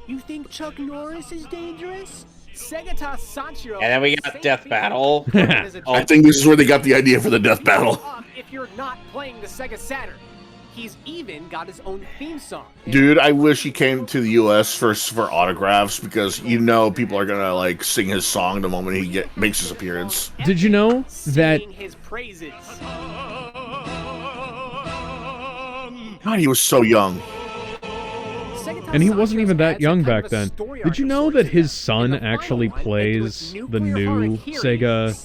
You think Chuck Norris is dangerous? Segata Sanshiro. And then we got Death Battle. I think this is where they got the idea for the death battle. If you're not playing the Sega Saturn, he's even got his own theme song. Dude, I wish he came to the U.S. for autographs, because you know people are gonna like sing his song the moment he makes his appearance. Did you know that? His praises. God, he was so young. And he wasn't even that young back then. Did you know that his son actually plays the new Sega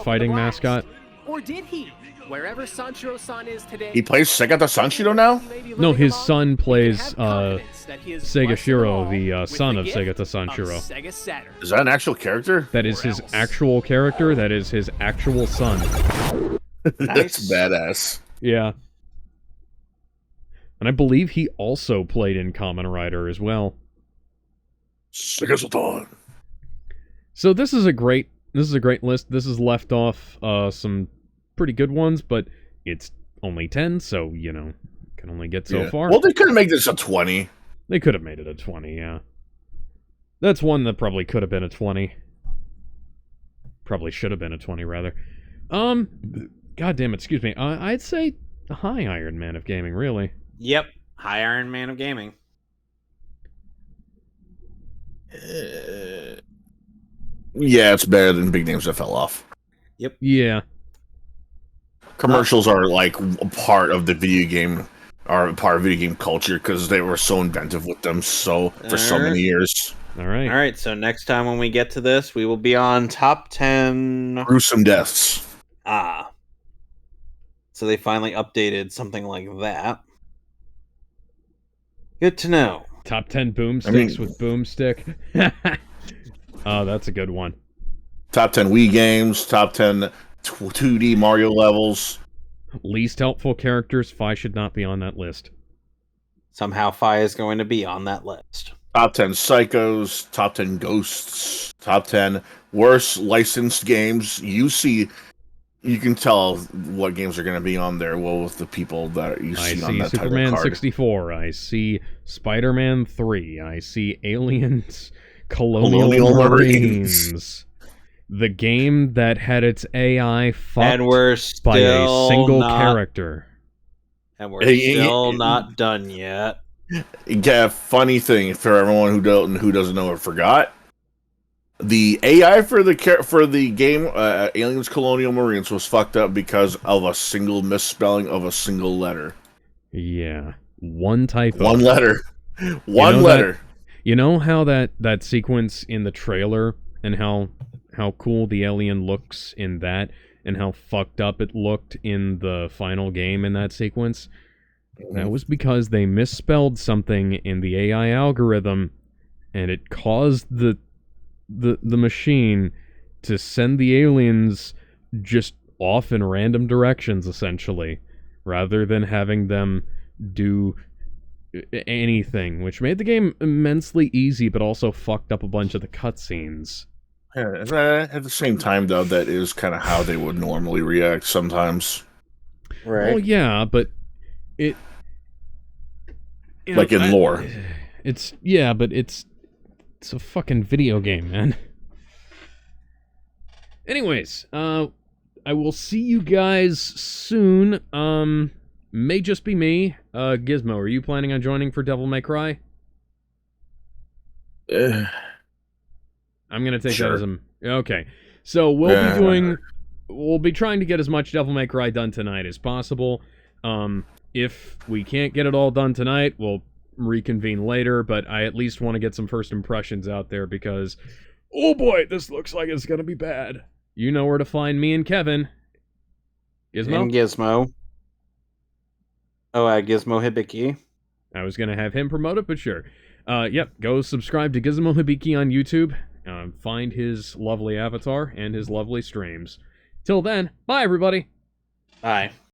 fighting mascot? Or did he? Wherever Sanshiro-san is today. He plays Segata Sanshiro now? No, his son plays Sega Shiro, the son of Segata Sanshiro. Is that an actual character? That is his actual character. That is his actual son. That's badass. Yeah. And I believe he also played in Kamen Rider as well. Sega Satan. So this is a great list. This has left off some pretty good ones, but it's only 10, so you know, can only get so far. Well, they could have made this a 20. They could have made it a 20, yeah. That's one that probably could have been a 20. Probably should have been a 20, rather. God damn it, excuse me. I'd say a high Iron Man of gaming, really. Yep, high Iron Man of gaming. Yeah, it's better than big names that fell off. Yep. Yeah. Commercials are like a part of the video game, are part of video game culture, because they were so inventive with them for so many years. All right. All right, so next time when we get to this, we will be on top 10 gruesome deaths. Ah. So they finally updated something like that. Good to know. Top 10 boomsticks with boomstick. Oh, that's a good one. Top 10 Wii games, top 10 2D Mario levels. Least helpful characters. Fi should not be on that list. Somehow Fi is going to be on that list. Top 10 Psychos, top 10 Ghosts, top 10 worst licensed games. You can tell what games are going to be on there. Well, with the people that you see on that Superman title card. 64. I see Spider-Man 3. I see Aliens, Colonial Marines. The game that had its AI fucked by a single character. And we're still not done yet. Yeah, funny thing for everyone who doesn't know or forgot. The AI for the game Aliens Colonial Marines was fucked up because of a single misspelling of a single letter. Yeah. One typo. One letter. One letter. You know how that sequence in the trailer and how cool the alien looks in that and how fucked up it looked in the final game in that sequence? That was because they misspelled something in the AI algorithm and it caused the machine to send the aliens just off in random directions, essentially, rather than having them do anything, which made the game immensely easy, but also fucked up a bunch of the cutscenes. Yeah, at the same time, though, that is kind of how they would normally react sometimes. Right. Well, yeah, but like in lore. But it's a fucking video game, man. Anyways, I will see you guys soon. May just be me. Gizmo, are you planning on joining for Devil May Cry? I'm gonna take that as okay. So we'll be trying to get as much Devil May Cry done tonight as possible. If we can't get it all done tonight, we'll reconvene later, but I at least want to get some first impressions out there because, oh boy, this looks like it's gonna be bad. You know where to find me and Kevin. Gizmo? And Gizmo. Oh, Gizmo Hibiki. I was gonna have him promote it, but sure. Yep, go subscribe to Gizmo Hibiki on YouTube. Find his lovely avatar and his lovely streams. Till then, bye everybody! Bye.